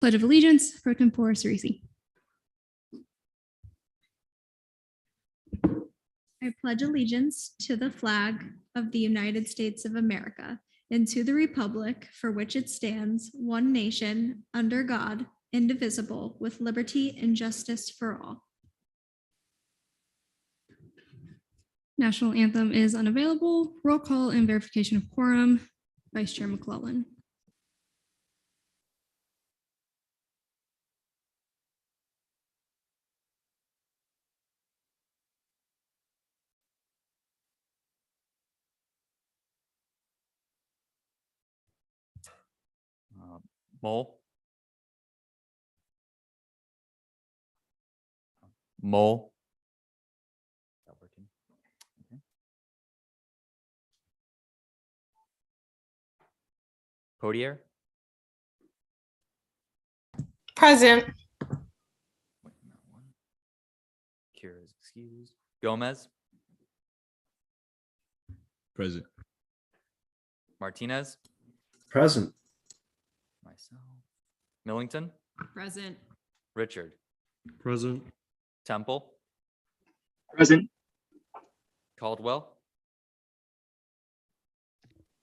Pledge of Allegiance, pro tempore Cerisi. I pledge allegiance to the flag of the United States of America and to the republic for which it stands, one nation, under God, indivisible, with liberty and justice for all. National anthem is unavailable. Roll call and verification of quorum. Vice Chair McClellan. Mole. Mole. That working? Okay. Podier. Present. Kira is excused. Gomez. Present. Martinez. Present. Myself. Millington. Present. Richard. Present. Temple. Present. Caldwell.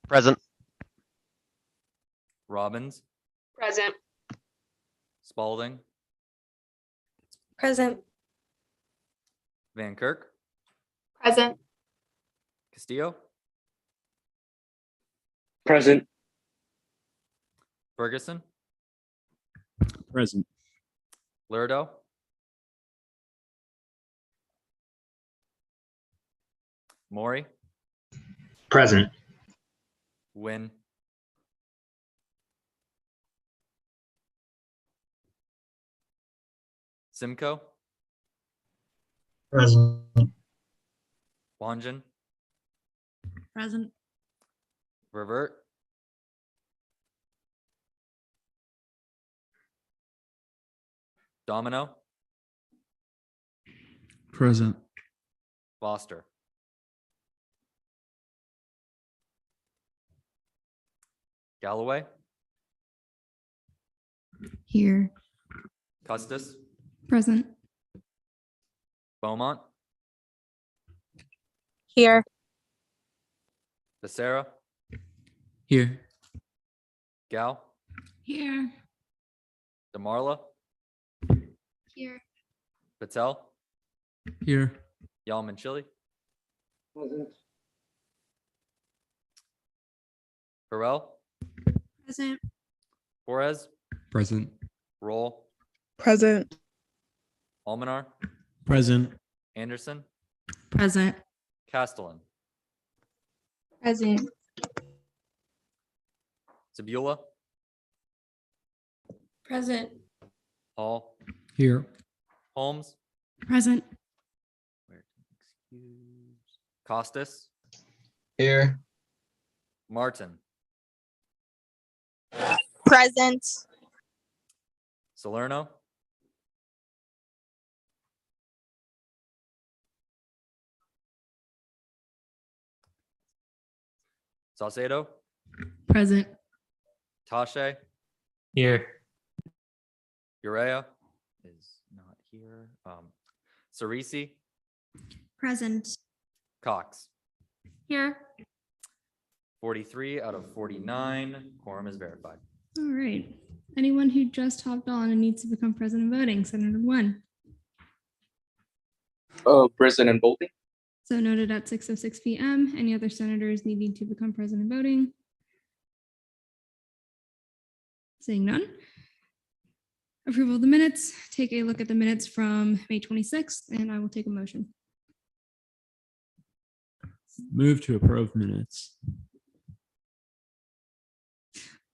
Present. Robbins. Present. Spalding. Present. Van Kirk. Present. Castillo. Present. Ferguson. Present. Lurido. Maury. Present. Wynn. Simcoe. Present. Wanjan. Present. Revert. Domino. Present. Foster. Galloway. Here. Custis. Present. Beaumont. Here. Becerra. Here. Gal. Here. DeMarla. Here. Patel. Here. Yalman Chili. Present. Burrell. Present. Torres. Present. Roll. Present. Almanar. Present. Anderson. Present. Castellan. Present. Zabula. Present. Hall. Here. Holmes. Present. Where to excuse? Costas. Here. Martin. Present. Salerno. Saucedo. Present. Tache. Here. Urea is not here. Cerisi. Present. Cox. Here. 43 out of 49. Quorum is verified. All right. Anyone who just hopped on and needs to become present and voting, Senator Nguyen. President voting. So noted at 6:06 p.m. Any other senators needing to become present and voting? Seeing none. Approval of the minutes. Take a look at the minutes from May 26th, and I will take a motion. Move to approve minutes.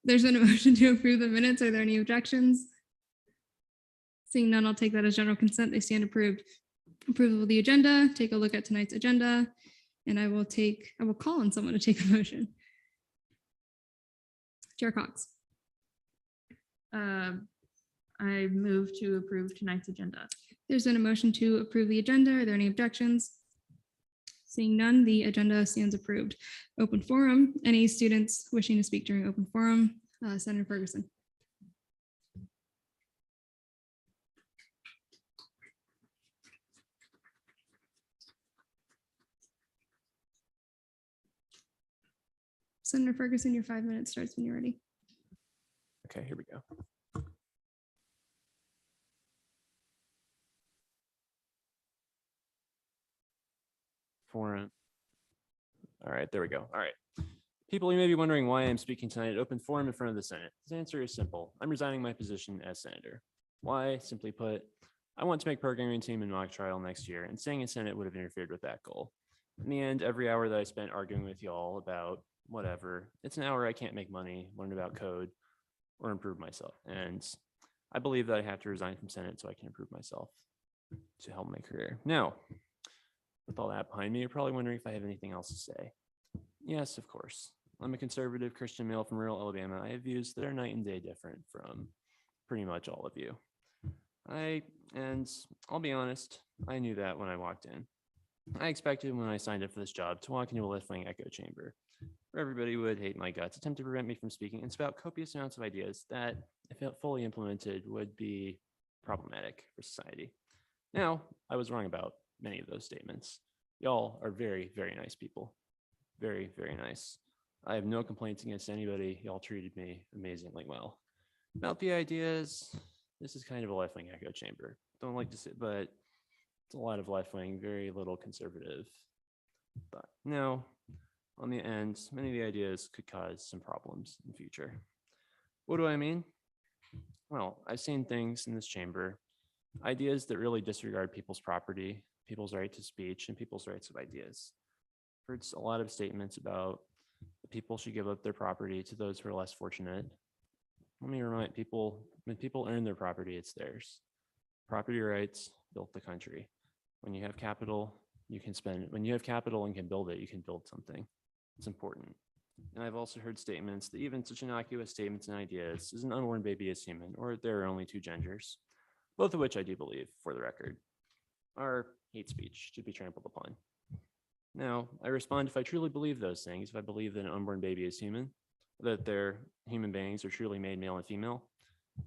There's been a motion to approve the minutes. Are there any objections? Seeing none, I'll take that as general consent. They stand approved. Approval of the agenda. Take a look at tonight's agenda, and I will call on someone to take a motion. Chair Cox. I move to approve tonight's agenda. There's been a motion to approve the agenda. Are there any objections? Seeing none, the agenda stands approved. Open forum. Any students wishing to speak during open forum? Senator Ferguson. Senator Ferguson, your 5 minutes starts when you're ready. Okay, here we go. Forum. All right, there we go. All right. People, you may be wondering why I'm speaking tonight at open forum in front of the Senate. The answer is simple. I'm resigning my position as senator. Why? Simply put, I want to make programming team and mock trial next year, and staying in Senate would have interfered with that goal. In the end, every hour that I spent arguing with y'all about whatever, it's an hour I can't make money, learn about code, or improve myself. And I believe that I have to resign from Senate so I can improve myself to help my career. Now, with all that behind me, you're probably wondering if I have anything else to say. Yes, of course. I'm a conservative Christian male from rural Alabama. I have views that are night and day different from pretty much all of you. And I'll be honest, I knew that when I walked in. I expected when I signed up for this job to walk into a left-wing echo chamber where everybody would hate my guts, attempt to prevent me from speaking, and spout copious amounts of ideas that, if fully implemented, would be problematic for society. Now, I was wrong about many of those statements. Y'all are very, very nice people. Very, very nice. I have no complaints against anybody. Y'all treated me amazingly well. About the ideas, this is kind of a left-wing echo chamber. Don't like to say, but it's a lot of left-wing, very little conservative. But now, on the end, many of the ideas could cause some problems in the future. What do I mean? Well, I've seen things in this chamber, ideas that really disregard people's property, people's right to speech, and people's rights of ideas. I've heard a lot of statements about the people should give up their property to those who are less fortunate. Let me remind people, when people earn their property, it's theirs. Property rights built the country. When you have capital, you can spend it. When you have capital and can build it, you can build something. It's important. And I've also heard statements that even such innocuous statements and ideas as an unborn baby is human, or there are only two genders, both of which I do believe, for the record, are hate speech, should be trampled upon. Now, I respond if I truly believe those things, if I believe that an unborn baby is human, that their human beings are truly made male and female,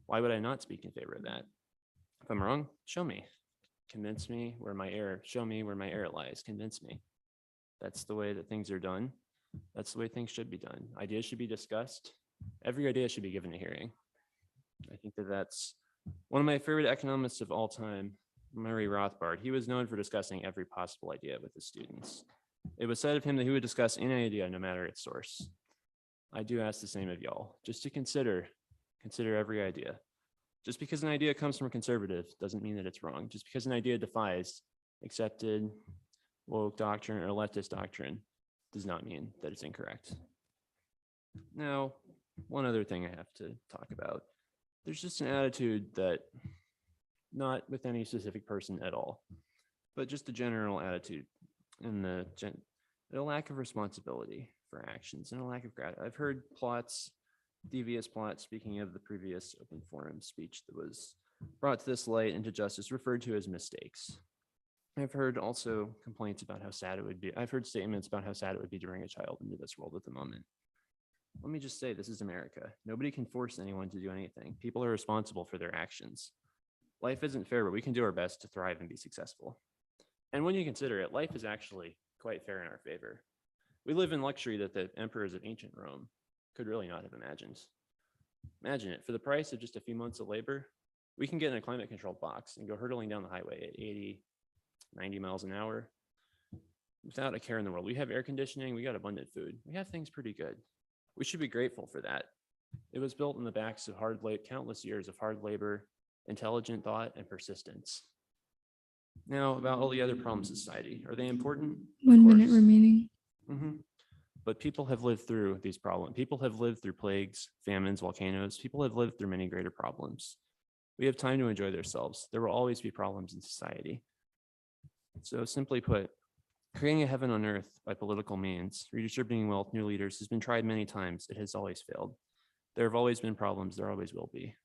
why would I not speak in favor of that? If I'm wrong, show me. Convince me where my error, show me where my error lies, convince me. That's the way that things are done. That's the way things should be done. Ideas should be discussed. Every idea should be given a hearing. I think that that's one of my favorite economists of all time, Murray Rothbard. He was known for discussing every possible idea with his students. It was said of him that he would discuss any idea, no matter its source. I do ask the same of y'all, just to consider every idea. Just because an idea comes from a conservative doesn't mean that it's wrong. Just because an idea defies accepted woke doctrine or leftist doctrine does not mean that it's incorrect. Now, one other thing I have to talk about. There's just an attitude that, not with any specific person at all, but just a general attitude and a lack of responsibility for actions and a lack of gratitude. I've heard plots, devious plots, speaking of the previous open forum speech that was brought to this light and to justice, referred to as mistakes. I've heard also complaints about how sad it would be. I've heard statements about how sad it would be to bring a child into this world at the moment. Let me just say, this is America. Nobody can force anyone to do anything. People are responsible for their actions. Life isn't fair, but we can do our best to thrive and be successful. And when you consider it, life is actually quite fair in our favor. We live in luxury that the emperors of ancient Rome could really not have imagined. Imagine it, for the price of just a few months of labor, we can get in a climate controlled box and go hurtling down the highway at 80, 90 miles an hour without a care in the world. We have air conditioning, we got abundant food. We have things pretty good. We should be grateful for that. It was built on the backs of countless years of hard labor, intelligent thought, and persistence. Now, about all the other problems in society, are they important? 1 minute remaining. But people have lived through these problems. People have lived through plagues, famines, volcanoes. People have lived through many greater problems. We have time to enjoy themselves. There will always be problems in society. So simply put, creating a heaven on earth by political means, redistributing wealth, new leaders, has been tried many times. It has always failed. There have always been problems. There always will be.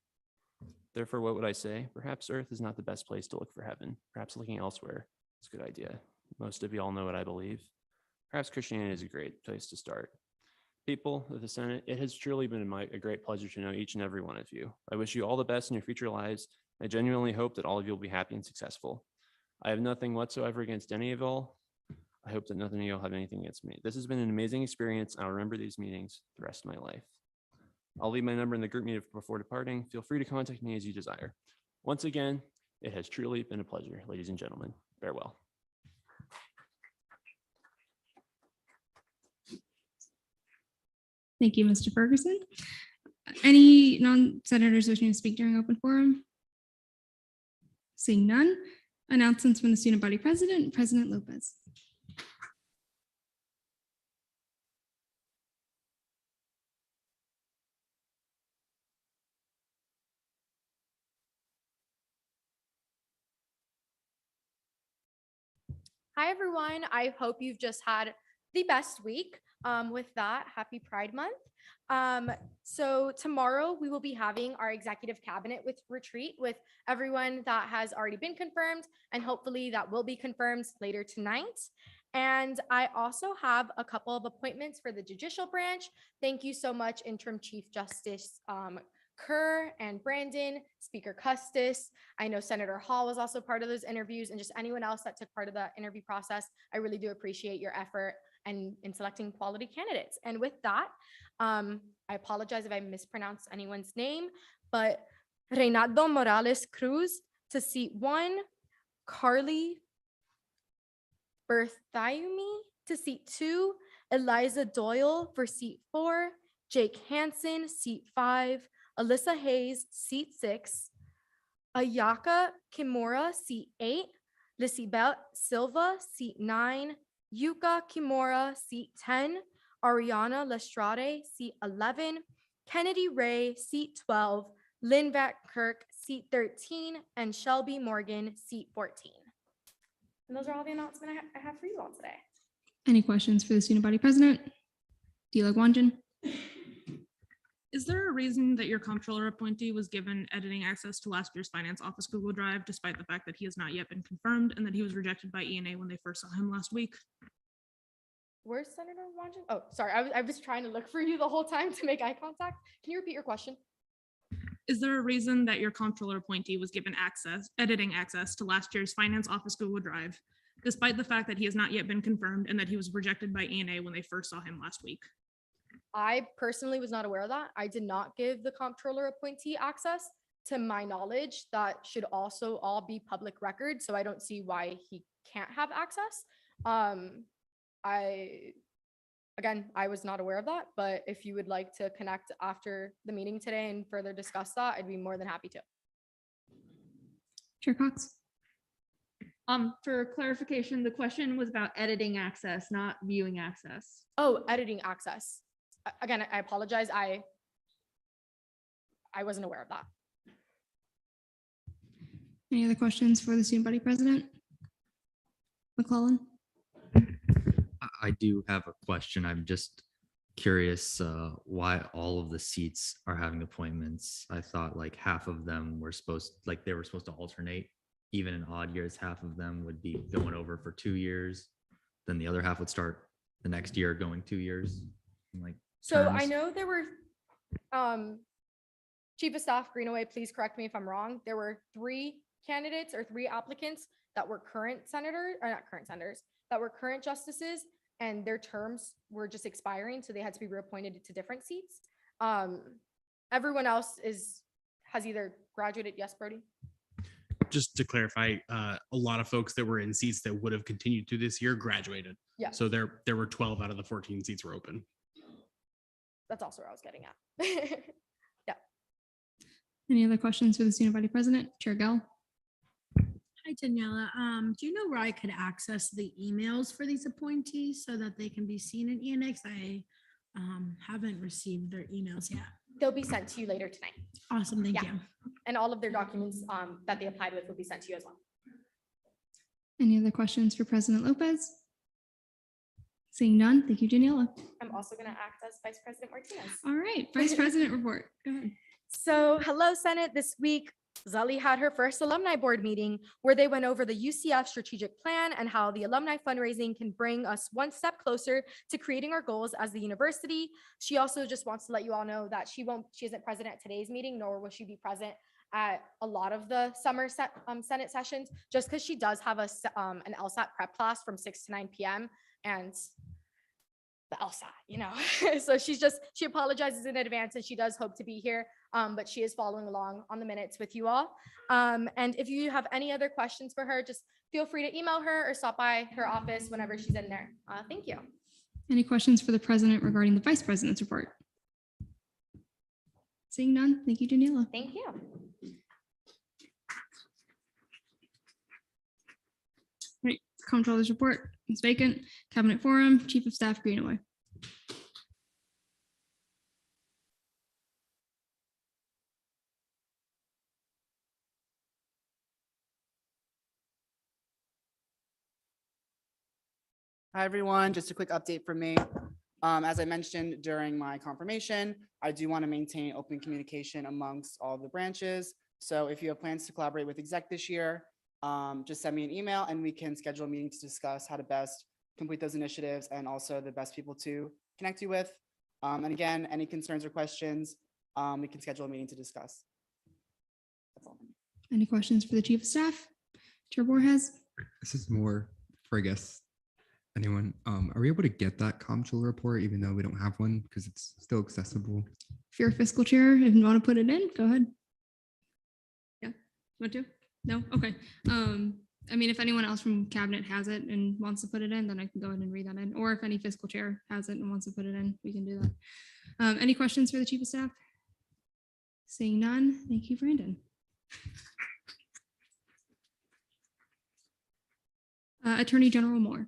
Therefore, what would I say? Perhaps earth is not the best place to look for heaven. Perhaps looking elsewhere is a good idea. Most of you all know what I believe. Perhaps Christianity is a great place to start. People of the Senate, it has truly been a great pleasure to know each and every one of you. I wish you all the best in your future lives. I genuinely hope that all of you will be happy and successful. I have nothing whatsoever against any of y'all. I hope that nothing of you will have anything against me. This has been an amazing experience. I'll remember these meetings the rest of my life. I'll leave my number in the group meeting before departing. Feel free to contact me as you desire. Once again, it has truly been a pleasure, ladies and gentlemen. Farewell. Thank you, Mr. Ferguson. Any non-senators wishing to speak during open forum? Seeing none, announcements from the student body president, President Lopez. Hi, everyone. I hope you've just had the best week. With that, happy Pride Month. So tomorrow we will be having our executive cabinet with retreat with everyone that has already been confirmed, and hopefully that will be confirmed later tonight. And I also have a couple of appointments for the judicial branch. Thank you so much, Interim Chief Justice Kerr and Brandon, Speaker Custis. I know Senator Hall was also part of those interviews, and just anyone else that took part of the interview process. I really do appreciate your effort and in selecting quality candidates. And with that, I apologize if I mispronounce anyone's name, but Reynaldo Morales Cruz to seat 1, Carly Berthayumi to seat 2, Eliza Doyle for seat 4, Jake Hansen, seat 5, Alyssa Hayes, seat 6, Ayaka Kimura, seat 8, Lisibel Silva, seat 9, Yuka Kimura, seat 10, Ariana Lestrade, seat 11, Kennedy Ray, seat 12, Lynn Van Kirk, seat 13, and Shelby Morgan, seat 14. And those are all the announcements I have for you all today. Any questions for the student body president? Dila Guanjin. Is there a reason that your comptroller appointee was given editing access to last year's finance office Google Drive, despite the fact that he has not yet been confirmed and that he was rejected by ENA when they first saw him last week? Where's Senator Wonjin? Oh, sorry. I was trying to look for you the whole time to make eye contact. Can you repeat your question? Is there a reason that your comptroller appointee was given editing access to last year's finance office Google Drive, despite the fact that he has not yet been confirmed and that he was rejected by ENA when they first saw him last week? I personally was not aware of that. I did not give the comptroller appointee access. To my knowledge, that should also all be public record, so I don't see why he can't have access. I was not aware of that, but if you would like to connect after the meeting today and further discuss that, I'd be more than happy to. Chair Cox. For clarification, the question was about editing access, not viewing access. Oh, editing access. Again, I apologize. I wasn't aware of that. Any other questions for the student body president? McClellan. I do have a question. I'm just curious why all of the seats are having appointments. I thought like half of them were supposed to alternate. Even in odd years, half of them would be going over for 2 years. Then the other half would start the next year going 2 years. So I terms. know there were, Chief of Staff Greenaway, please correct me if I'm wrong. There were 3 candidates or 3 applicants that were current senators, or not current senators, that were current justices, and their terms were just expiring, so they had to be reappointed to different seats. Everyone else has either graduated. Yes, Brody? Just to clarify, a lot of folks that were in seats that would have continued to this year graduated. Yeah. So there were 12 out of the 14 seats were open. That's also where I was getting at. Yeah. Any other questions for the student body president? Chair Gell. Hi, Daniela. Do you know where I could access the emails for these appointees so that they can be seen in ENX? I haven't received their emails yet. They'll be sent to you later tonight. Awesome, thank Yeah. you. And all of their documents that they applied with will be sent to you as well. Any other questions for President Lopez? Seeing none, thank you, Daniela. I'm also going to act as Vice President Martinez. All right, Vice President report. Go ahead. So, hello, Senate. This week, Zully had her first alumni board meeting where they went over the UCF strategic plan and how the alumni fundraising can bring us one step closer to creating our goals as the university. She also just wants to let you all know that she isn't present at today's meeting, nor will she be present at a lot of the summer Senate sessions, just because she does have an LSAT prep class from 6 to 9 p.m. and the LSAT, you know. So she apologizes in advance and she does hope to be here, but she is following along on the minutes with you all. And if you have any other questions for her, just feel free to email her or stop by her office whenever she's in there. Thank you. Any questions for the president regarding the vice president's report? Seeing none, thank you, Daniela. Thank you. Right, Comptroller's report is vacant. Cabinet forum, Chief of Staff Greenaway. Hi, everyone. Just a quick update from me. As I mentioned during my confirmation, I do want to maintain open communication amongst all the branches. So if you have plans to collaborate with exec this year, just send me an email and we can schedule a meeting to discuss how to best complete those initiatives and also the best people to connect you with. And again, any concerns or questions, we can schedule a meeting to discuss. That's all. Any questions for the Chief of Staff? Chair Borges? This is more for, I guess, anyone. Are we able to get that Comptroller report even though we don't have one because it's still accessible? If you're a fiscal chair, if you want to put it in, go ahead. Yeah, want to? No? Okay. I mean, if anyone else from cabinet has it and wants to put it in, then I can go ahead and read that in. Or if any fiscal chair has it and wants to put it in, we can do that. Any questions for the Chief of Staff? Seeing none, thank you, Brandon. Attorney General Moore.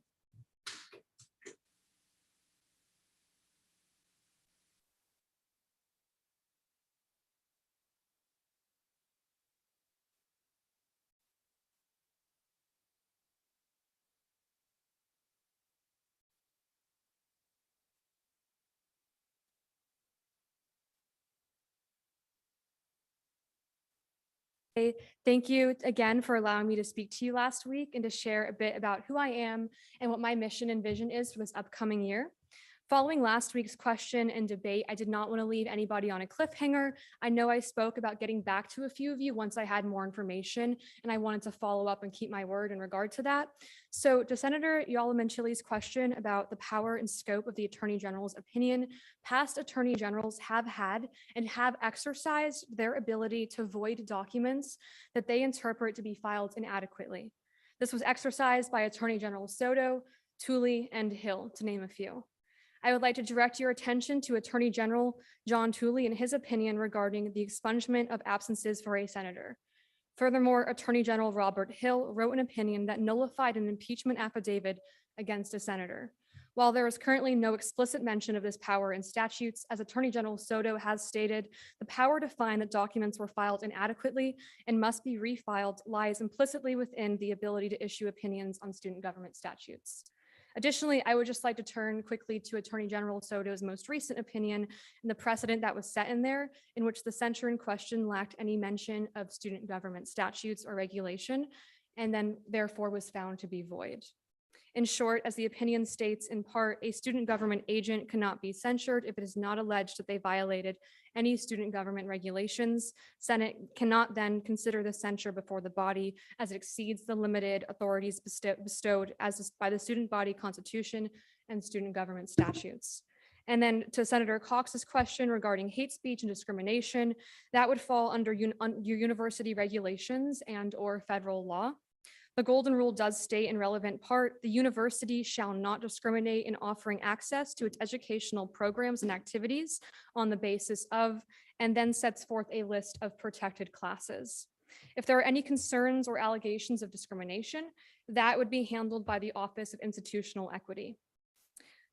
Thank you again for allowing me to speak to you last week and to share a bit about who I am and what my mission and vision is for this upcoming year. Following last week's question and debate, I did not want to leave anybody on a cliffhanger. I know I spoke about getting back to a few of you once I had more information, and I wanted to follow up and keep my word in regard to that. So to Senator Yalamanchili's question about the power and scope of the Attorney General's opinion, past Attorney Generals have had and have exercised their ability to void documents that they interpret to be filed inadequately. This was exercised by Attorney General Soto, Tooley, and Hill, to name a few. I would like to direct your attention to Attorney General John Tooley and his opinion regarding the expungement of absences for a senator. Furthermore, Attorney General Robert Hill wrote an opinion that nullified an impeachment affidavit against a senator. While there is currently no explicit mention of this power in statutes, as Attorney General Soto has stated, the power to find that documents were filed inadequately and must be refiled lies implicitly within the ability to issue opinions on student government statutes. Additionally, I would just like to turn quickly to Attorney General Soto's most recent opinion and the precedent that was set in there, in which the censure in question lacked any mention of student government statutes or regulation, and then therefore was found to be void. In short, as the opinion states, in part, a student government agent cannot be censured if it is not alleged that they violated any student government regulations. Senate cannot then consider the censure before the body as it exceeds the limited authorities bestowed by the student body constitution and student government statutes. And then to Senator Cox's question regarding hate speech and discrimination, that would fall under your university regulations and or federal law. The Golden Rule does state in relevant part, the university shall not discriminate in offering access to its educational programs and activities on the basis of, and then sets forth a list of protected classes. If there are any concerns or allegations of discrimination, that would be handled by the Office of Institutional Equity.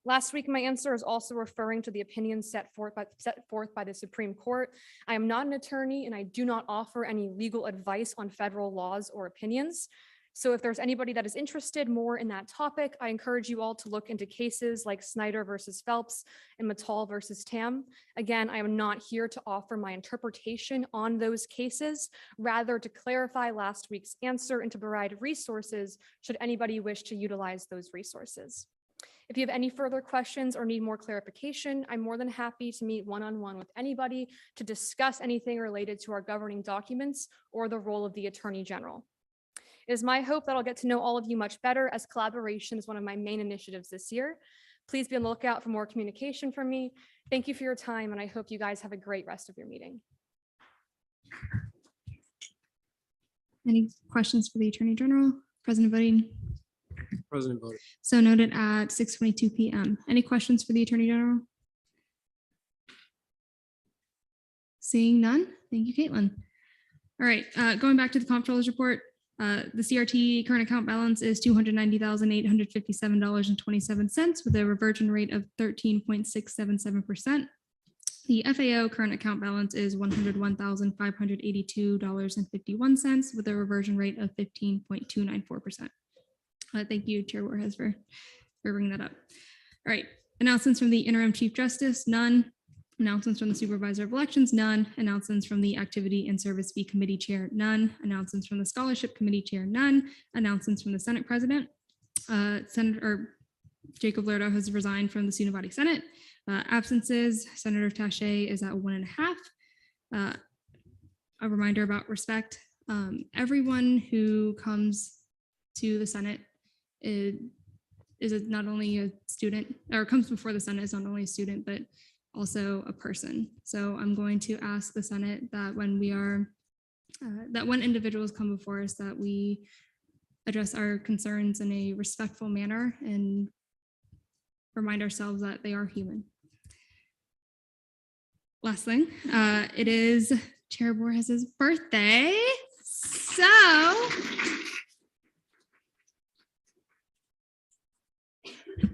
Last week, my answer is also referring to the opinions set forth by the Supreme Court. I am not an attorney and I do not offer any legal advice on federal laws or opinions. So if there's anybody that is interested more in that topic, I encourage you all to look into cases like Snyder versus Phelps and Mattal versus Tam. Again, I am not here to offer my interpretation on those cases, rather to clarify last week's answer and to provide resources should anybody wish to utilize those resources. If you have any further questions or need more clarification, I'm more than happy to meet one-on-one with anybody to discuss anything related to our governing documents or the role of the Attorney General. It is my hope that I'll get to know all of you much better, as collaboration is one of my main initiatives this year. Please be on the lookout for more communication from me. Thank you for your time, and I hope you guys have a great rest of your meeting. Any questions for the Attorney General? President voting. President voting. So noted at 6:22 p.m. Any questions for the Attorney General? Seeing none. Thank you, Caitlin. All right, going back to the Comptroller's report, the CRT current account balance is $290,857.27 with a reversion rate of 13.677%. The FAO current account balance is $101,582.51 with a reversion rate of 15.294%. Thank you, Chair Warhes, for bringing that up. All right, announcements from the Interim Chief Justice, none. Announcements from the Supervisor of Elections, none. Announcements from the Activity and Service Fee Committee Chair, none. Announcements from the Scholarship Committee Chair, none. Announcements from the Senate President. Senator Jacob Lerdo has resigned from the Student Body Senate. Absences, Senator Taché is at 1.5. A reminder about respect. Everyone who comes to the Senate is not only a student, or comes before the Senate is not only a student, but also a person. So I'm going to ask the Senate that when we are, that when individuals come before us, that we address our concerns in a respectful manner and remind ourselves that they are human. Last thing, it is Chair Borges's birthday. So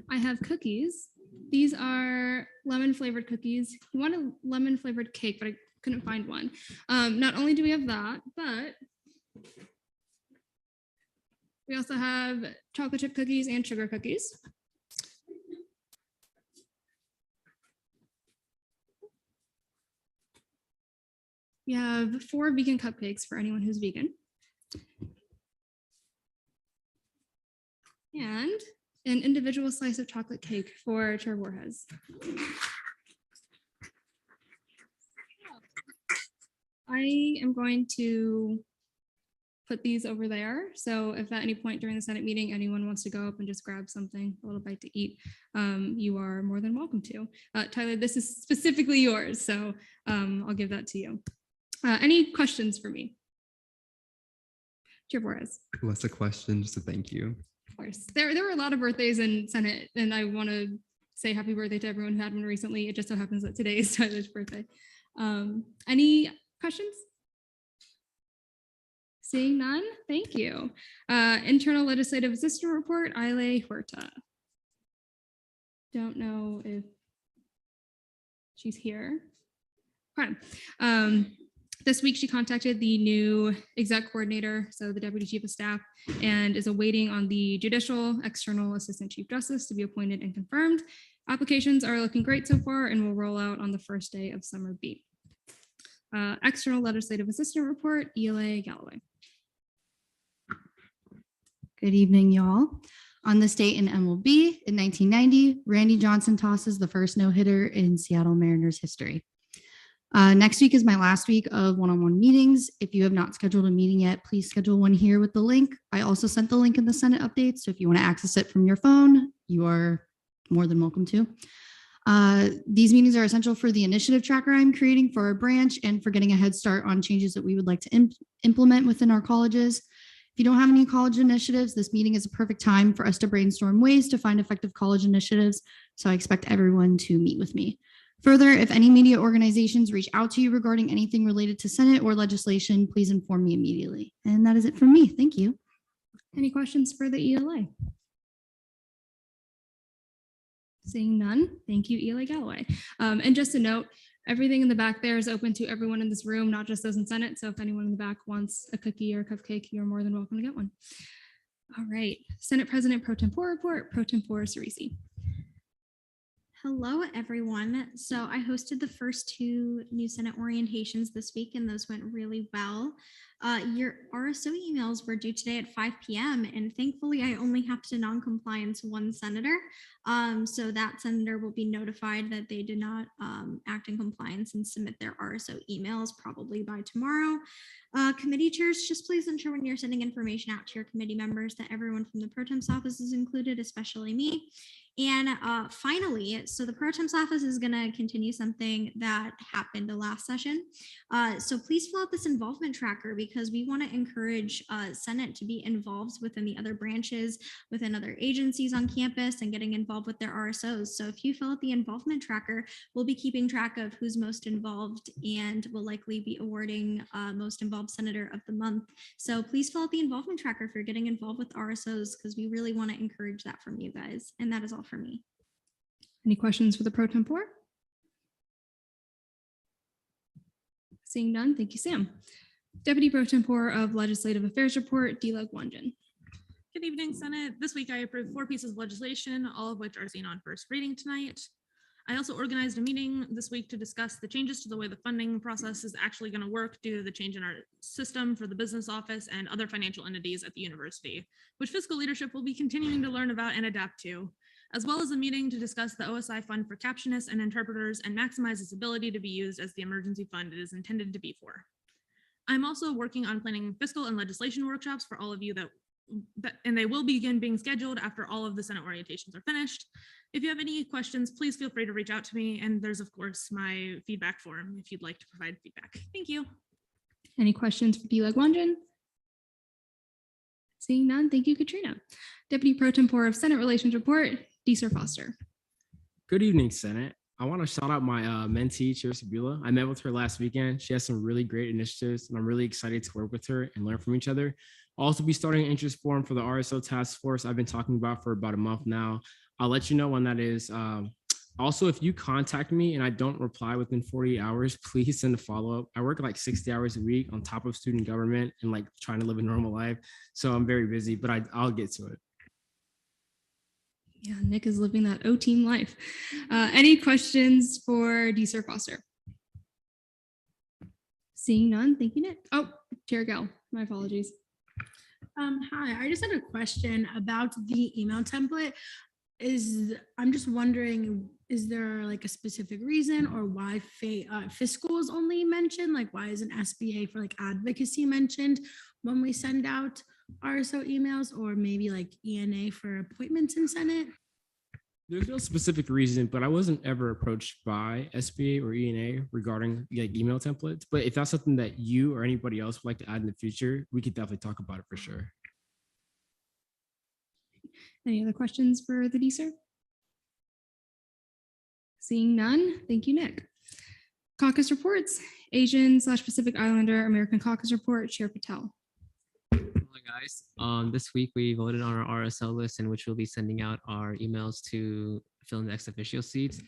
I have cookies. These are lemon flavored cookies. You want a lemon flavored cake, but I couldn't find one. Not only do we have that, but we also have chocolate chip cookies and sugar cookies. We have 4 vegan cupcakes for anyone who's vegan. And an individual slice of chocolate cake for Chair Borges. I am going to put these over there. So if at any point during the Senate meeting, anyone wants to go up and just grab something, a little bite to eat, you are more than welcome to. Tyler, this is specifically yours, so I'll give that to you. Any questions for me? Chair Borges. Less a question, just a thank you. Of course. There were a lot of birthdays in Senate, and I want to say happy birthday to everyone who had one recently. It just so happens that today is Tyler's birthday. Any questions? Seeing none, thank you. Internal Legislative Assistant Report, Aile Huerta. Don't know if she's here. Okay. This week, she contacted the new exec coordinator, so the Deputy Chief of Staff, and is awaiting on the Judicial External Assistant Chief Justice to be appointed and confirmed. Applications are looking great so far and will roll out on the first day of Summer B. External Legislative Assistant Report, ELA Galloway. Good evening, y'all. On this date in MLB, in 1990, Randy Johnson tosses the first no-hitter in Seattle Mariners history. Next week is my last week of one-on-one meetings. If you have not scheduled a meeting yet, please schedule one here with the link. I also sent the link in the Senate update, so if you want to access it from your phone, you are more than welcome to. These meetings are essential for the initiative tracker I'm creating for our branch and for getting a head start on changes that we would like to implement within our colleges. If you don't have any college initiatives, this meeting is a perfect time for us to brainstorm ways to find effective college initiatives, so I expect everyone to meet with me. Further, if any media organizations reach out to you regarding anything related to Senate or legislation, please inform me immediately. And that is it from me. Thank you. Any questions for the ELA? Seeing none, thank you, ELA Galloway. And just a note, everything in the back there is open to everyone in this room, not just those in Senate. So if anyone in the back wants a cookie or a cupcake, you're more than welcome to get one. All right, Senate President Pro Tempore Report, Pro Tempore Cerisi. Hello, everyone. So I hosted the first two new Senate orientations this week, and those went really well. Your RSO emails were due today at 5 p.m. and thankfully I only have to non-compliance one senator. So that senator will be notified that they did not act in compliance and submit their RSO emails probably by tomorrow. Committee chairs, just please ensure when you're sending information out to your committee members that everyone from the pro temp's office is included, especially me. And finally, so the pro temp's office is going to continue something that happened the last session. So please fill out this involvement tracker because we want to encourage Senate to be involved within the other branches, within other agencies on campus and getting involved with their RSOs. So if you fill out the involvement tracker, we'll be keeping track of who's most involved and will likely be awarding most involved senator of the month. So please fill out the involvement tracker if you're getting involved with RSOs because we really want to encourage that from you guys. And that is all for me. Any questions for the pro tempore? Seeing none, thank you, Sam. Deputy Pro Tempore of Legislative Affairs Report, Dila Gwanjan. Good evening, Senate. This week I approved 4 pieces of legislation, all of which are seen on first reading tonight. I also organized a meeting this week to discuss the changes to the way the funding process is actually going to work due to the change in our system for the business office and other financial entities at the university, which fiscal leadership will be continuing to learn about and adapt to, as well as a meeting to discuss the OSI fund for captionists and interpreters and maximize its ability to be used as the emergency fund it is intended to be for. I'm also working on planning fiscal and legislation workshops for all of you and they will begin being scheduled after all of the Senate orientations are finished. If you have any questions, please feel free to reach out to me. And there's of course my feedback form if you'd like to provide feedback. Thank you. Any questions for Dila Gwanjan? Seeing none, thank you, Katrina. Deputy Pro Tempore of Senate Relations Report, Deeser Foster. Good evening, Senate. I want to shout out my mentee, Chair Sabula. I met with her last weekend. She has some really great initiatives, and I'm really excited to work with her and learn from each other. I'll also be starting an interest forum for the RSO task force I've been talking about for about a month now. I'll let you know when that is. Also, if you contact me and I don't reply within 48 hours, please send a follow-up. I work like 60 hours a week on top of student government and like trying to live a normal life. So I'm very busy, but I'll get to it. Yeah, Nick is living that O-team life. Any questions for Deeser Foster? Seeing none, thank you, Nick. Oh, Chair Gell, my apologies. Hi, I just had a question about the email template. I'm just wondering, is there like a specific reason or why fiscal is only mentioned? Like why isn't SBA for like advocacy mentioned when we send out RSO emails, or maybe like ENA for appointments in Senate? There's no specific reason, but I wasn't ever approached by SBA or ENA regarding like email templates. But if that's something that you or anybody else would like to add in the future, we could definitely talk about it for sure. Any other questions for the Deeser? Seeing none, thank you, Nick. Caucus reports, Asian/Pacific Islander American Caucus Report, Chair Patel. Hi guys. This week we voted on our RSL list in which we'll be sending out our emails to fill in the ex officio seats.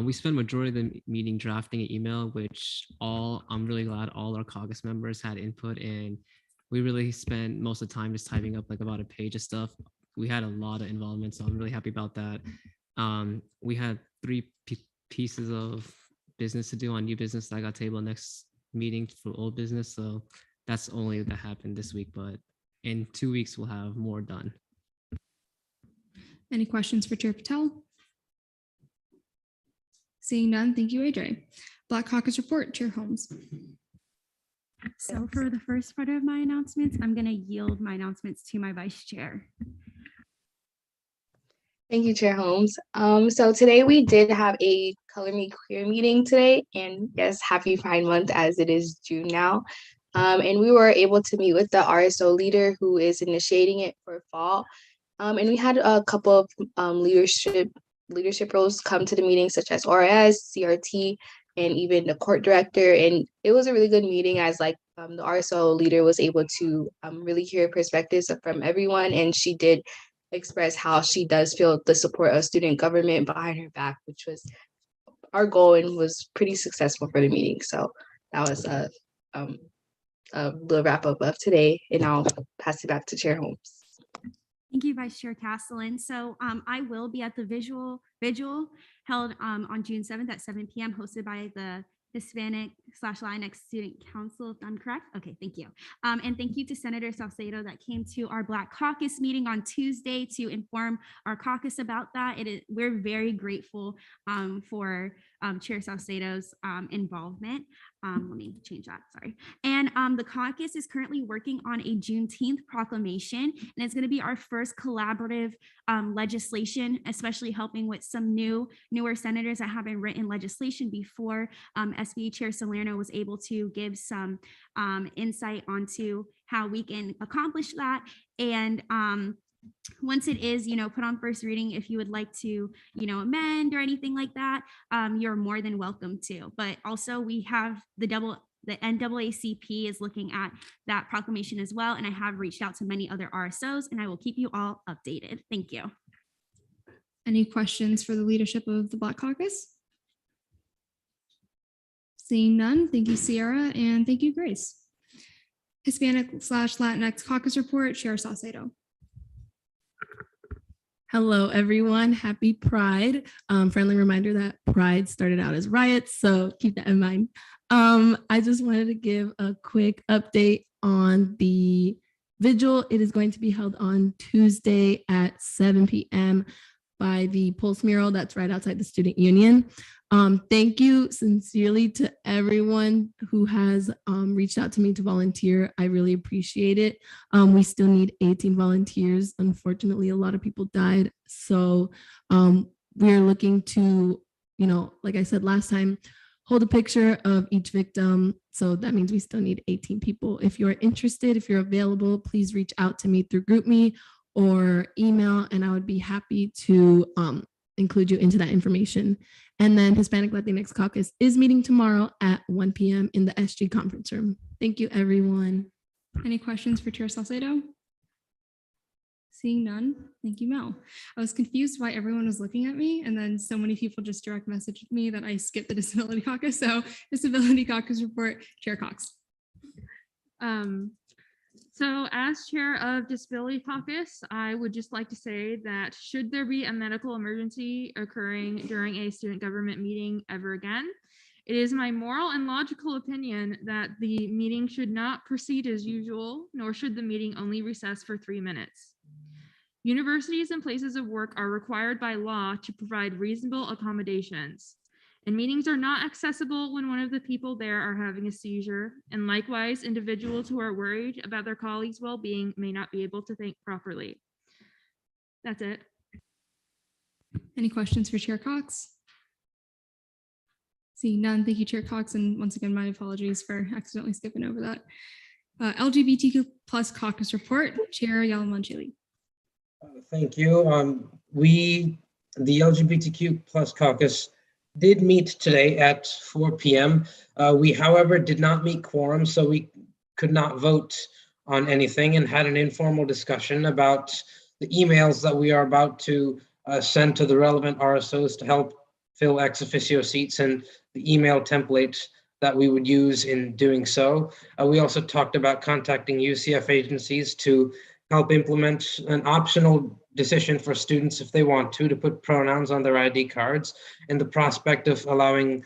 We spent majority of the meeting drafting an email, which I'm really glad all our caucus members had input, and we really spent most of the time just typing up like about a page of stuff. We had a lot of involvement, so I'm really happy about that. We had 3 pieces of business to do on new business that got tabled next meeting for old business, so that's only that happened this week, but in 2 weeks we'll have more done. Any questions for Chair Patel? Seeing none, thank you, AJ. Black Caucus Report, Chair Holmes. So for the first part of my announcements, I'm going to yield my announcements to my vice chair. Thank you, Chair Holmes. So today we did have a Color Me Queer meeting today, and yes, happy Pride Month as it is June now. And we were able to meet with the RSO leader who is initiating it for fall. And we had a couple of leadership roles come to the meeting, such as RS, CRT, and even the court director. And it was a really good meeting as the RSO leader was able to really hear perspectives from everyone. And she did express how she does feel the support of student government behind her back, which was our goal and was pretty successful for the meeting. So that was a little wrap up of today, and I'll pass it back to Chair Holmes. Thank you, Vice Chair Castellan. So I will be at the vigil held on June 7th at 7 p.m. hosted by the Hispanic/Latinx Student Council, if I'm correct. Okay, thank you. And thank you to Senator Salcedo that came to our Black Caucus meeting on Tuesday to inform our caucus about that. We're very grateful for Chair Salcedo's involvement. Let me change that, sorry. And the caucus is currently working on a Juneteenth proclamation, and it's going to be our first collaborative legislation, especially helping with some newer senators that haven't written legislation before. SB Chair Salerno was able to give some insight onto how we can accomplish that. And once it is, put on first reading, if you would like to, amend or anything like that, you're more than welcome to. But also we have the NAACP is looking at that proclamation as well. And I have reached out to many other RSOs, and I will keep you all updated. Thank you. Any questions for the leadership of the Black Caucus? Seeing none, thank you, Sierra, and thank you, Grace. Hispanic/Latinx Caucus Report, Chair Saucedo. Hello, everyone. Happy Pride. Friendly reminder that Pride started out as riots, so keep that in mind. I just wanted to give a quick update on the vigil. It is going to be held on Tuesday at 7 p.m. by the Pulse mural that's right outside the Student Union. Thank you sincerely to everyone who has reached out to me to volunteer. I really appreciate it. We still need 18 volunteers. Unfortunately, a lot of people died. So we're looking to, like I said last time, hold a picture of each victim. So that means we still need 18 people. If you're interested, if you're available, please reach out to me through GroupMe or email, and I would be happy to include you into that information. And then Hispanic Latinx Caucus is meeting tomorrow at 1 p.m. in the SG conference room. Thank you, everyone. Any questions for Chair Salcedo? Seeing none, thank you, Mel. I was confused why everyone was looking at me, and then so many people just direct messaged me that I skipped the Disability Caucus. So Disability Caucus Report, Chair Cox. So as chair of Disability Caucus, I would just like to say that should there be a medical emergency occurring during a student government meeting ever again, it is my moral and logical opinion that the meeting should not proceed as usual, nor should the meeting only recess for 3 minutes. Universities and places of work are required by law to provide reasonable accommodations, and meetings are not accessible when one of the people there are having a seizure, and likewise, individuals who are worried about their colleagues' well-being may not be able to think properly. That's it. Any questions for Chair Cox? Seeing none, thank you, Chair Cox, and once again, my apologies for accidentally skipping over that. LGBTQ plus caucus report, Chair Yalamanchili. Thank you. The LGBTQ plus caucus did meet today at 4 p.m. We, however, did not meet quorum, so we could not vote on anything, and had an informal discussion about the emails that we are about to send to the relevant RSOs to help fill ex officio seats, and the email template that we would use in doing so. We also talked about contacting UCF agencies to help implement an optional decision for students if they want to put pronouns on their ID cards, and the prospect of allowing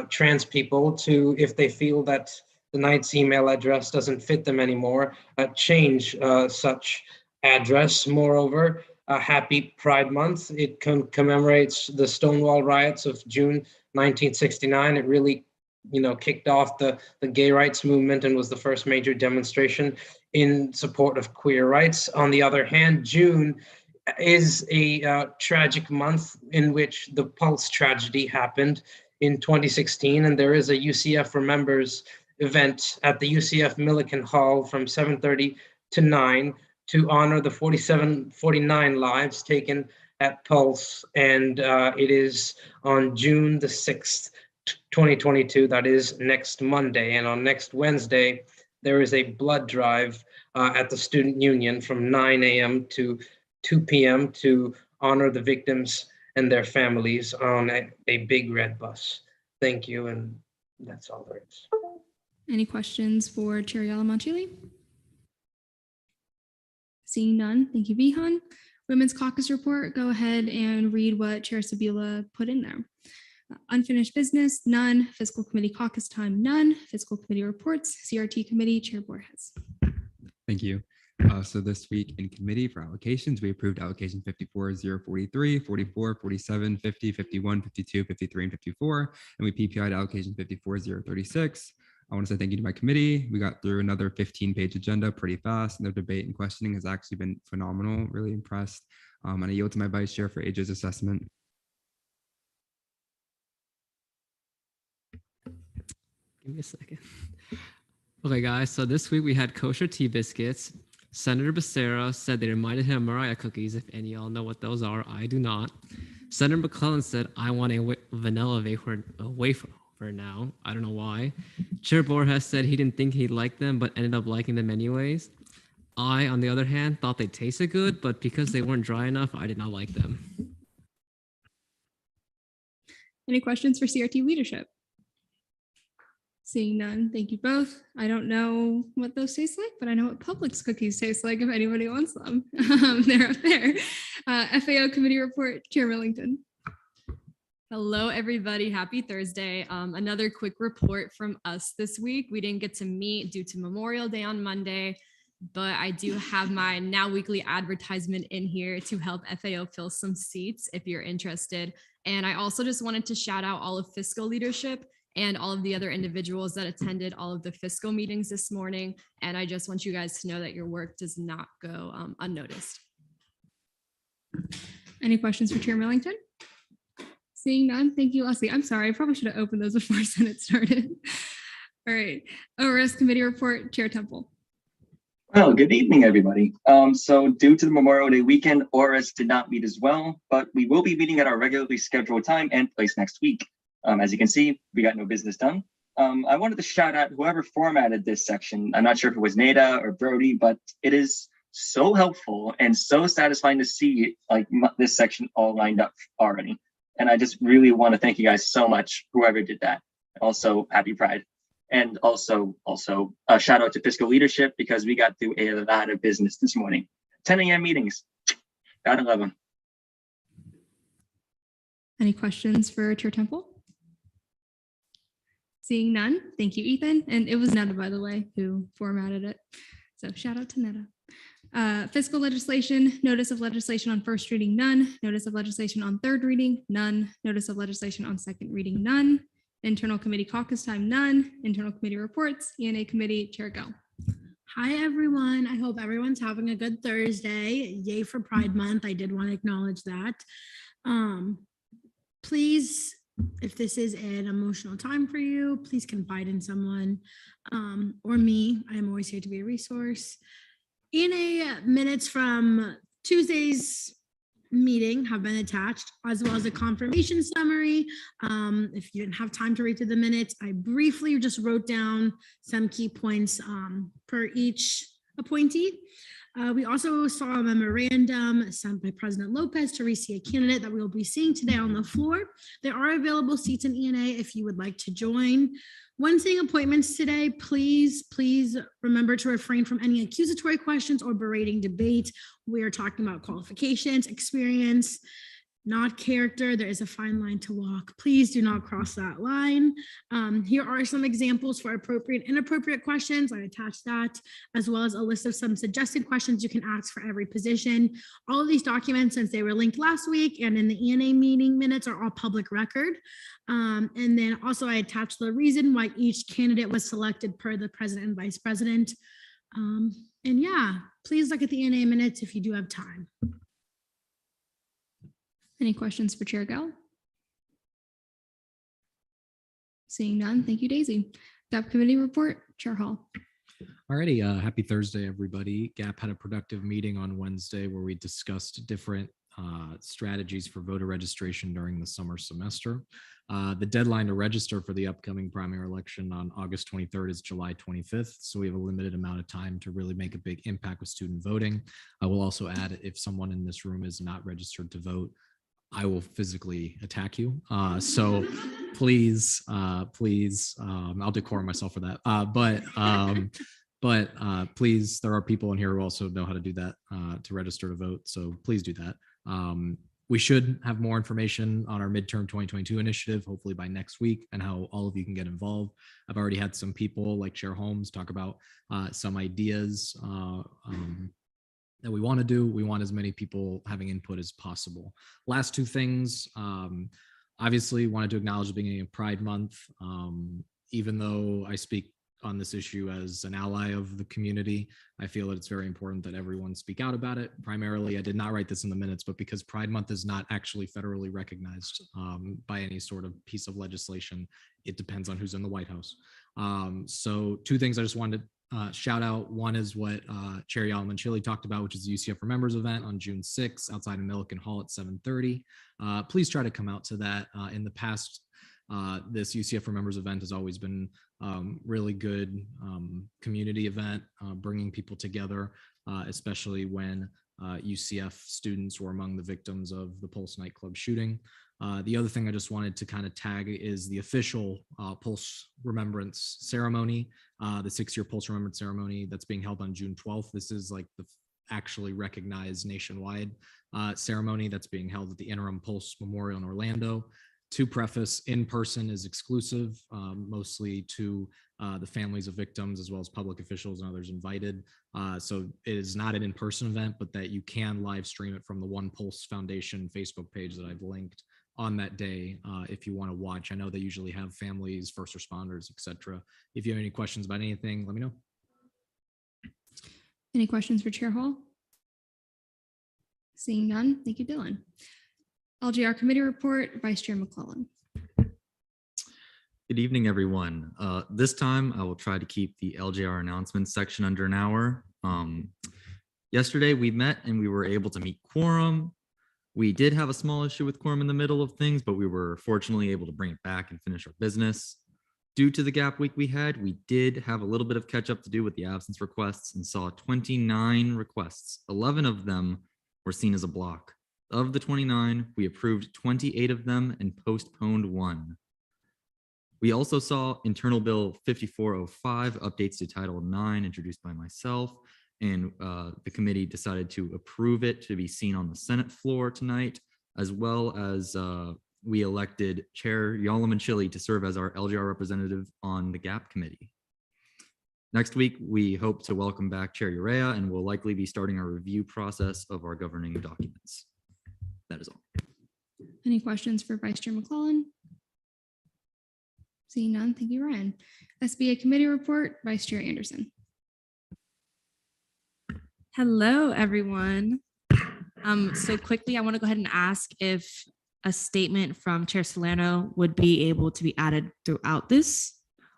trans people to, if they feel that the Knight's email address doesn't fit them anymore, change such address. Moreover, happy Pride Month. It commemorates the Stonewall riots of June 1969. It really kicked off the gay rights movement and was the first major demonstration in support of queer rights. On the other hand, June is a tragic month in which the Pulse tragedy happened in 2016, and there is a UCF Remembers event at the UCF Millikan Hall from 7:30 to 9 to honor the 49 lives taken at Pulse, and it is on June the 6th, 2022, that is next Monday. And on next Wednesday, there is a blood drive at the Student Union from 9 a.m. to 2 p.m. to honor the victims and their families on a big red bus. Thank you, and that's all there is. Any questions for Chair Yalamanchili? Seeing none, thank you, Vihan. Women's Caucus report, go ahead and read what Chair Sabila put in there. Unfinished business, none. Fiscal Committee caucus time, none. Fiscal Committee reports, CRT Committee, Chair Borges. Thank you. So this week in committee for allocations, we approved allocation 54, 043, 44, 47, 50, 51, 52, 53, and 54. And we PPI'd allocation 54, 036. I want to say thank you to my committee. We got through another 15-page agenda pretty fast, and their debate and questioning has actually been phenomenal. Really impressed. And I yield to my vice chair for ages assessment. Give me a second. Okay, guys. So this week we had kosher tea biscuits. Senator Becerra said they reminded him of Mariah cookies. If any of y'all know what those are, I do not. Senator McClellan said, I want a vanilla wafer now. I don't know why. Chair Borges said he didn't think he'd like them, but ended up liking them anyways. I, on the other hand, thought they tasted good, but because they weren't dry enough, I did not like them. Any questions for CRT leadership? Seeing none, thank you both. I don't know what those taste like, but I know what Publix cookies taste like if anybody wants them. They're up there. FAO committee report, Chair Millington. Hello, everybody. Happy Thursday. Another quick report from us this week. We didn't get to meet due to Memorial Day on Monday, but I do have my now weekly advertisement in here to help FAO fill some seats if you're interested. And I also just wanted to shout out all of fiscal leadership and all of the other individuals that attended all of the fiscal meetings this morning. And I just want you guys to know that your work does not go unnoticed. Any questions for Chair Millington? Seeing none, thank you, Leslie. I'm sorry, I probably should have opened those before Senate started. All right, ORS committee report, Chair Temple. Well, good evening, everybody. So due to the Memorial Day weekend, ORS did not meet as well, but we will be meeting at our regularly scheduled time and place next week. As you can see, we got no business done. I wanted to shout out whoever formatted this section. I'm not sure if it was Nada or Brody, but it is so helpful and so satisfying to see like this section all lined up already. And I just really want to thank you guys so much, whoever did that. Also, happy Pride. And also a shout out to fiscal leadership because we got through a lot of business this morning. 10 a.m. meetings. Gotta love them. Any questions for Chair Temple? Seeing none, thank you, Ethan. And it was Netta, by the way, who formatted it. So shout out to Netta. Fiscal legislation, notice of legislation on first reading, none. Notice of legislation on third reading, none. Notice of legislation on second reading, none. Internal committee caucus time, none. Internal committee reports, ENA committee, Chair Gell. Hi, everyone. I hope everyone's having a good Thursday. Yay for Pride Month. I did want to acknowledge that. Please, if this is an emotional time for you, please confide in someone or me. I'm always here to be a resource. ENA minutes from Tuesday's meeting have been attached, as well as a confirmation summary. If you didn't have time to read through the minutes, I briefly just wrote down some key points per each appointee. We also saw a memorandum sent by President Lopez to re-see a candidate that we will be seeing today on the floor. There are available seats in ENA if you would like to join. When seeing appointments today, please remember to refrain from any accusatory questions or berating debate. We are talking about qualifications, experience, not character. There is a fine line to walk. Please do not cross that line. Here are some examples for appropriate and inappropriate questions. I attached that, as well as a list of some suggested questions you can ask for every position. All of these documents, since they were linked last week and in the ENA meeting minutes, are all public record. And then also I attached the reason why each candidate was selected per the president and vice president. And yeah, please look at the ENA minutes if you do have time. Any questions for Chair Gell? Seeing none, thank you, Daisy. GAP committee report, Chair Hall. Alrighty, happy Thursday, everybody. GAP had a productive meeting on Wednesday where we discussed different strategies for voter registration during the summer semester. The deadline to register for the upcoming primary election on August 23rd is July 25th. So we have a limited amount of time to really make a big impact with student voting. I will also add, if someone in this room is not registered to vote, I will physically attack you. So please, I'll decorum myself for that. But But please, there are people in here who also know how to do that to register to vote. So please do that. We should have more information on our midterm 2022 initiative, hopefully by next week, and how all of you can get involved. I've already had some people like Chair Holmes talk about some ideas that we want to do. We want as many people having input as possible. Last two things, obviously wanted to acknowledge the beginning of Pride Month. Even though I speak on this issue as an ally of the community, I feel that it's very important that everyone speak out about it. Primarily, I did not write this in the minutes, but because Pride Month is not actually federally recognized by any sort of piece of legislation, it depends on who's in the White House. So two things I just wanted to shout out. One is what Chair Yalamanchili talked about, which is the UCF Remembers event on June 6th outside of Milliken Hall at 7:30. Please try to come out to that. In the past, this UCF Remembers event has always been really good community event, bringing people together, especially when UCF students were among the victims of the Pulse nightclub shooting. The other thing I just wanted to kind of tag is the official Pulse Remembrance ceremony, the 6-year Pulse Remembrance ceremony that's being held on June 12th. This is like the actually recognized nationwide ceremony that's being held at the Interim Pulse Memorial in Orlando. To preface, in person is exclusive, mostly to the families of victims as well as public officials and others invited. So it is not an in-person event, but that you can live stream it from the One Pulse Foundation Facebook page that I've linked on that day if you want to watch. I know they usually have families, first responders, etc. If you have any questions about anything, let me know. Any questions for Chair Hall? Seeing none, thank you, Dylan. LGR Committee Report, Vice Chair McClellan. Good evening, everyone. This time I will try to keep the LJR announcements section under an hour. Yesterday we met and we were able to meet quorum. We did have a small issue with quorum in the middle of things, but we were fortunately able to bring it back and finish our business. Due to the gap week we had, we did have a little bit of catch up to do with the absence requests and saw 29 requests. 11 of them were seen as a block. Of the 29, we approved 28 of them and postponed 1. We also saw Internal Bill 5405, updates to Title IX, introduced by myself, and the committee decided to approve it to be seen on the Senate floor tonight, as well as we elected Chair Yalamanchili to serve as our LGR representative on the GAP committee. Next week, we hope to welcome back Chair Urea, and we'll likely be starting our review process of our governing documents. That is all. Any questions for Vice Chair McClellan? Seeing none, thank you, Ryan. SBA Committee Report, Vice Chair Anderson. Hello, everyone. So quickly, I want to go ahead and ask if a statement from Chair Solano would be able to be added throughout this,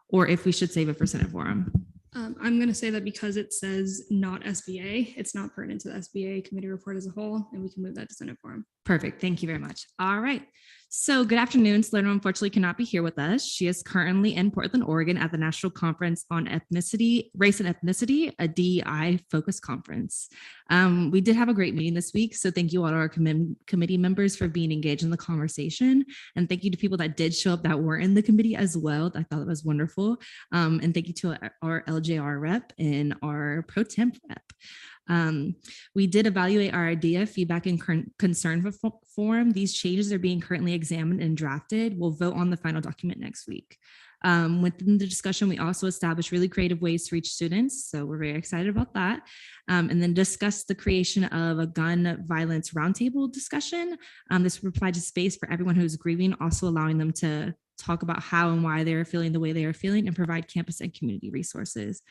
or if we should save it for Senate forum. I'm going to say that because it says not SBA, it's not pertinent to the SBA committee report as a whole, and we can move that to Senate forum. Perfect. Thank you very much. All right. So good afternoon. Solano unfortunately cannot be here with us. She is currently in Portland, Oregon at the National Conference on Ethnicity, Race and Ethnicity, a DEI focused conference. We did have a great meeting this week. So thank you all to our committee members for being engaged in the conversation. And thank you to people that did show up that were in the committee as well. I thought it was wonderful. And thank you to our LJR rep and our pro temp rep. We did evaluate our idea, feedback, and concern form. These changes are being currently examined and drafted. We'll vote on the final document next week. Within the discussion, we also established really creative ways to reach students. So we're very excited about that. And then discuss the creation of a gun violence roundtable discussion. This will provide a space for everyone who's grieving, also allowing them to talk about how and why they're feeling the way they are feeling and provide campus and community resources.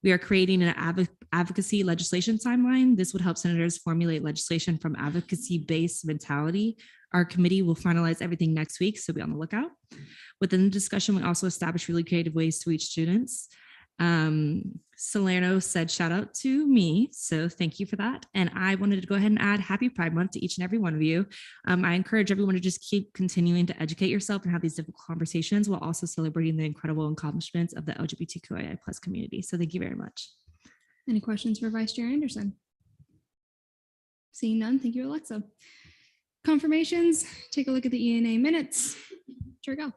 We are creating an advocacy legislation timeline. This would help senators formulate legislation from advocacy-based mentality. Our committee will finalize everything next week, so be on the lookout. Within the discussion, we also established really creative ways to reach students. Salerno said shout out to me, so thank you for that. And I wanted to go ahead and add Happy Pride Month to each and every one of you. I encourage everyone to just keep continuing to educate yourself and have these difficult conversations while also celebrating the incredible accomplishments of the LGBTQIA+ community. So thank you very much. Any questions for Vice Chair Anderson? Seeing none, thank you, Alexa. Confirmations, take a look at the ENA minutes. Chair go.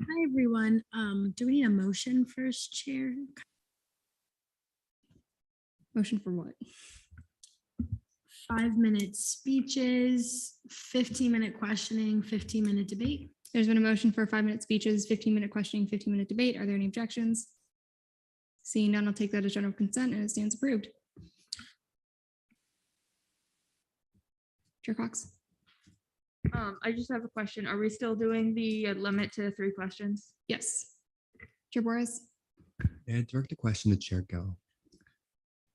Hi, everyone. Do we need a motion first, Chair? Motion for what? 5-minute speeches, 15-minute questioning, 15-minute debate. There's been a motion for 5-minute speeches, 15-minute questioning, 15-minute debate. Are there any objections? Seeing none, I'll take that as general consent and it stands approved. Chair Cox. I just have a question. Are we still doing the limit to 3 questions? Yes. Chair Borges, Yeah, direct a question to Chair Gill.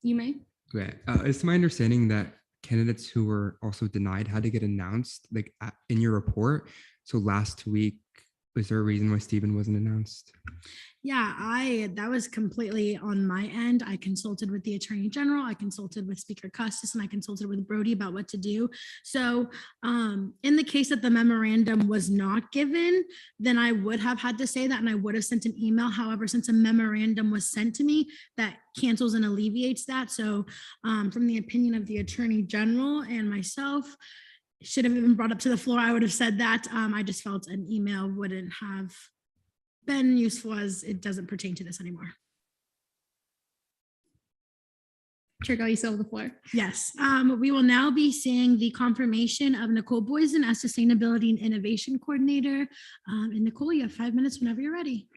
you may. Okay, it's my understanding that candidates who were also denied had to get announced in your report. So last week, was there a reason why Stephen wasn't announced? Yeah, that was completely on my end. I consulted with the Attorney General, I consulted with Speaker Custis, and I consulted with Brody about what to do. So in the case that the memorandum was not given, then I would have had to say that and I would have sent an email. However, since a memorandum was sent to me, that cancels and alleviates that. So from the opinion of the Attorney General and myself, should have been brought up to the floor, I would have said that. I just felt an email wouldn't have been useful as it doesn't pertain to this anymore. Chair Gill, you still have the floor. Yes, we will now be seeing the confirmation of Nicole Boysen as Sustainability and Innovation Coordinator. And Nicole, you have 5 minutes whenever you're ready.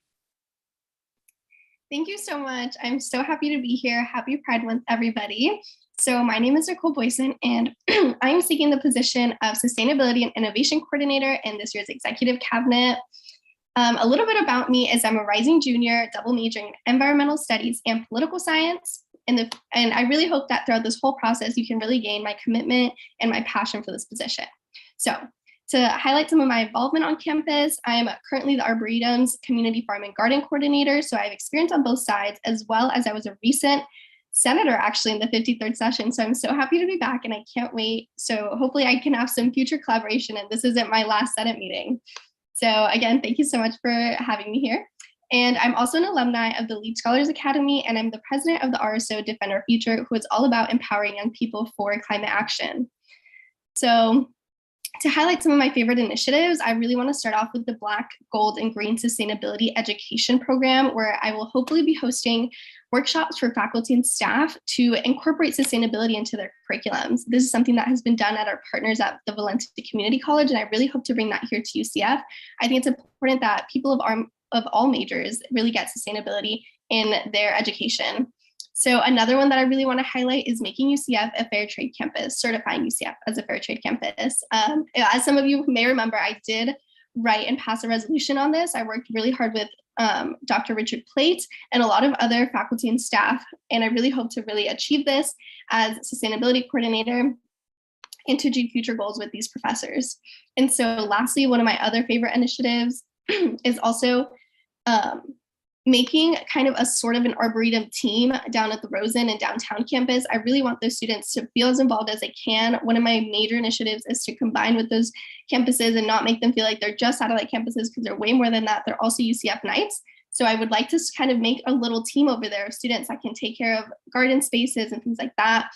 Thank you so much. I'm so happy to be here. Happy Pride Month, everybody. So my name is Nicole Boysen, and I am seeking the position of Sustainability and Innovation Coordinator in this year's Executive Cabinet. A little bit about me is I'm a rising junior, double majoring in environmental studies and political science. And I really hope that throughout this whole process, you can really gain my commitment and my passion for this position. So to highlight some of my involvement on campus, I am currently the Arboretum's Community Farm and Garden Coordinator. So I have experience on both sides, as well as I was a recent senator actually in the 53rd session. So I'm so happy to be back and I can't wait. So hopefully I can have some future collaboration and this isn't my last Senate meeting. So again, thank you so much for having me here. And I'm also an alumni of the Lead Scholars Academy, and I'm the president of the RSO Defend Our Future, who is all about empowering young people for climate action. So to highlight some of my favorite initiatives, I really want to start off with the Black, Gold, and Green Sustainability Education Program, where I will hopefully be hosting workshops for faculty and staff to incorporate sustainability into their curriculums. This is something that has been done at our partners at the Valencia Community College, and I really hope to bring that here to UCF. I think it's important that people of all majors really get sustainability in their education. So another one that I really want to highlight is making UCF a fair trade campus, certifying UCF as a fair trade campus. As some of you may remember, I did write and pass a resolution on this. I worked really hard with Dr. Richard Plate and a lot of other faculty and staff, and I really hope to really achieve this as sustainability coordinator and to achieve future goals with these professors. And so lastly, one of my other favorite initiatives is also making kind of a sort of an Arboretum team down at the Rosen and downtown campus. I really want those students to feel as involved as they can. One of my major initiatives is to combine with those campuses and not make them feel like they're just satellite campuses, because they're way more than that. They're also UCF Knights. So I would like to kind of make a little team over there of students that can take care of garden spaces and things like that,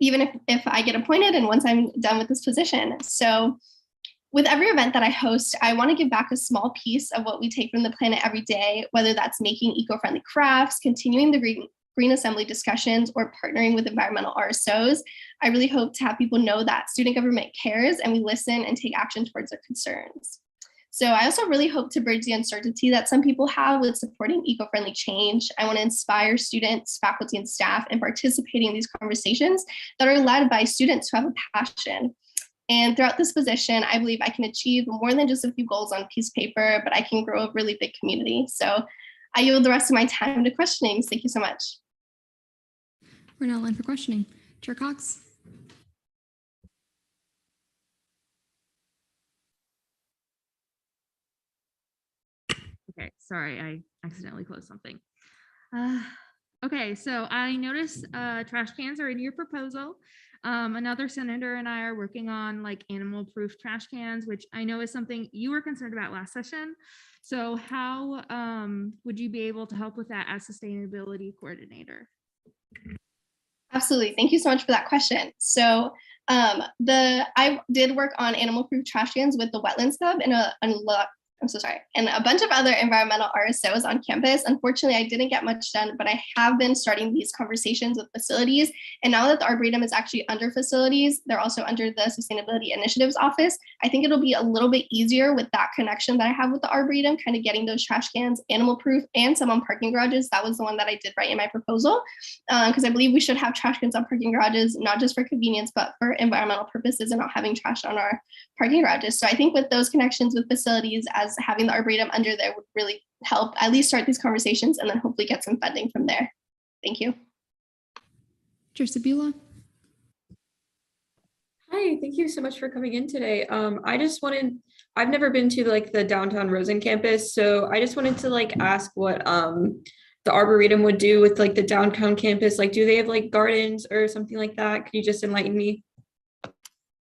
even if I get appointed and once I'm done with this position. So with every event that I host, I want to give back a small piece of what we take from the planet every day, whether that's making eco-friendly crafts, continuing the green assembly discussions, or partnering with environmental RSOs. I really hope to have people know that student government cares and we listen and take action towards their concerns. So I also really hope to bridge the uncertainty that some people have with supporting eco-friendly change. I want to inspire students, faculty, and staff in participating in these conversations that are led by students who have a passion. And throughout this position, I believe I can achieve more than just a few goals on a piece of paper, but I can grow a really big community. So I yield the rest of my time to questioning. Thank you so much. We're now in for questioning. Chair Cox. Okay, sorry, I accidentally closed something. Okay, so I noticed trash cans are in your proposal. Another senator and I are working on like animal-proof trash cans, which I know is something you were concerned about last session. So how would you be able to help with that as sustainability coordinator? Absolutely. Thank you so much for that question. So I did work on animal-proof trash cans with the Wetlands Club and I'm so sorry, and a bunch of other environmental RSOs on campus. Unfortunately, I didn't get much done, but I have been starting these conversations with facilities. And now that the Arboretum is actually under facilities, they're also under the Sustainability Initiatives Office. I think it'll be a little bit easier with that connection that I have with the Arboretum, kind of getting those trash cans animal proof and some on parking garages. That was the one that I did write in my proposal, because I believe we should have trash cans on parking garages, not just for convenience, but for environmental purposes and not having trash on our parking garages. So I think with those connections with facilities, as having the Arboretum under there would really help at least start these conversations and then hopefully get some funding from there. Thank you. Chair Sabula. Hi, thank you so much for coming in today. I've never been to like the downtown Rosen campus, so I just wanted to like ask what the Arboretum would do with like the downtown campus. Like, do they have like gardens or something like that? Could you just enlighten me?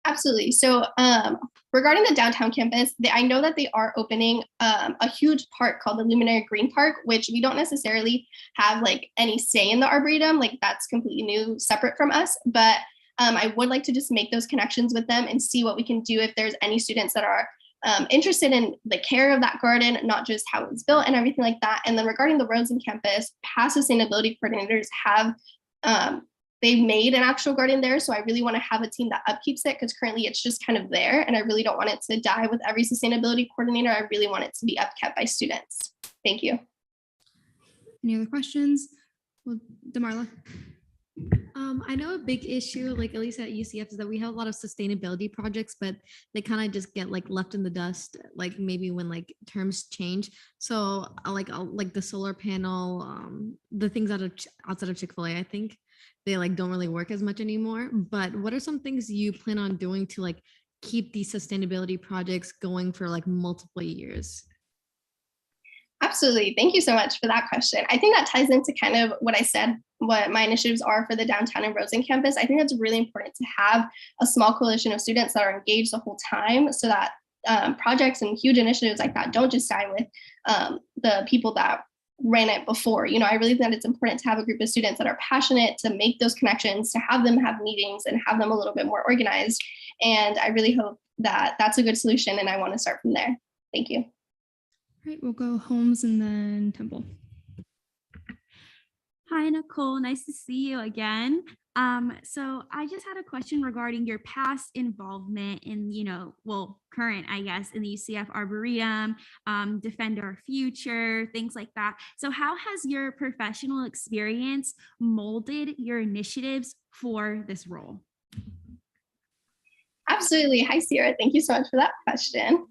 Absolutely. So regarding the downtown campus, I know that they are opening a huge park called the Luminary Green Park, which we don't necessarily have like any say in the Arboretum. Like that's completely new, separate from us. But I would like to just make those connections with them and see what we can do if there's any students that are interested in the care of that garden, not just how it's built and everything like that. And then regarding the Rosen campus, past sustainability coordinators have they've made an actual garden there. So I really want to have a team that upkeeps it because currently it's just kind of there. And I really don't want it to die with every sustainability coordinator. I really want it to be upkept by students. Thank you. Any other questions? Well, Demarla. I know a big issue, like at least at UCF, is that we have a lot of sustainability projects, but they kind of just get like left in the dust, like maybe when like terms change. So like the solar panel, the things outside of Chick-fil-A, I think they like don't really work as much anymore. But what are some things you plan on doing to like keep these sustainability projects going for like multiple years? Absolutely. Thank you so much for that question. I think that ties into kind of what I said, what my initiatives are for the downtown and Rosen campus. I think it's really important to have a small coalition of students that are engaged the whole time so that projects and huge initiatives like that don't just die with the people that ran it before. You know, I really think that it's important to have a group of students that are passionate to make those connections, to have them have meetings and have them a little bit more organized. And I really hope that that's a good solution. And I want to start from there. Thank you. All right, we'll go Holmes and then Temple. Hi, Nicole. Nice to see you again. So I just had a question regarding your past involvement in, current, I guess, in the UCF Arboretum, Defend Our Future, things like that. So how has your professional experience molded your initiatives for this role? Absolutely. Hi, Sierra. Thank you so much for that question.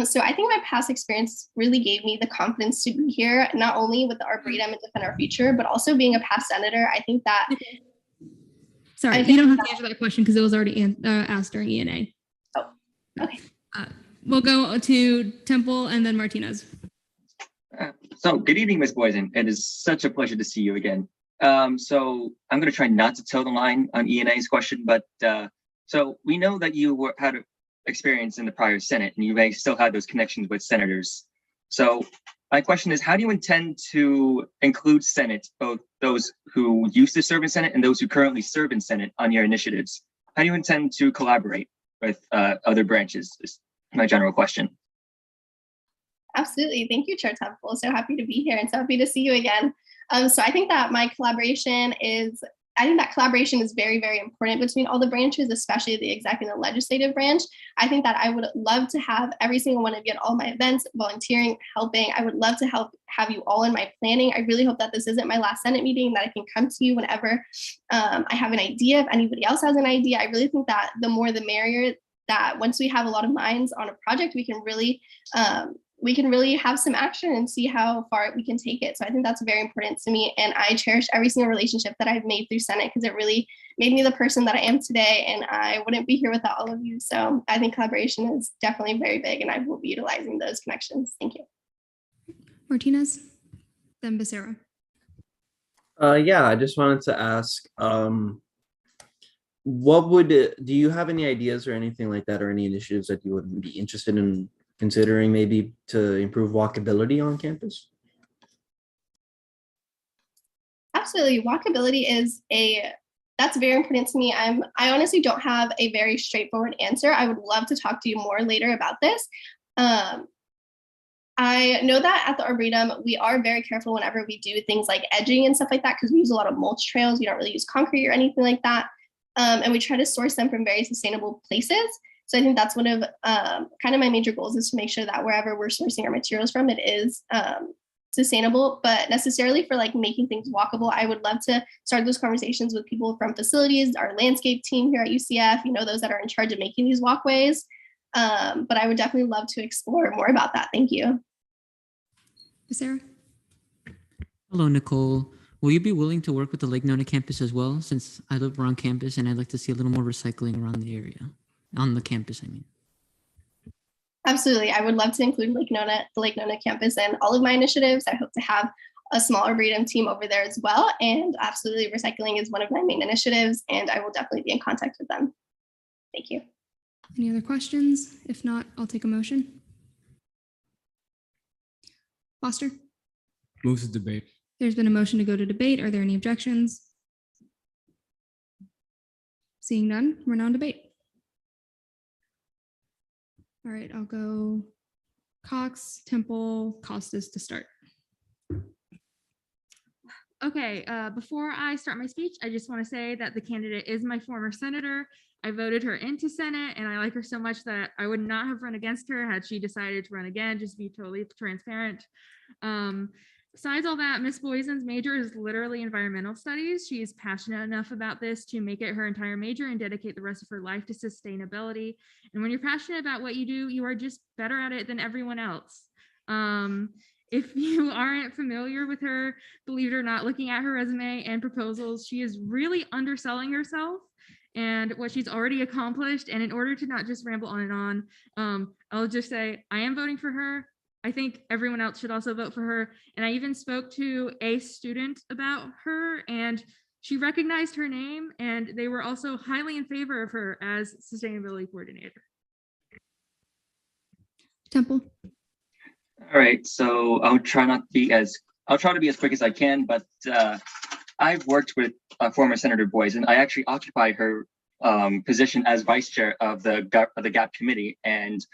So I think my past experience really gave me the confidence to be here, not only with the Arboretum and Defend Our Future, but also being a past senator. I think that. Sorry, you don't have to answer that question because it was already asked during ENA. Oh, okay. We'll go to Temple and then Martinez. So good evening, Ms. Boysen. It is such a pleasure to see you again. So I'm going to try not to toe the line on ENA's question, but so we know that you had experience in the prior Senate and you may still have those connections with senators. So my question is, how do you intend to include Senate, both those who used to serve in Senate and those who currently serve in Senate on your initiatives? How do you intend to collaborate with other branches is my general question. Absolutely. Thank you, Chair Temple. So happy to be here and so happy to see you again. So I think that collaboration is very, very important between all the branches, especially the executive and the legislative branch. I think that I would love to have every single one of you at all my events, volunteering, helping. I would love to have you all in my planning. I really hope that this isn't my last Senate meeting, that I can come to you whenever I have an idea. If anybody else has an idea, I really think that the more the merrier, that once we have a lot of minds on a project, we can really have some action and see how far we can take it. So I think that's very important to me. And I cherish every single relationship that I've made through Senate because it really made me the person that I am today. And I wouldn't be here without all of you. So I think collaboration is definitely very big and I will be utilizing those connections. Thank you. Martinez, then Becerra. Yeah, I just wanted to ask, do you have any ideas or anything like that or any initiatives that you would be interested in considering maybe to improve walkability on campus? Absolutely. Walkability that's very important to me. I honestly don't have a very straightforward answer. I would love to talk to you more later about this. I know that at the Arboretum, we are very careful whenever we do things like edging and stuff like that, because we use a lot of mulch trails. We don't really use concrete or anything like that. And we try to source them from very sustainable places. So I think that's one of kind of my major goals, is to make sure that wherever we're sourcing our materials from, it is sustainable. But necessarily for like making things walkable, I would love to start those conversations with people from facilities, our landscape team here at UCF, those that are in charge of making these walkways. But I would definitely love to explore more about that. Thank you. Sarah? Hello, Nicole. Will you be willing to work with the Lake Nona campus as well, since I live around campus and I'd like to see a little more recycling around the area, on the campus, I mean? Absolutely. I would love to include the Lake Nona campus and all of my initiatives. I hope to have a small Arboretum team over there as well. And absolutely, recycling is one of my main initiatives, and I will definitely be in contact with them. Thank you. Any other questions? If not, I'll take a motion. Foster? Moves to debate. There's been a motion to go to debate. Are there any objections? Seeing none, we're now in debate. All right, I'll go Cox, Temple, Costas to start. Okay, before I start my speech, I just want to say that the candidate is my former senator. I voted her into Senate, and I like her so much that I would not have run against her had she decided to run again, just to be totally transparent. Besides all that, Miss Boysen's major is literally environmental studies. She is passionate enough about this to make it her entire major and dedicate the rest of her life to sustainability. And when you're passionate about what you do, you are just better at it than everyone else. If you aren't familiar with her, believe it or not, looking at her resume and proposals, she is really underselling herself and what she's already accomplished. And in order to not just ramble on and on, I'll just say I am voting for her. I think everyone else should also vote for her. And I even spoke to a student about her, and she recognized her name, and they were also highly in favor of her as sustainability coordinator. Temple? All right, so I'll try to be as quick as I can, but I've worked with former Senator Boysen. I actually occupied her position as vice chair of the GAP committee. And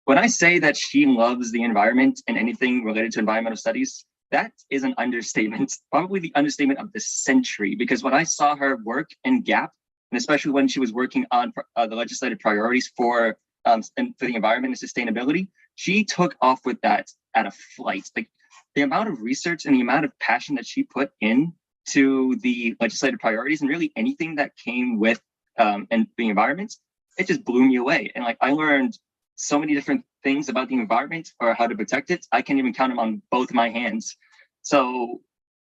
when I say that she loves the environment and anything related to environmental studies, that is an understatement, probably the understatement of the century, because when I saw her work in GAP, and especially when she was working on the legislative priorities for the environment and sustainability, she took off with that at a flight. Like the amount of research and the amount of passion that she put in to the legislative priorities and really anything that came with and the environment, it just blew me away. And like I learned so many different things about the environment or how to protect it. I can't even count them on both my hands. So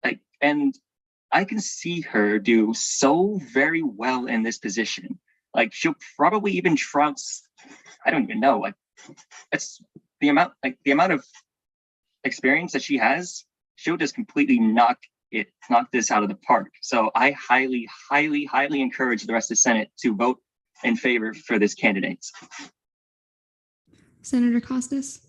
like, and I can see her do so very well in this position. Like she'll probably even trounce, I don't even know, like it's the amount of experience that she has, she'll just completely knock this out of the park. So I highly, highly, highly encourage the rest of the Senate to vote in favor for this candidate. Senator Costas?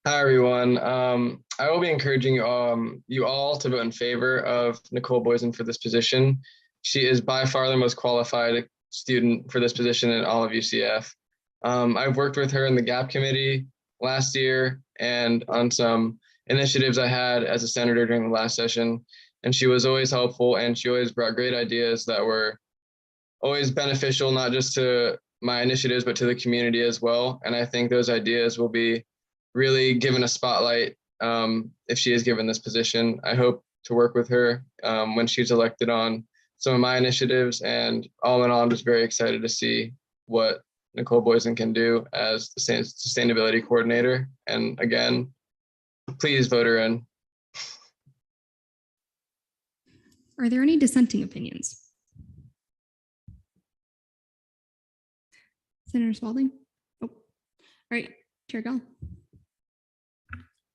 Hi, everyone. I will be encouraging you all to vote in favor of Nicole Boysen for this position. She is by far the most qualified student for this position in all of UCF. I've worked with her in the GAP committee last year and on some initiatives I had as a senator during the last session, and she was always helpful, and she always brought great ideas that were always beneficial, not just to my initiatives, but to the community as well. And I think those ideas will be really given a spotlight if she is given this position. I hope to work with her when she's elected on some of my initiatives, and all in all, I'm just very excited to see what Nicole Boysen can do as the sustainability coordinator. And again, please vote her in. Are there any dissenting opinions? Senator Spalding? Oh, all right, Chair Gall.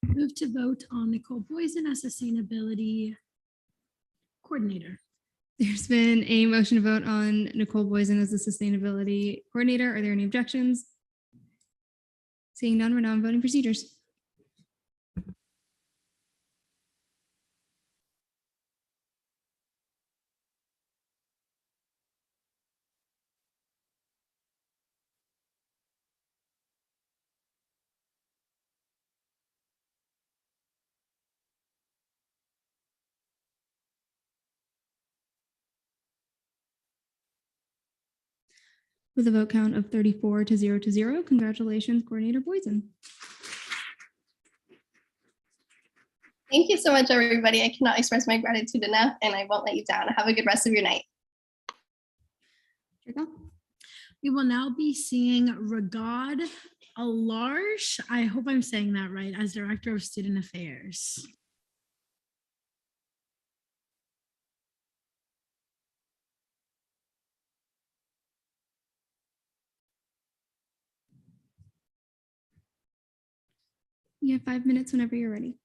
Move to vote on Nicole Boysen as sustainability coordinator. There's been a motion to vote on Nicole Boysen as the sustainability coordinator. Are there any objections? Seeing none, we're now on voting procedures. With a vote count of 34 to 0. Congratulations, Coordinator Boysen. Thank you so much, everybody. I cannot express my gratitude enough, and I won't let you down. Have a good rest of your night. We will now be seeing Regad Alarsh. I hope I'm saying that right, as Director of Student Affairs. You have 5 minutes whenever you're ready.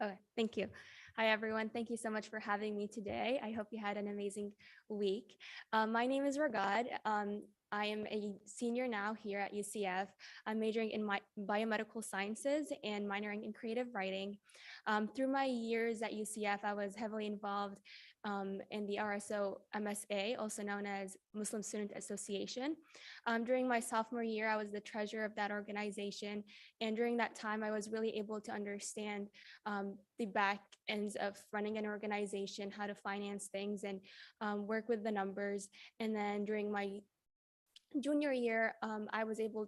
Okay, thank you. Hi, everyone. Thank you so much for having me today. I hope you had an amazing week. My name is Regad. I am a senior now here at UCF. I'm majoring in biomedical sciences and minoring in creative writing. Through my years at UCF, I was heavily involved in the RSO MSA, also known as Muslim Student Association. During my sophomore year, I was the treasurer of that organization. And during that time, I was really able to understand the back ends of running an organization, how to finance things and work with the numbers. And then during my junior year, I was able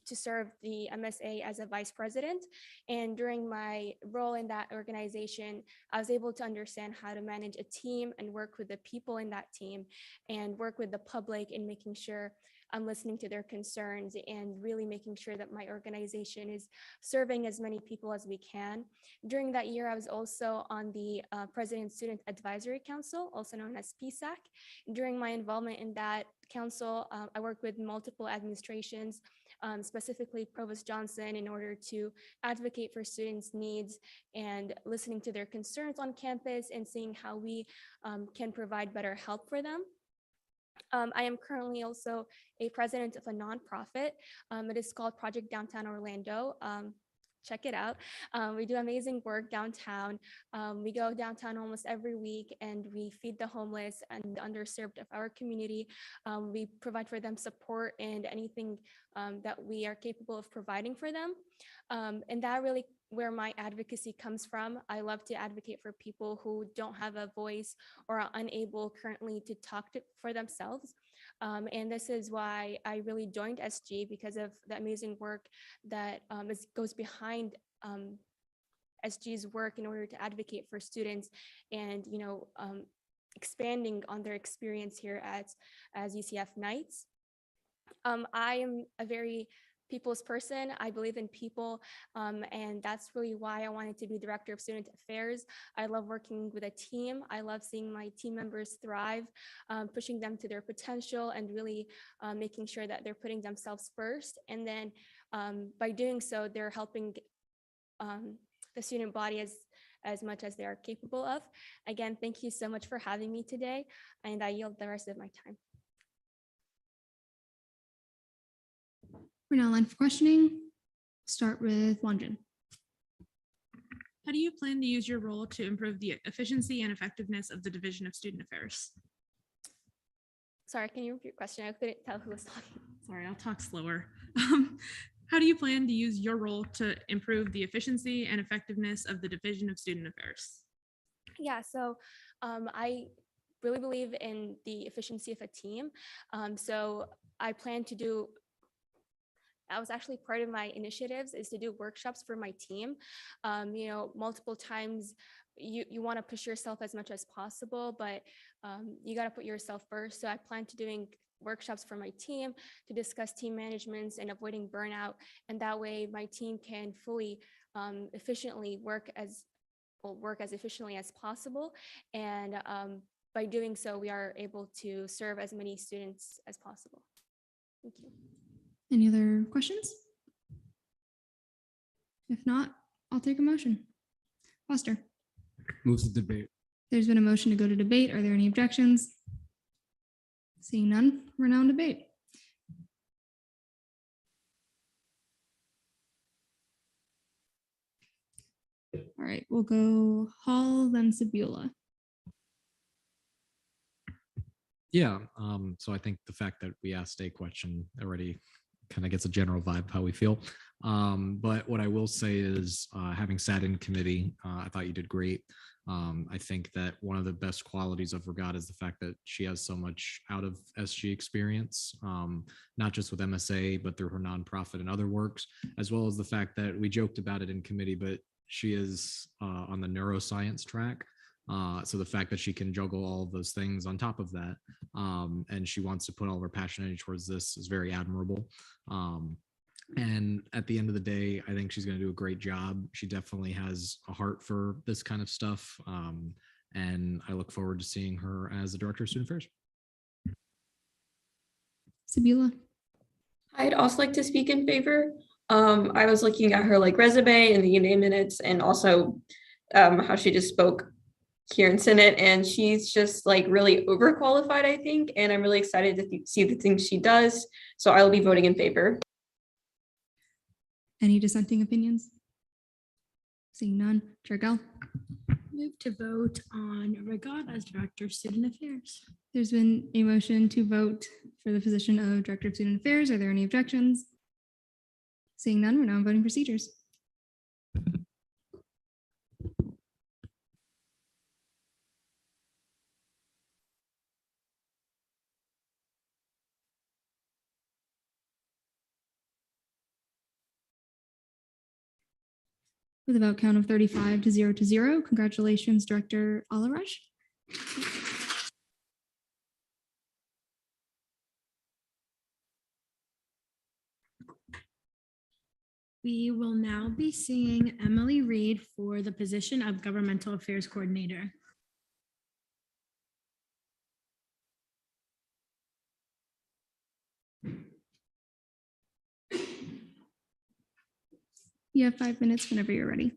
to serve the MSA as a vice president. And during my role in that organization, I was able to understand how to manage a team and work with the people in that team and work with the public in making sure I'm listening to their concerns and really making sure that my organization is serving as many people as we can. During that year, I was also on the President Student Advisory Council, also known as PSAC. During my involvement in that council, I worked with multiple administrations, specifically Provost Johnson, in order to advocate for students' needs and listening to their concerns on campus and seeing how we can provide better help for them. I am currently also a president of a nonprofit. It is called Project Downtown Orlando. Check it out. We do amazing work downtown. We go downtown almost every week and we feed the homeless and the underserved of our community. We provide for them support and anything that we are capable of providing for them. And that really where my advocacy comes from. I love to advocate for people who don't have a voice or are unable currently to talk for themselves. And this is why I really joined SG, because of the amazing work that goes behind SG's work in order to advocate for students and, expanding on their experience here as UCF Knights. I am a very people's person. I believe in people, and that's really why I wanted to be Director of Student Affairs. I love working with a team. I love seeing my team members thrive, pushing them to their potential and really making sure that they're putting themselves first. And then by doing so, they're helping the student body as much as they are capable of. Again, thank you so much for having me today, and I yield the rest of my time. We're now line for questioning. Start with Wanjin. How do you plan to use your role to improve the efficiency and effectiveness of the Division of Student Affairs? Sorry, can you repeat your question? I couldn't tell who was talking. Sorry, I'll talk slower. How do you plan to use your role to improve the efficiency and effectiveness of the Division of Student Affairs? Yeah, so I really believe in the efficiency of a team. So I plan to do, that was actually part of my initiatives, is to do workshops for my team. Multiple times you want to push yourself as much as possible, but you got to put yourself first. So I plan to doing workshops for my team to discuss team managements and avoiding burnout. And that way my team can fully efficiently work as efficiently as possible. And by doing so, we are able to serve as many students as possible. Thank you. Any other questions? If not, I'll take a motion. Foster. Moves to debate. There's been a motion to go to debate. Are there any objections? Seeing none, we're now in debate. All right, we'll go Hall, then Sabula. Yeah, so I think the fact that we asked a question already kind of gets a general vibe of how we feel. But what I will say is, having sat in committee, I thought you did great. I think that one of the best qualities of Regatta is the fact that she has so much out of SG experience, not just with MSA, but through her nonprofit and other works, as well as the fact that we joked about it in committee, but she is on the neuroscience track. So the fact that she can juggle all of those things on top of that, and she wants to put all of her passion energy towards this is very admirable. And at the end of the day, I think she's going to do a great job. She definitely has a heart for this kind of stuff. And I look forward to seeing her as the Director of Student Affairs. Sabila. I'd also like to speak in favor. I was looking at her like resume and the UNA minutes, and also how she just spoke here in Senate, and she's just like really overqualified, I think, and I'm really excited to see the things she does. So I will be voting in favor. Any dissenting opinions? Seeing none. Chair Gell. Move to vote on Regatta as Director of Student Affairs. There's been a motion to vote for the position of Director of Student Affairs. Are there any objections? Seeing none, we're now on voting procedures. With a vote count of 35 to 0, congratulations, Director Alaraj. We will now be seeing Emily Reed for the position of Governmental Affairs Coordinator. You have 5 minutes whenever you're ready.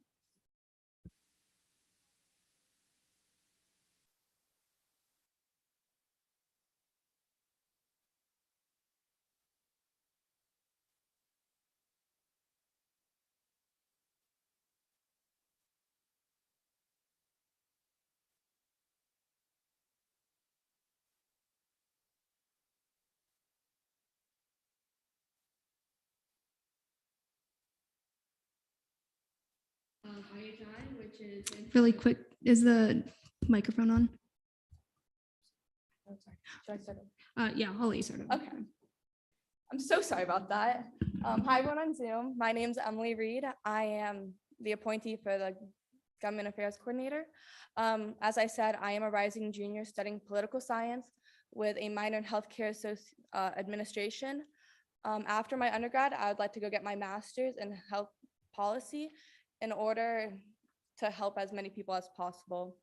Really quick, is the microphone on? Oh, sorry. Should I start over? Yeah, I'll let you start over. Okay. I'm so sorry about that. Hi, everyone on Zoom. My name's Emily Reed. I am the appointee for the Government Affairs Coordinator. As I said, I am a rising junior studying political science with a minor in healthcare administration. After my undergrad, I would like to go get my master's in health policy in order to help as many people as possible.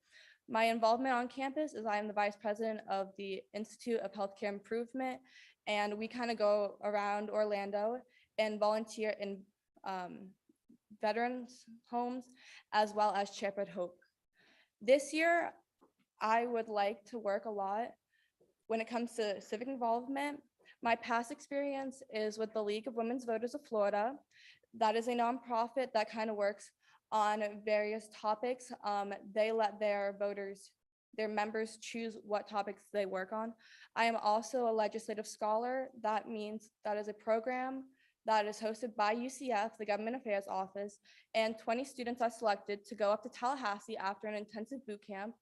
My involvement on campus is I am the vice president of the Institute of Healthcare Improvement, and we kind of go around Orlando and volunteer in veterans homes as well as Shepherd Hope. This year, I would like to work a lot when it comes to civic involvement. My past experience is with the League of Women's Voters of Florida. That is a nonprofit that kind of works on various topics. They let their members choose what topics they work on. I am also a legislative scholar. That means that is a program that is hosted by UCF, the Government Affairs Office, and 20 students are selected to go up to Tallahassee after an intensive boot camp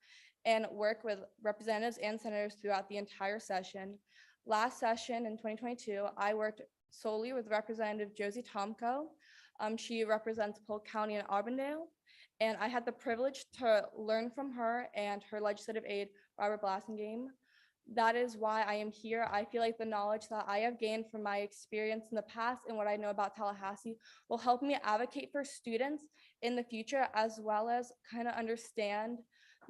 and work with representatives and senators throughout the entire session. Last session in 2022, I worked solely with Representative Josie Tomko. She represents Polk County and Auburndale, and I had the privilege to learn from her and her legislative aide, Robert Blassingame. That is why I am here. I feel like the knowledge that I have gained from my experience in the past and what I know about Tallahassee will help me advocate for students in the future, as well as kind of understand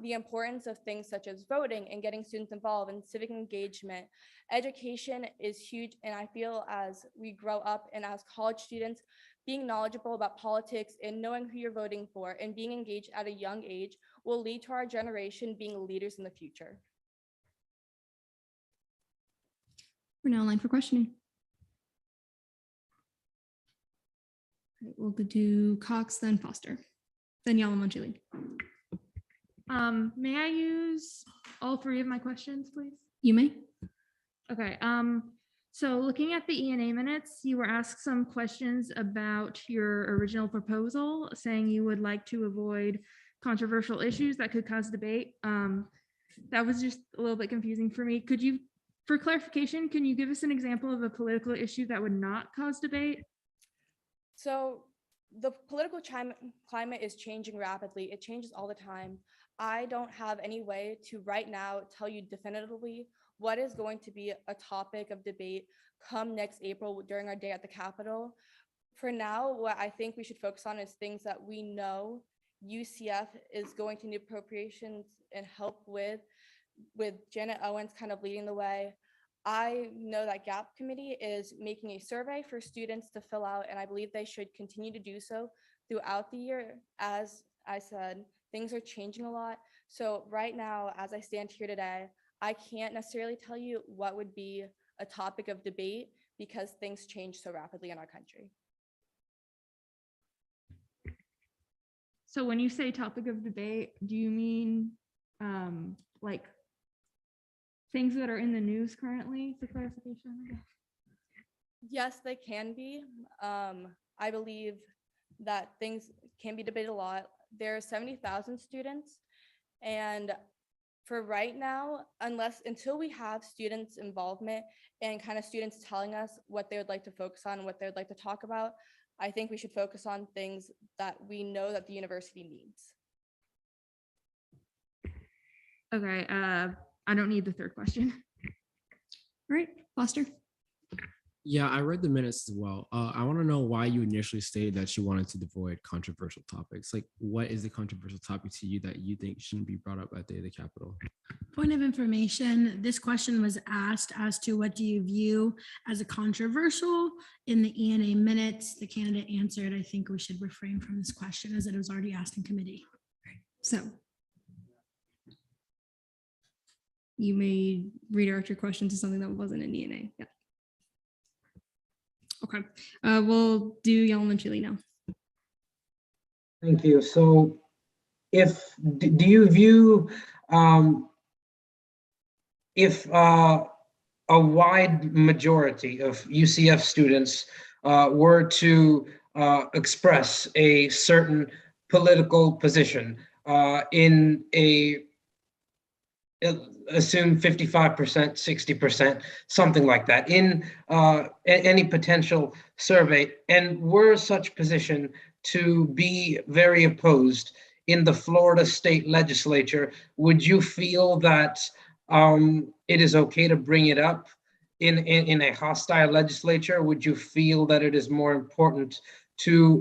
the importance of things such as voting and getting students involved in civic engagement. Education is huge, and I feel as we grow up and as college students, being knowledgeable about politics and knowing who you're voting for and being engaged at a young age will lead to our generation being leaders in the future. We're now online for questioning. All right, we'll go to Cox, then Foster, then Yalamanchili. May I use all three of my questions, please? You may. Okay. So looking at the ENA minutes, you were asked some questions about your original proposal, saying you would like to avoid controversial issues that could cause debate. That was just a little bit confusing for me. Could you, for clarification, can you give us an example of a political issue that would not cause debate? So the political climate is changing rapidly. It changes all the time. I don't have any way to right now tell you definitively what is going to be a topic of debate come next April during our day at the Capitol. For now, what I think we should focus on is things that we know UCF is going to need appropriations and help with Janet Owens kind of leading the way. I know that GAP committee is making a survey for students to fill out, and I believe they should continue to do so throughout the year. As I said, things are changing a lot. So right now, as I stand here today, I can't necessarily tell you what would be a topic of debate because things change so rapidly in our country. So when you say topic of debate, do you mean like things that are in the news currently, for clarification? Yes, they can be. I believe that things can be debated a lot. There are 70,000 students, and for right now, until we have students' involvement and kind of students telling us what they would like to focus on, what they would like to talk about, I think we should focus on things that we know that the university needs. Okay, I don't need the third question. All right, Foster. Yeah, I read the minutes as well. I want to know why you initially stated that you wanted to avoid controversial topics. Like, what is the controversial topic to you that you think shouldn't be brought up at Day of the Capitol? Point of information, this question was asked as to what do you view as a controversial in the ENA minutes. The candidate answered, I think we should refrain from this question as it was already asked in committee. So you may redirect your question to something that wasn't in ENA. Yeah. Okay, we'll do Yalamanchili now. Thank you. So do you view if a wide majority of UCF students were to express a certain political position in assume 55%, 60%, something like that in any potential survey, and were such position to be very opposed in the Florida state legislature, would you feel that it is okay to bring it up in a hostile legislature? Would you feel that it is more important to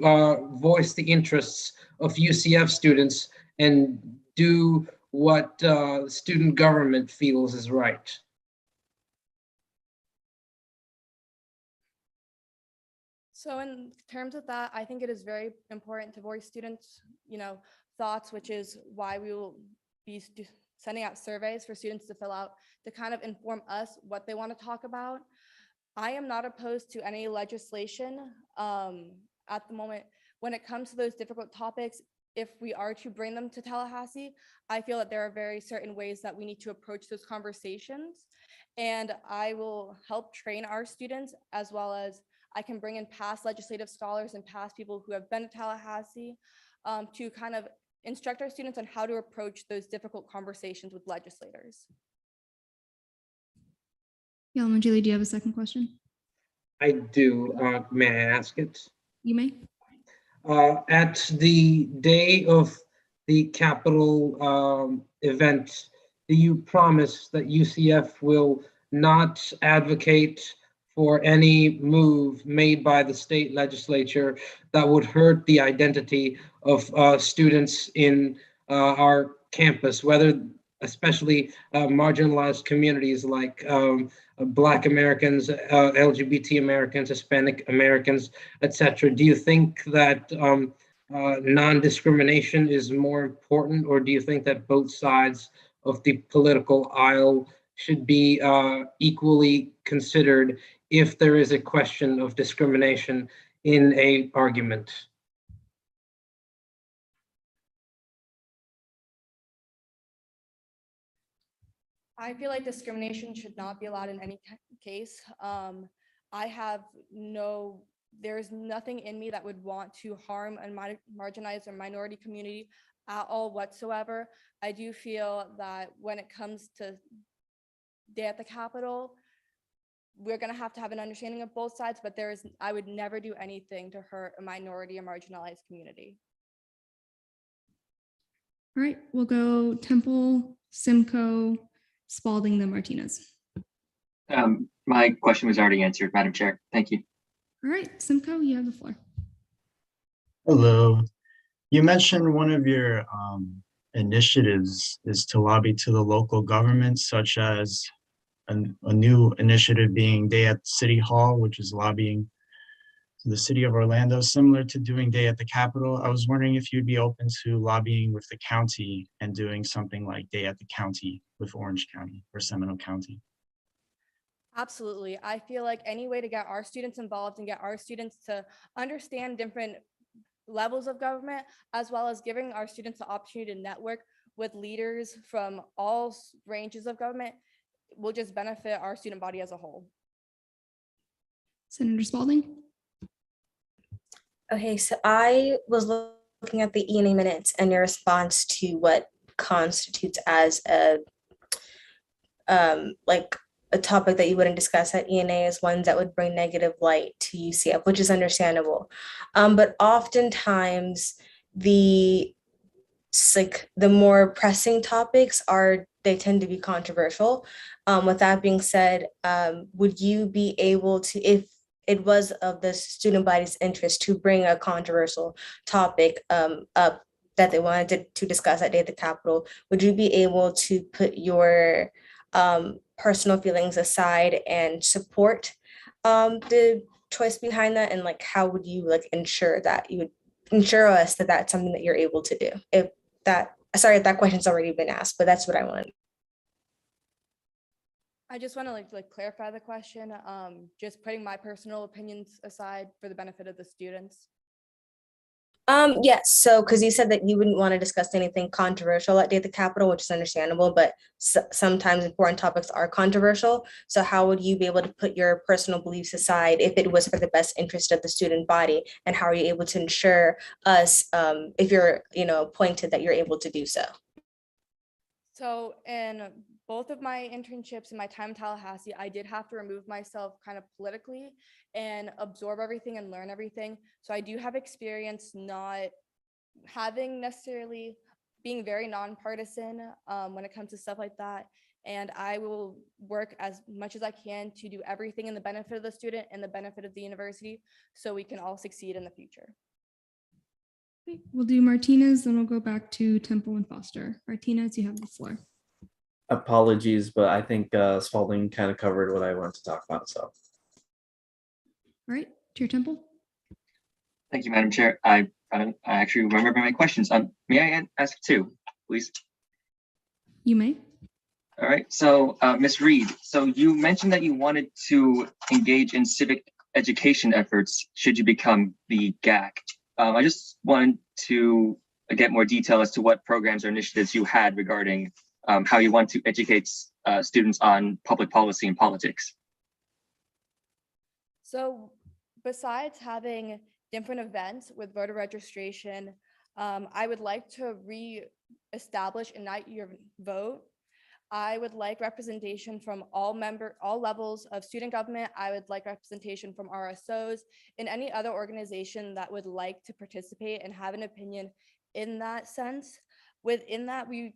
voice the interests of UCF students and do what student government feels is right? So in terms of that, I think it is very important to voice students, thoughts, which is why we will be sending out surveys for students to fill out to kind of inform us what they want to talk about. I am not opposed to any legislation at the moment. When it comes to those difficult topics, if we are to bring them to Tallahassee, I feel that there are very certain ways that we need to approach those conversations. And I will help train our students, as well as I can bring in past legislative scholars and past people who have been to Tallahassee to kind of instruct our students on how to approach those difficult conversations with legislators. Yalamanchili, do you have a second question? I do. May I ask it? You may. At the day of the Capitol event, do you promise that UCF will not advocate for any move made by the state legislature that would hurt the identity of students in our campus, especially marginalized communities like Black Americans, LGBT Americans, Hispanic Americans, etc.? Do you think that non-discrimination is more important, or do you think that both sides of the political aisle should be equally considered if there is a question of discrimination in an argument? I feel like discrimination should not be allowed in any case. There's nothing in me that would want to harm a marginalized or minority community at all whatsoever. I do feel that when it comes to Day at the Capitol, we're going to have an understanding of both sides, but I would never do anything to hurt a minority or marginalized community. All right, we'll go Temple, Simcoe, Spalding, then Martinez. My question was already answered, Madam Chair. Thank you. All right, Simcoe, you have the floor. Hello. You mentioned one of your initiatives is to lobby to the local governments, such as a new initiative being Day at City Hall, which is lobbying to the city of Orlando, similar to doing Day at the Capitol. I was wondering if you'd be open to lobbying with the county and doing something like Day at the County with Orange County or Seminole County. Absolutely. I feel like any way to get our students involved and get our students to understand different levels of government, as well as giving our students the opportunity to network with leaders from all ranges of government, will just benefit our student body as a whole. Senator Spalding. Okay, so I was looking at the ENA minutes and your response to what constitutes as a topic that you wouldn't discuss at ENA is ones that would bring negative light to UCF, which is understandable. But oftentimes the more pressing topics they tend to be controversial. With that being said, would you be able to, if it was of the student body's interest to bring a controversial topic up that they wanted to discuss at Day at the Capitol, would you be able to put your personal feelings aside and support the choice behind that? And how would you ensure that you would ensure us that that's something that you're able to do? If that question's already been asked, but that's what I wanted. I just want to clarify the question, just putting my personal opinions aside for the benefit of the students. Yes, so because you said that you wouldn't want to discuss anything controversial at Day at the Capitol, which is understandable, but sometimes important topics are controversial. So how would you be able to put your personal beliefs aside if it was for the best interest of the student body? And how are you able to ensure us, if you're appointed, that you're able to do so? So in both of my internships and my time in Tallahassee, I did have to remove myself kind of politically and absorb everything and learn everything. So I do have experience not having necessarily being very nonpartisan when it comes to stuff like that. And I will work as much as I can to do everything in the benefit of the student and the benefit of the university so we can all succeed in the future. Okay, we'll do Martinez, then we'll go back to Temple and Foster. Martinez, you have the floor. Apologies, but I think Spalding kind of covered what I wanted to talk about. So, all right, Chair Temple. Thank you, Madam Chair. I actually remember my questions. May I ask two, please? You may. All right. So, Ms. Reed, so you mentioned that you wanted to engage in civic education efforts should you become the GAC. I just wanted to get more detail as to what programs or initiatives you had regarding how you want to educate students on public policy and politics. So besides having different events with voter registration, I would like to re-establish Ignite Your Vote. I would like representation from all levels of student government. I would like representation from RSOs and any other organization that would like to participate and have an opinion in that sense. Within that, we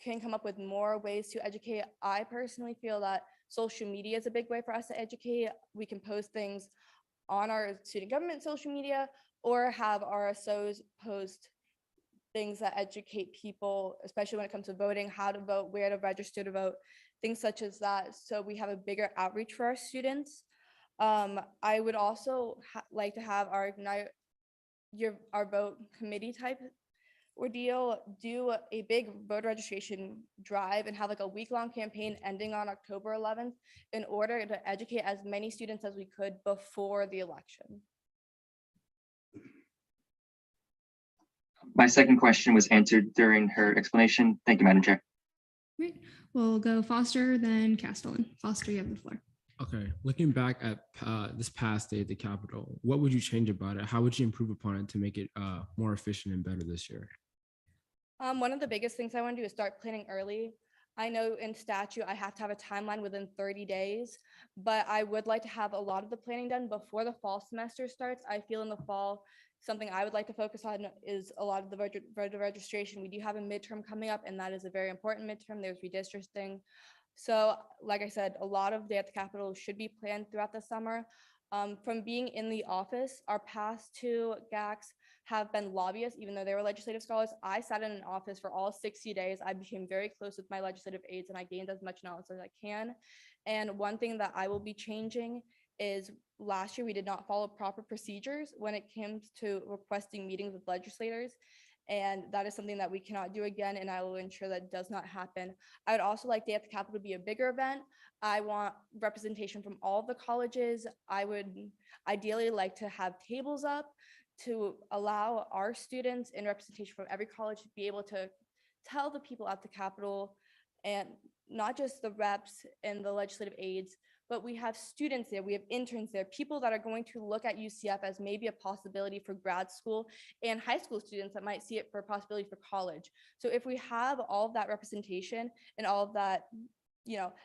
can come up with more ways to educate. I personally feel that social media is a big way for us to educate. We can post things on our student government social media or have RSOs post things that educate people, especially when it comes to voting, how to vote, where to register to vote, things such as that. So we have a bigger outreach for our students. I would also like to have our Ignite our Vote committee type ordeal, do a big voter registration drive and have a week-long campaign ending on October 11th in order to educate as many students as we could before the election. My second question was answered during her explanation. Thank you, Madam Chair. Great. We'll go Foster, then Castellan. Foster, you have the floor. Okay, looking back at this past day at the Capitol, what would you change about it? How would you improve upon it to make it more efficient and better this year? One of the biggest things I want to do is start planning early. I know in statute I have to have a timeline within 30 days, but I would like to have a lot of the planning done before the fall semester starts. I feel in the fall, something I would like to focus on is a lot of the voter registration. We do have a midterm coming up, and that is a very important midterm. There's redistricting. So like I said, a lot of Day at the Capitol should be planned throughout the summer. From being in the office, our past two GACs have been lobbyists, even though they were legislative scholars. I sat in an office for all 60 days. I became very close with my legislative aides and I gained as much knowledge as I can. And one thing that I will be changing is last year we did not follow proper procedures when it comes to requesting meetings with legislators. And that is something that we cannot do again, and I will ensure that does not happen. I would also like Day at the Capitol to be a bigger event. I want representation from all of the colleges. I would ideally like to have tables up to allow our students in representation from every college to be able to tell the people at the Capitol, and not just the reps and the legislative aides, but we have students there, we have interns there, people that are going to look at UCF as maybe a possibility for grad school, and high school students that might see it for a possibility for college. So if we have all of that representation and all of that,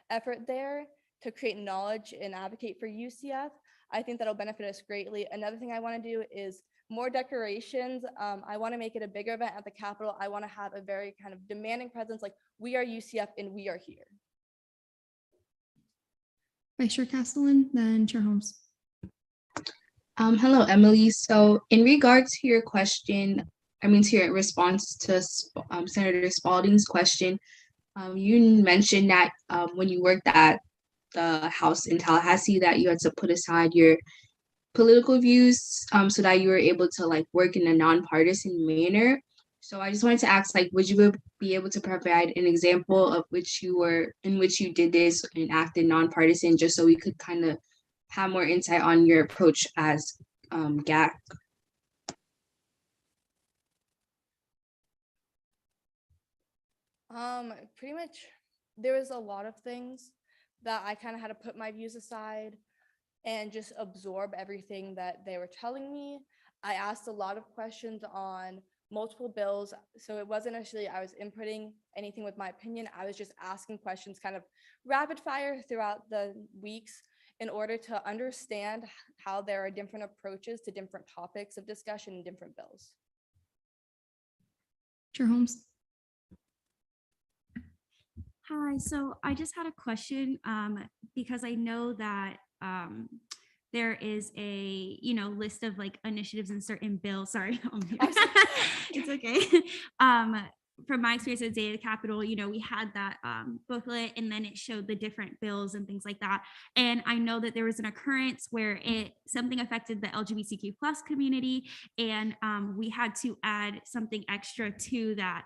effort there to create knowledge and advocate for UCF, I think that'll benefit us greatly. Another thing I want to do is more decorations. I want to make it a bigger event at the Capitol. I want to have a very kind of demanding presence, like we are UCF and we are here. Vice Chair Castellan, then Chair Holmes. Hello, Emily. So in regards to your question, to your response to Senator Spalding's question, you mentioned that when you worked at the House in Tallahassee, that you had to put aside your political views so that you were able to work in a nonpartisan manner. So I just wanted to ask, would you be able to provide an example of in which you did this and acted nonpartisan, just so we could kind of have more insight on your approach as GAC? Pretty much, there was a lot of things that I kind of had to put my views aside and just absorb everything that they were telling me. I asked a lot of questions on multiple bills. So it wasn't actually I was inputting anything with my opinion. I was just asking questions kind of rapid fire throughout the weeks in order to understand how there are different approaches to different topics of discussion in different bills. Chair Holmes. Hi, so I just had a question because I know that there is a list of initiatives in certain bills. Sorry, it's okay. From my experience at Day at the Capitol, we had that booklet, and then it showed the different bills and things like that. And I know that there was an occurrence where something affected the LGBTQ plus community, and we had to add something extra to that.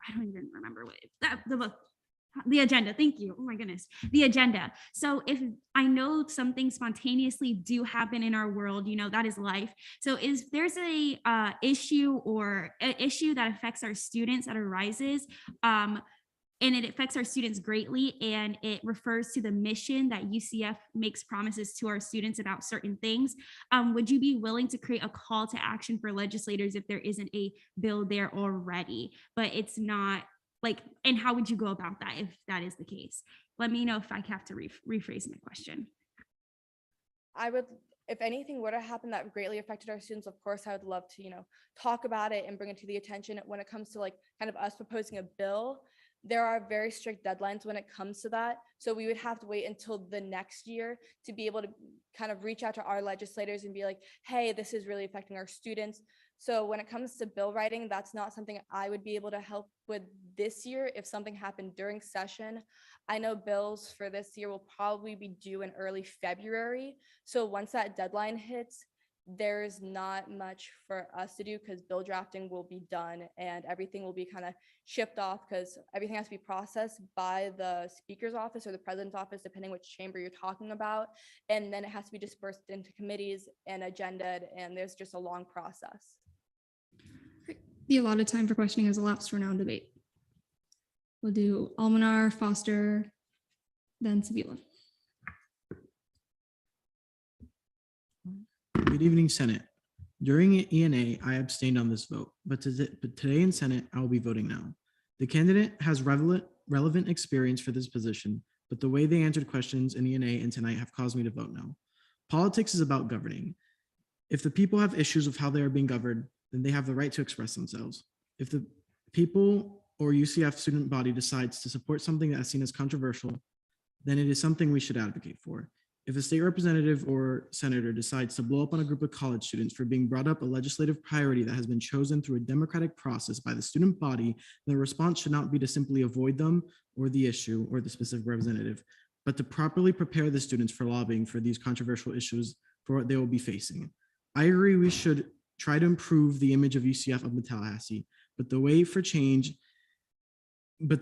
I don't even remember the agenda. Thank you. Oh my goodness. The agenda. So if I know some things spontaneously do happen in our world, that is life. So if there's a issue or an issue that affects our students that arises, and it affects our students greatly, and it refers to the mission that UCF makes promises to our students about certain things, would you be willing to create a call to action for legislators if there isn't a bill there already, but it's not and how would you go about that if that is the case? Let me know if I have to rephrase my question. I would, if anything were to happen that greatly affected our students, of course, I would love to, talk about it and bring it to the attention. When it comes to kind of us proposing a bill, there are very strict deadlines when it comes to that. So we would have to wait until the next year to be able to kind of reach out to our legislators and be like, hey, this is really affecting our students. So when it comes to bill writing, that's not something I would be able to help with this year. If something happened during session, I know bills for this year will probably be due in early February. So once that deadline hits, there's not much for us to do because bill drafting will be done and everything will be kind of shipped off because everything has to be processed by the speaker's office or the president's office, depending which chamber you're talking about. And then it has to be dispersed into committees and agended, and there's just a long process. The allotted time for questioning is elapsed for now in debate. We'll do Almanar, Foster, then Sevilla. Good evening, Senate. During ENA, I abstained on this vote, but today in Senate, I will be voting now. The candidate has relevant experience for this position, but the way they answered questions in ENA and tonight have caused me to vote no. Politics is about governing. If the people have issues with how they are being governed, then they have the right to express themselves. If the people or UCF student body decides to support something that is seen as controversial, then it is something we should advocate for. If a state representative or senator decides to blow up on a group of college students for being brought up a legislative priority that has been chosen through a democratic process by the student body, the response should not be to simply avoid them or the issue or the specific representative, but to properly prepare the students for lobbying for these controversial issues for what they will be facing. I agree we should try to improve the image of UCF up in Tallahassee, but the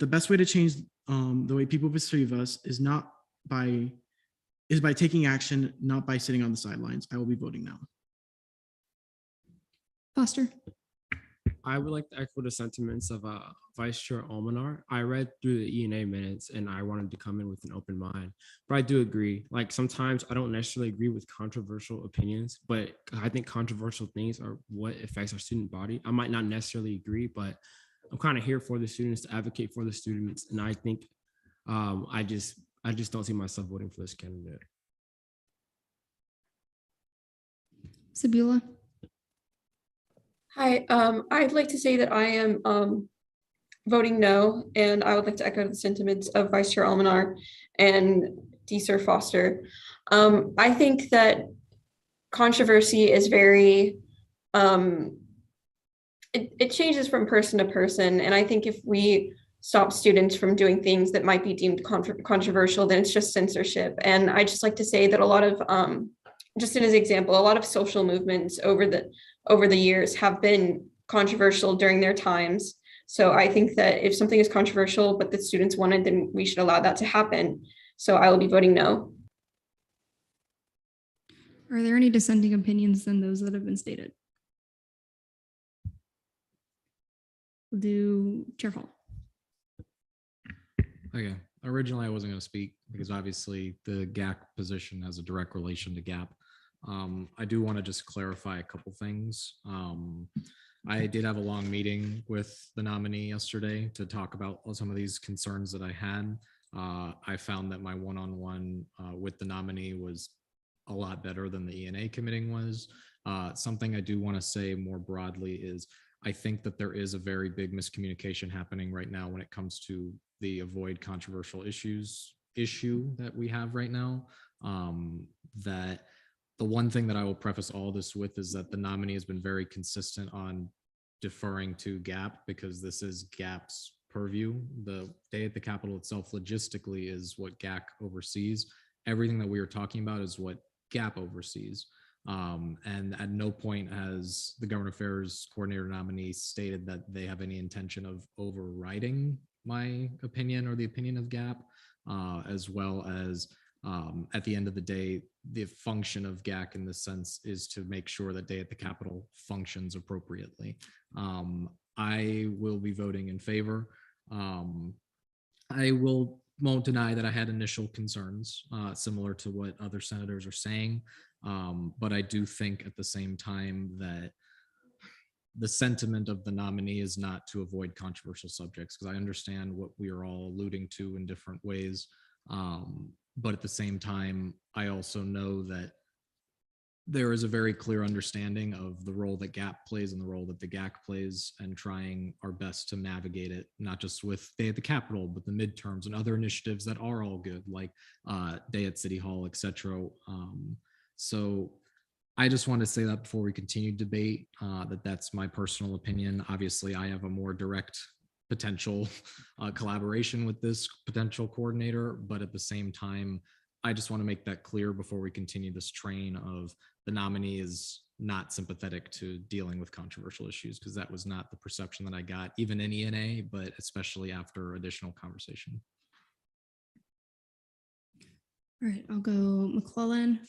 best way to change the way people perceive us is by taking action, not by sitting on the sidelines. I will be voting now. Foster. I would like to echo the sentiments of Vice Chair Almanar. I read through the ENA minutes and I wanted to come in with an open mind, but I do agree. Like sometimes I don't necessarily agree with controversial opinions, but I think controversial things are what affects our student body. I might not necessarily agree, but I'm kind of here for the students, to advocate for the students. And I think I just don't see myself voting for this candidate. Sebula. Hi, I'd like to say that I am voting no, and I would like to echo the sentiments of Vice Chair Almanar and Sir Foster. I think that controversy is very, it changes from person to person, and I think if we stop students from doing things that might be deemed controversial, then it's just censorship. And I just like to say that a lot of, just as an example, a lot of social movements over the years have been controversial during their times. So I think that if something is controversial, but the students wanted, then we should allow that to happen. So I will be voting no. Are there any dissenting opinions than those that have been stated? We'll do Chair Hall. Okay. Originally, I wasn't going to speak because obviously the GAC position has a direct relation to GAP. I do want to just clarify a couple things. I did have a long meeting with the nominee yesterday to talk about some of these concerns that I had. I found that my one-on-one with the nominee was a lot better than the ENA committee was. Something I do want to say more broadly is I think that there is a very big miscommunication happening right now when it comes to the avoid controversial issues issue that we have right now. That the one thing that I will preface all this with is that the nominee has been very consistent on deferring to GAP because this is GAP's purview. The day at the Capitol itself logistically is what GAC oversees. Everything that we are talking about is what GAP oversees. And at no point has the government affairs coordinator nominee stated that they have any intention of overriding my opinion or the opinion of GAP, as well as at the end of the day, the function of GAC in this sense is to make sure that Day at the Capitol functions appropriately. I will be voting in favor. I won't deny that I had initial concerns similar to what other senators are saying. But I do think at the same time that the sentiment of the nominee is not to avoid controversial subjects, because I understand what we are all alluding to in different ways. But at the same time, I also know that there is a very clear understanding of the role that GAP plays and the role that the GAC plays, and trying our best to navigate it, not just with Day at the Capitol, but the midterms and other initiatives that are all good, like Day at City Hall, etc. So I just want to say that before we continue debate, that's my personal opinion. Obviously, I have a more direct potential collaboration with this potential coordinator, but at the same time, I just want to make that clear before we continue this train of the nominee is not sympathetic to dealing with controversial issues, because that was not the perception that I got, even in ENA, but especially after additional conversation. All right, I'll go McClellan,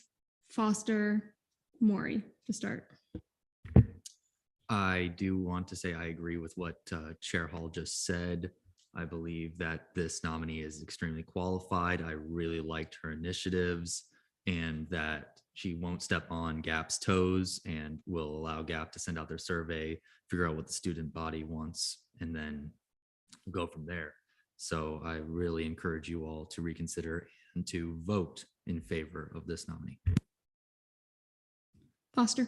Foster, Maury to start. I do want to say I agree with what Chair Hall just said. I believe that this nominee is extremely qualified. I really liked her initiatives, and that she won't step on GAP's toes and will allow GAP to send out their survey, figure out what the student body wants, and then go from there. So I really encourage you all to reconsider and to vote in favor of this nominee. Foster.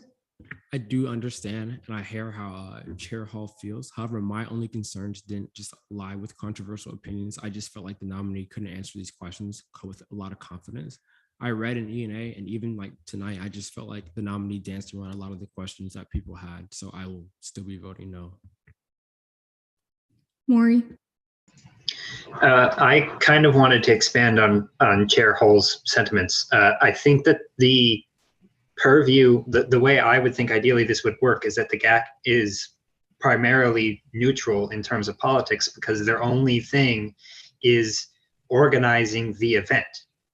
I do understand and I hear how Chair Hall feels. However, my only concerns didn't just lie with controversial opinions. I just felt like the nominee couldn't answer these questions with a lot of confidence. I read an E&A, and even like tonight, I just felt like the nominee danced around a lot of the questions that people had. So I will still be voting no. Maury. I kind of wanted to expand on Chair Hall's sentiments. I think that the purview, the way I would think ideally this would work is that the GAC is primarily neutral in terms of politics, because their only thing is organizing the event.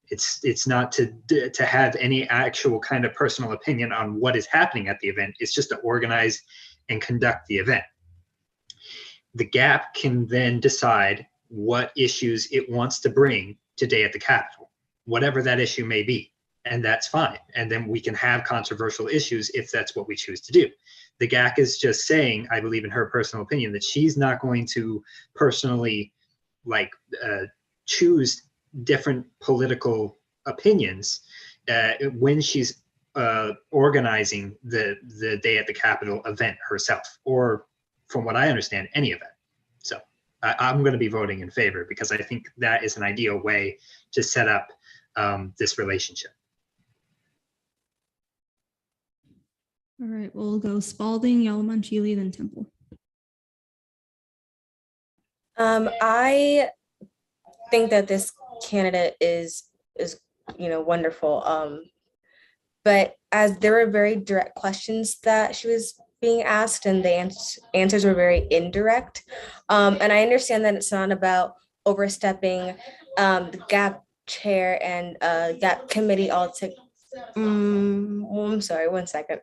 It's not to have any actual kind of personal opinion on what is happening at the event. It's just to organize and conduct the event. The GAP can then decide what issues it wants to bring today at the Capitol, whatever that issue may be, and that's fine. And then we can have controversial issues if that's what we choose to do. The GAC is just saying, I believe in her personal opinion, that she's not going to personally choose different political opinions when she's organizing the Day at the Capitol event herself, or from what I understand, any event. So I'm going to be voting in favor because I think that is an ideal way to set up this relationship. All right, we'll go Spalding, Yalamanchili, then Temple. I think that this candidate is wonderful. But as there were very direct questions that she was being asked, and the answers were very indirect. And I understand that it's not about overstepping the GAP chair and GAP committee all to. I'm sorry, 1 second.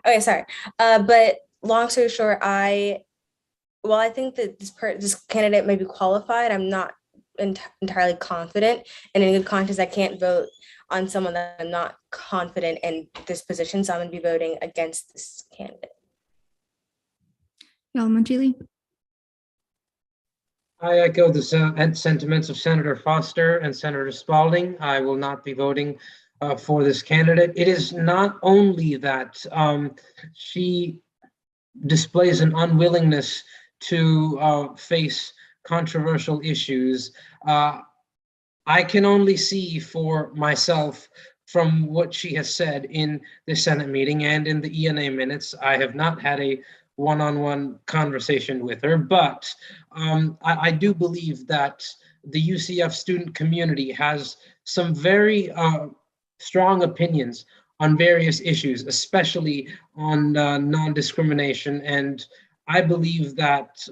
Okay, sorry. But long story short, I think that this candidate may be qualified, I'm not entirely confident, and in good conscience, I can't vote on someone that I'm not confident in this position, so I'm going to be voting against this candidate. Yalamanchili. I echo the sentiments of Senator Foster and Senator Spalding. I will not be voting for this candidate. It is not only that she displays an unwillingness to face controversial issues. I can only see for myself from what she has said in the Senate meeting and in the ENA minutes. I have not had a one-on-one conversation with her, but I do believe that the UCF student community has some very strong opinions on various issues, especially on non-discrimination. And I believe that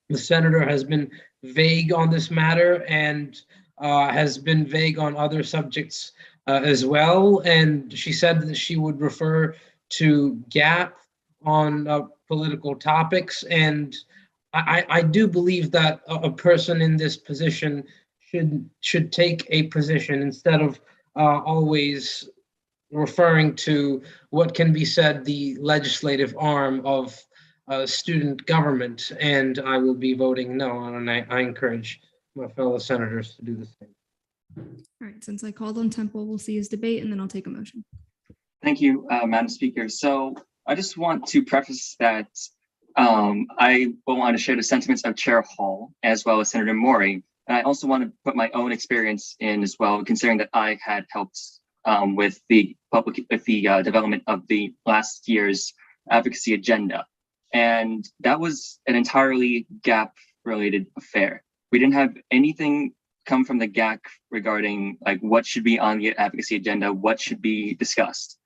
the senator has been vague on this matter and has been vague on other subjects as well. And she said that she would refer to GAP on political topics. And I do believe that a person in this position should take a position instead of always referring to what can be said the legislative arm of student government. And I will be voting no, and I encourage my fellow senators to do the same. All right, since I called on Temple, we'll see his debate and then I'll take a motion. Thank you, Madam Speaker. So I just want to preface that I will want to share the sentiments of Chair Hall as well as Senator Maury. And I also want to put my own experience in as well, considering that I had helped with the development of the last year's advocacy agenda. And that was an entirely GAP-related affair. We didn't have anything come from the GAC regarding like what should be on the advocacy agenda, what should be discussed.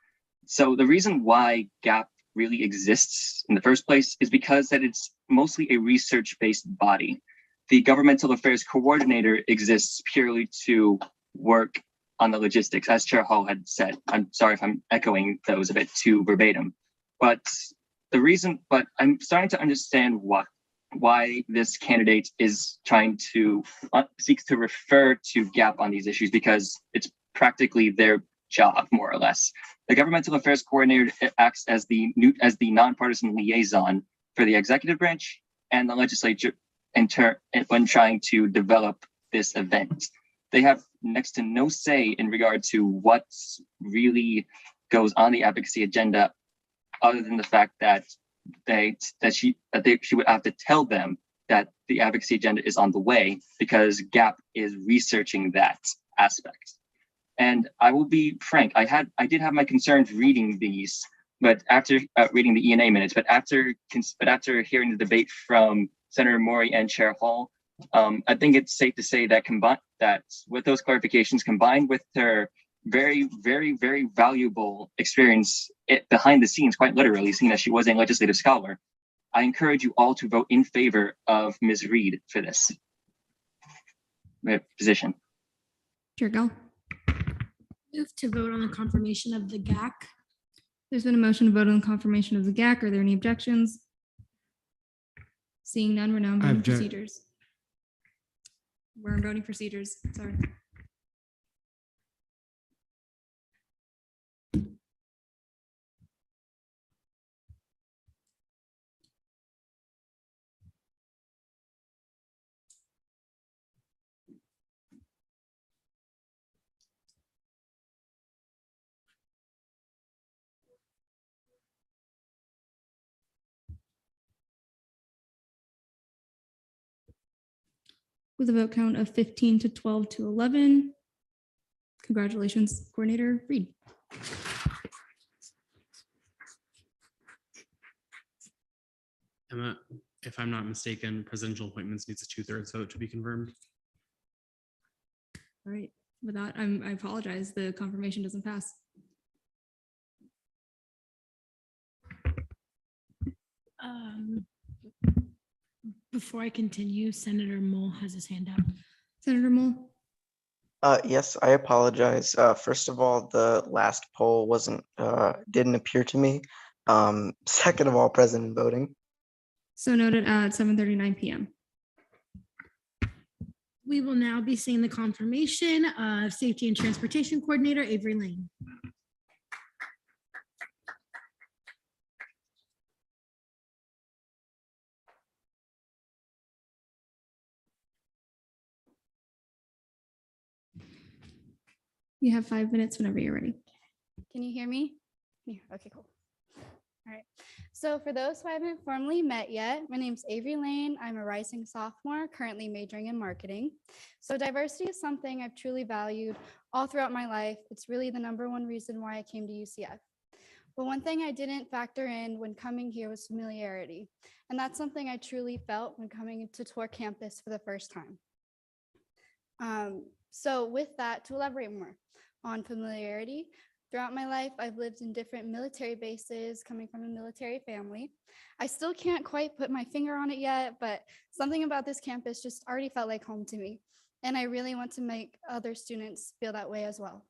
So the reason why GAP really exists in the first place is because that it's mostly a research-based body. The governmental affairs coordinator exists purely to work on the logistics, as Chair Hall had said. I'm sorry if I'm echoing those a bit too verbatim, but I'm starting to understand why this candidate is trying to seeks to refer to GAP on these issues, because it's practically their job, more or less. The governmental affairs coordinator acts as the nonpartisan liaison for the executive branch and the legislature when trying to develop this event. They have next to no say in regard to what really goes on the advocacy agenda, other than the fact that she would have to tell them that the advocacy agenda is on the way, because GAP is researching that aspect. And I will be frank, I did have my concerns reading these, but after reading the ENA minutes, but after hearing the debate from Senator Maury and Chair Hall, I think it's safe to say that with those clarifications combined with her very, very, very valuable experience behind the scenes, quite literally, seeing that she was a legislative scholar, I encourage you all to vote in favor of Ms. Reed for this position. Chair Gell. Move to vote on the confirmation of the GAC. There's been a motion to vote on the confirmation of the GAC. Are there any objections? Seeing none, we're now in voting procedures. We're in voting procedures, sorry. With a vote count of 15 to 12 to 11. Congratulations, Coordinator Reed. Emma, if I'm not mistaken, presidential appointments needs a 2/3 vote to be confirmed. All right, with that, I apologize. The confirmation doesn't pass. Before I continue, Senator Mole has his hand up. Senator Mole. Yes, I apologize. First of all, the last poll didn't appear to me. Second of all, present in voting. So noted at 7:39 p.m. We will now be seeing the confirmation of Safety and Transportation Coordinator Avery Lane. You have 5 minutes whenever you're ready. Can you hear me? Yeah, okay, cool. All right. So for those who I haven't formally met yet, my name's Avery Lane. I'm a rising sophomore, currently majoring in marketing. So diversity is something I've truly valued all throughout my life. It's really the #1 reason why I came to UCF. But one thing I didn't factor in when coming here was familiarity. And that's something I truly felt when coming to tour campus for the first time. So with that, to elaborate more on familiarity, throughout my life, I've lived in different military bases, coming from a military family. I still can't quite put my finger on it yet, but something about this campus just already felt like home to me. And I really want to make other students feel that way as well.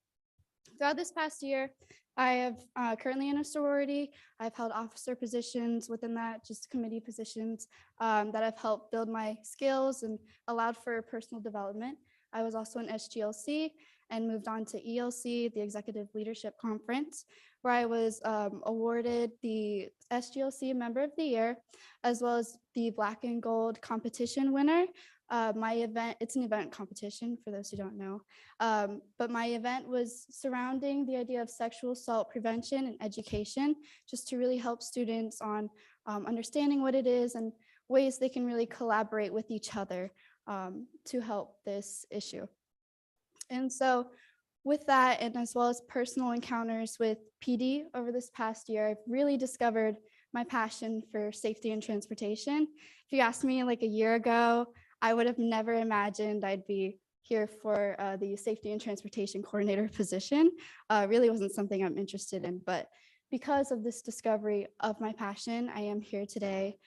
Throughout this past year, I have currently in a sorority. I've held officer positions within that, just committee positions that have helped build my skills and allowed for personal development. I was also in SGLC and moved on to ELC, the Executive Leadership Conference, where I was awarded the SGLC Member of the Year, as well as the Black and Gold competition winner. My event, it's an event competition for those who don't know, but my event was surrounding the idea of sexual assault prevention and education, just to really help students on understanding what it is and ways they can really collaborate with each other to help this issue. And so with that, and as well as personal encounters with PD over this past year, I've really discovered my passion for safety and transportation. If you asked me like a year ago, I would have never imagined I'd be here for the safety and transportation coordinator position. Really wasn't something I'm interested in, but because of this discovery of my passion, I am here today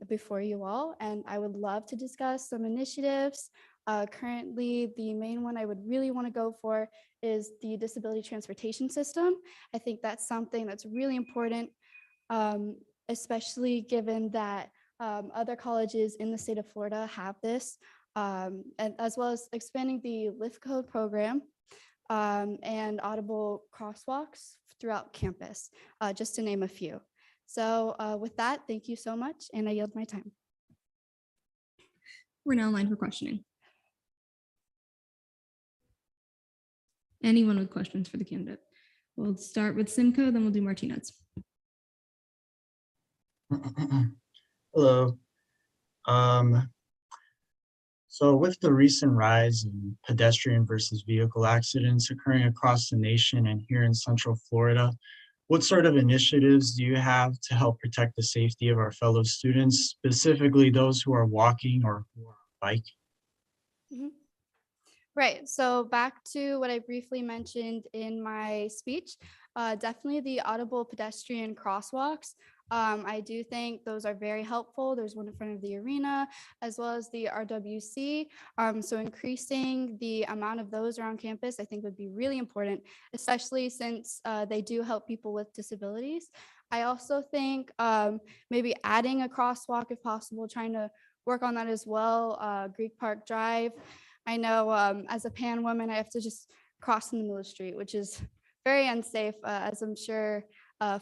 before you all, and I would love to discuss some initiatives Currently, the main one I would really want to go for is the disability transportation system. I think that's something that's really important, especially given that other colleges in the state of Florida have this, and as well as expanding the lift code program and audible crosswalks throughout campus, just to name a few. So with that, thank you so much, and I yield my time. We're now in line for questioning. Anyone with questions for the candidate? We'll start with Simcoe, then we'll do Martinez. Hello. So with the recent rise in pedestrian versus vehicle accidents occurring across the nation and here in Central Florida, what sort of initiatives do you have to help protect the safety of our fellow students, specifically those who are walking or who are on bike? Mhm. Right. So back to what I briefly mentioned in my speech, definitely the audible pedestrian crosswalks. I do think those are very helpful. There's one in front of the arena as well as the RWC. So increasing the amount of those around campus, I think would be really important, especially since they do help people with disabilities. I also think maybe adding a crosswalk if possible, trying to work on that as well. Greek Park Drive. I know as a pan woman, I have to just cross in the middle of the street, which is very unsafe, as I'm sure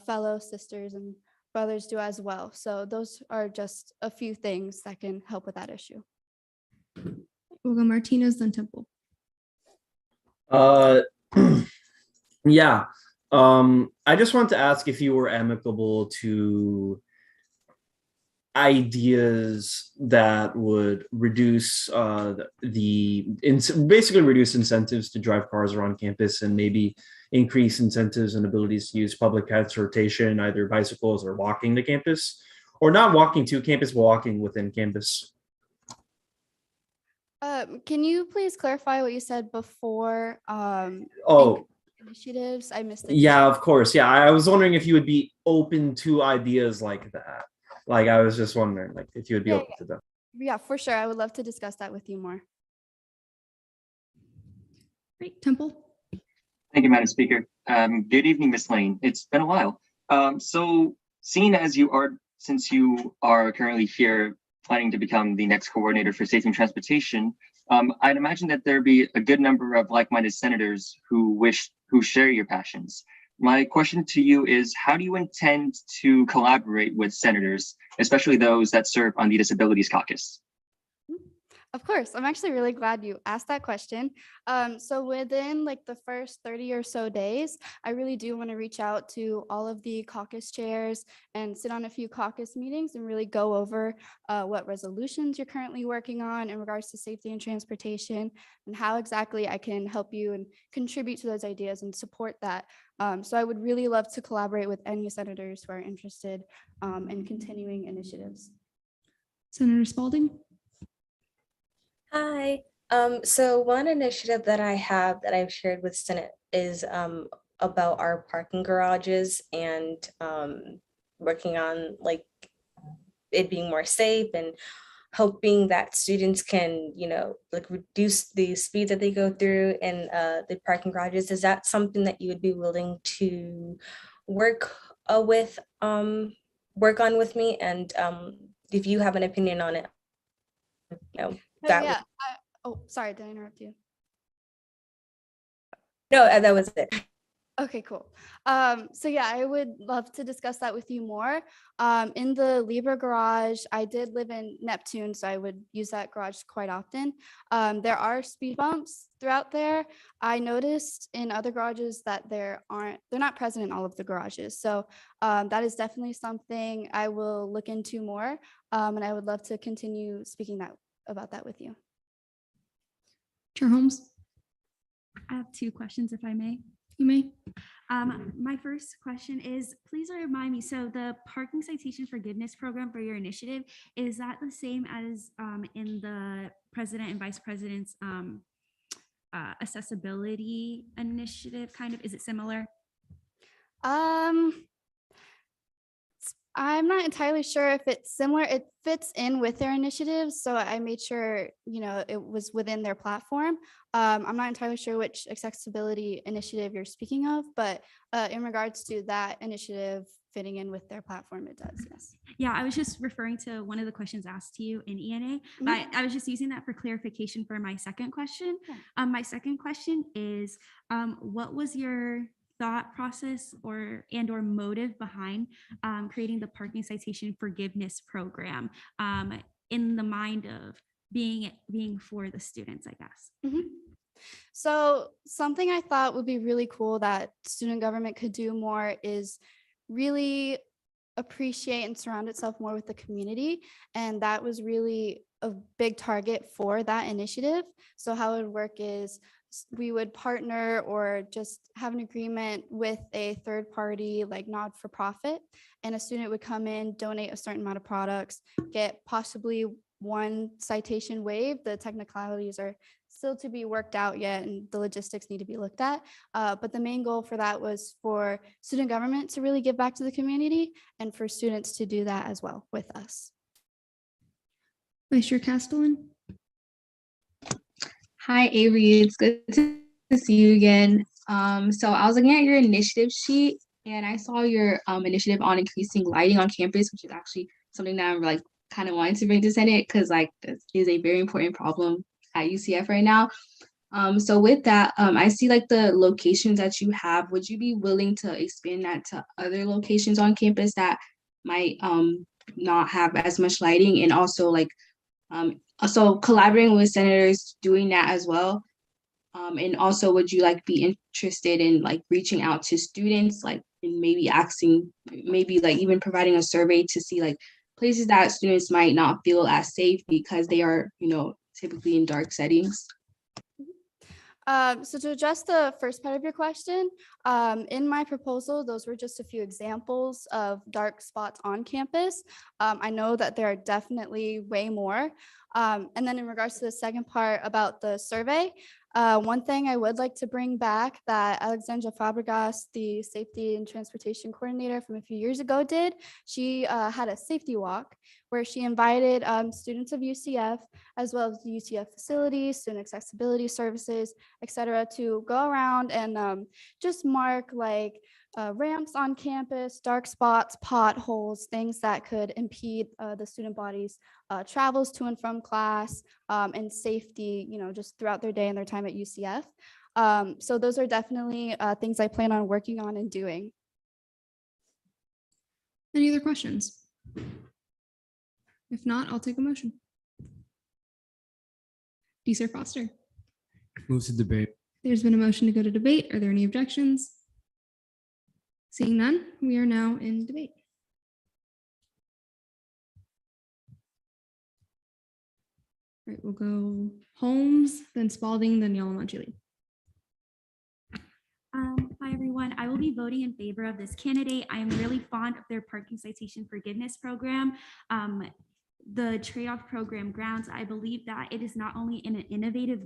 fellow sisters and brothers do as well. So those are just a few things that can help with that issue. We'll go Martinez, then Temple. Yeah. I just want to ask if you were amicable to ideas that would reduce basically reduce incentives to drive cars around campus and maybe increase incentives and abilities to use public transportation, either bicycles or walking to campus, or not walking to campus, but walking within campus. Can you please clarify what you said before? Oh, initiatives. I missed it. yeah, of course. Yeah, I was wondering if you would be open to ideas like that. Like, I was just wondering, like, if you would be open to them. Yeah, for sure. I would love to discuss that with you more. Great, Temple. Thank you, Madam Speaker. Good evening, Ms. Lane. It's been a while. So seeing as since you are currently here planning to become the next coordinator for safety and transportation, I'd imagine that there'd be a good number of like-minded senators who share your passions. My question to you is, how do you intend to collaborate with senators, especially those that serve on the Disabilities Caucus? Of course, I'm actually really glad you asked that question. So within like the first 30 or so days, I really do want to reach out to all of the caucus chairs and sit on a few caucus meetings and really go over what resolutions you're currently working on in regards to safety and transportation and how exactly I can help you and contribute to those ideas and support that. So I would really love to collaborate with any senators who are interested in continuing initiatives. Senator Spalding. Hi. So one initiative that I have that I've shared with Senate is about our parking garages and working on like it being more safe and hoping that students can, like reduce the speed that they go through in the parking garages. Is that something that you would be willing to work on with me? And if you have an opinion on it, Yeah. Oh, sorry, did I interrupt you? No, that was it. Okay, cool. So yeah, I would love to discuss that with you more. In the Libra garage, I did live in Neptune, so I would use that garage quite often. There are speed bumps throughout there. I noticed in other garages that they're not present in all of the garages. So that is definitely something I will look into more. And I would love to continue speaking about that with you. Chair Holmes. I have two questions, if I may. You may. My first question is, please remind me, so the parking citation forgiveness program for your initiative, is that the same as in the president and vice president's accessibility initiative kind of? Is it similar? I'm not entirely sure if it's similar. It fits in with their initiatives, so I made sure, it was within their platform. I'm not entirely sure which accessibility initiative you're speaking of, but in regards to that initiative fitting in with their platform, it does, yes. Yeah, I was just referring to one of the questions asked to you in ENA, but I was just using that for clarification for my second question. My second question is, what was your thought process or motive behind creating the parking citation forgiveness program in the mind of being for the students, I guess? So something I thought would be really cool that student government could do more is really appreciate and surround itself more with the community. And that was really a big target for that initiative. So how it would work is we would partner or just have an agreement with a third party, like not for profit, and a student would come in, donate a certain amount of products, get possibly one citation waived. The technicalities are still to be worked out yet, and the logistics need to be looked at. But the main goal for that was for student government to really give back to the community and for students to do that as well with us. Vice Chair Castellan. Hi, Avery. It's good to see you again. So I was looking at your initiative sheet and I saw your initiative on increasing lighting on campus, which is actually something that I'm kind of wanting to bring to Senate because this is a very important problem at UCF right now. So with that, I see the locations that you have. Would you be willing to expand that to other locations on campus that might not have as much lighting, and also also collaborating with senators doing that as well? And also, would you be interested in reaching out to students, and maybe asking, maybe even providing a survey to see places that students might not feel as safe because they are, typically in dark settings? So to address the first part of your question, in my proposal, those were just a few examples of dark spots on campus. I know that there are definitely way more. And then in regards to the second part about the survey, one thing I would like to bring back that Alexandra Fabregas, the safety and transportation coordinator from a few years ago did, she had a safety walk where she invited students of UCF, as well as the UCF facilities, student accessibility services, et cetera, to go around and just mark ramps on campus, dark spots, potholes, things that could impede the student body's travels to and from class, and safety, just throughout their day and their time at UCF. So those are definitely things I plan on working on and doing. Any other questions? If not, I'll take a motion. D. Sir Foster. Move to debate. There's been a motion to go to debate. Are there any objections? Seeing none, we are now in debate. All right, we'll go Holmes, then Spalding, then Yalamanchili. Hi, everyone. I will be voting in favor of this candidate. I am really fond of their parking citation forgiveness program. The trade-off program grounds, I believe that it is not only an innovative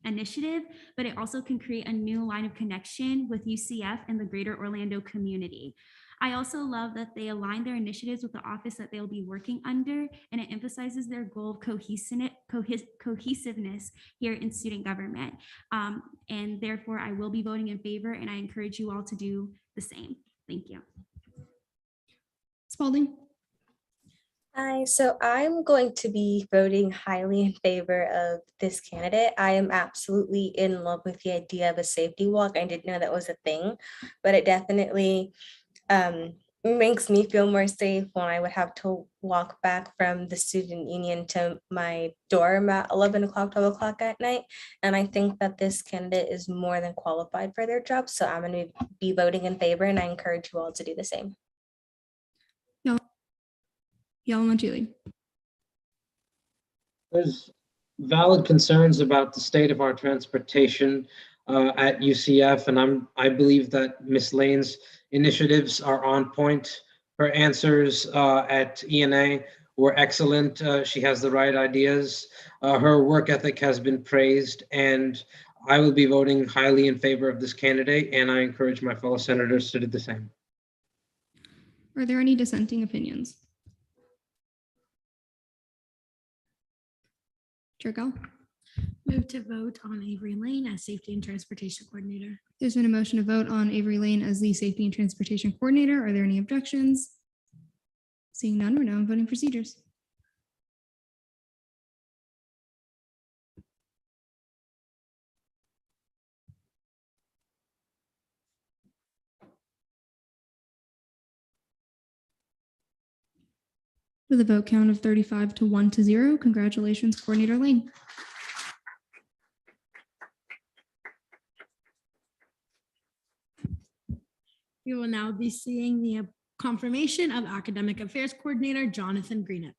initiative, but it also can create a new line of connection with UCF and the greater Orlando community. I also love that they align their initiatives with the office that they'll be working under, and it emphasizes their goal of cohesiveness here in student government. And therefore, I will be voting in favor, and I encourage you all to do the same. Thank you. Spalding. Hi, so I'm going to be voting highly in favor of this candidate. I am absolutely in love with the idea of a safety walk. I didn't know that was a thing, but it definitely makes me feel more safe when I would have to walk back from the student union to my dorm at 11 o'clock, 12 o'clock at night. And I think that this candidate is more than qualified for their job. So I'm going to be voting in favor, and I encourage you all to do the same. Yalamanchili. There's valid concerns about the state of our transportation at UCF, and I believe that Ms. Lane's initiatives are on point. Her answers at ENA were excellent. She has the right ideas. Her work ethic has been praised, and I will be voting highly in favor of this candidate, and I encourage my fellow senators to do the same. Are there any dissenting opinions? Chair Gall? Move to vote on Avery Lane as Safety and Transportation Coordinator. There's been a motion to vote on Avery Lane as the Safety and Transportation Coordinator. Are there any objections? Seeing none, we're now on voting procedures. With a vote count of 35 to 1-0, congratulations, Coordinator Lane. We will now be seeing the confirmation of Academic Affairs Coordinator Jonathan Greenup.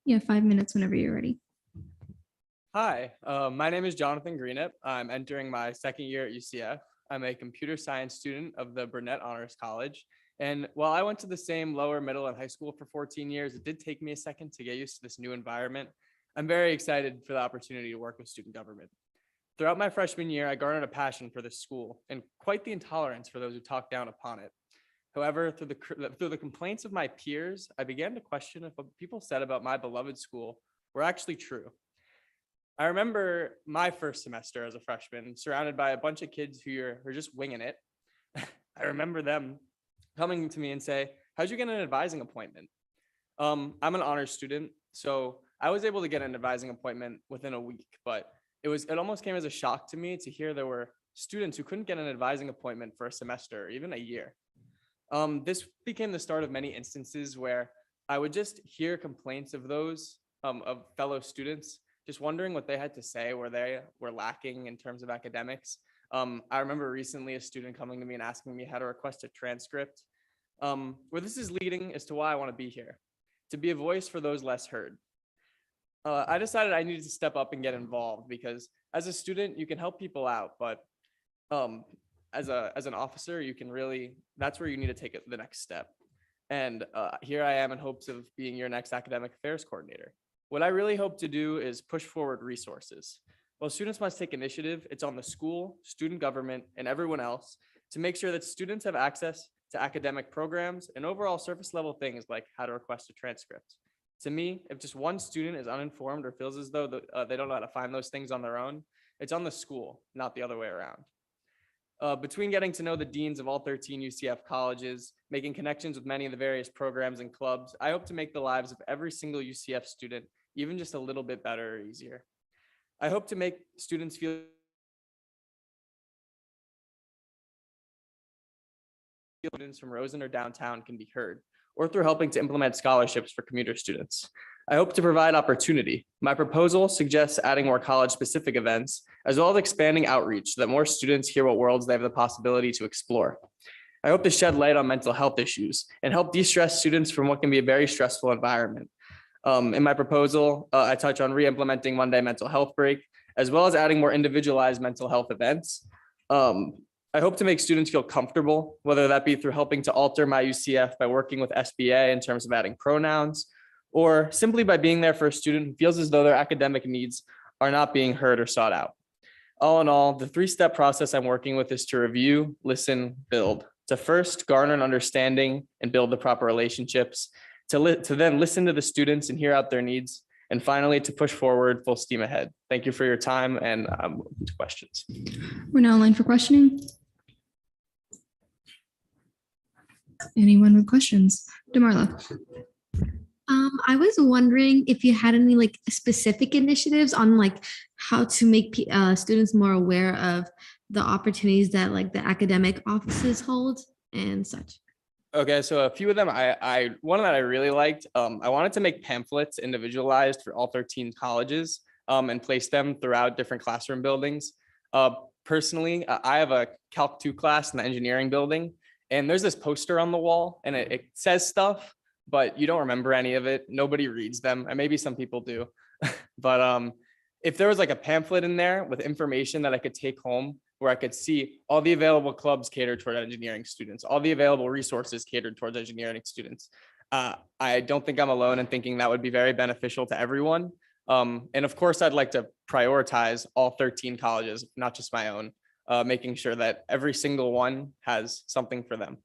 You have 5 minutes whenever you're ready. Hi, my name is Jonathan Greenup. I'm entering my second year at UCF. I'm a computer science student of the Burnett Honors College. And while I went to the same lower, middle, and high school for 14 years, it did take me a second to get used to this new environment. I'm very excited for the opportunity to work with student government. Throughout my freshman year, I garnered a passion for this school and quite the intolerance for those who talk down upon it. However, through the complaints of my peers, I began to question if what people said about my beloved school were actually true. I remember my first semester as a freshman, surrounded by a bunch of kids who are just winging it. I remember them coming to me and say, "How'd you get an advising appointment?" I'm an honors student, so I was able to get an advising appointment within a week, but it almost came as a shock to me to hear there were students who couldn't get an advising appointment for a semester or even a year. This became the start of many instances where I would just hear complaints of those of fellow students, just wondering what they had to say, where they were lacking in terms of academics. I remember recently a student coming to me and asking me how to request a transcript. Where this is leading as to why I want to be here, to be a voice for those less heard. I decided I needed to step up and get involved because as a student, you can help people out, but as an officer, you can that's where you need to take it the next step. And here I am in hopes of being your next academic affairs coordinator. What I really hope to do is push forward resources. While students must take initiative, it's on the school, student government, and everyone else to make sure that students have access to academic programs and overall surface level things like how to request a transcript. To me, if just one student is uninformed or feels as though they don't know how to find those things on their own, it's on the school, not the other way around. Between getting to know the deans of all 13 UCF colleges, making connections with many of the various programs and clubs, I hope to make the lives of every single UCF student even just a little bit better or easier. I hope to make students feel students from Rosen or downtown can be heard, or through helping to implement scholarships for commuter students. I hope to provide opportunity. My proposal suggests adding more college-specific events, as well as expanding outreach so that more students hear what worlds they have the possibility to explore. I hope to shed light on mental health issues and help de-stress students from what can be a very stressful environment. In my proposal, I touch on re-implementing Monday mental health break, as well as adding more individualized mental health events. I hope to make students feel comfortable, whether that be through helping to alter my UCF by working with SBA in terms of adding pronouns, or simply by being there for a student who feels as though their academic needs are not being heard or sought out. All in all, the three-step process I'm working with is to review, listen, build. To first garner an understanding and build the proper relationships, to then listen to the students and hear out their needs, and finally to push forward full steam ahead. Thank you for your time, and I'm open to questions. We're now in line for questioning. Anyone with questions? DeMarla. I was wondering if you had any like specific initiatives on like how to make students more aware of the opportunities that like the academic offices hold and such. Okay, so a few of them, one that I really liked, I wanted to make pamphlets individualized for all 13 colleges and place them throughout different classroom buildings. Personally, I have a Calc 2 class in the engineering building, and there's this poster on the wall, and it says stuff, but you don't remember any of it. Nobody reads them, and maybe some people do. But if there was like a pamphlet in there with information that I could take home, where I could see all the available clubs catered toward engineering students, all the available resources catered towards engineering students, I don't think I'm alone in thinking that would be very beneficial to everyone. And of course, I'd like to prioritize all 13 colleges, not just my own, making sure that every single one has something for them.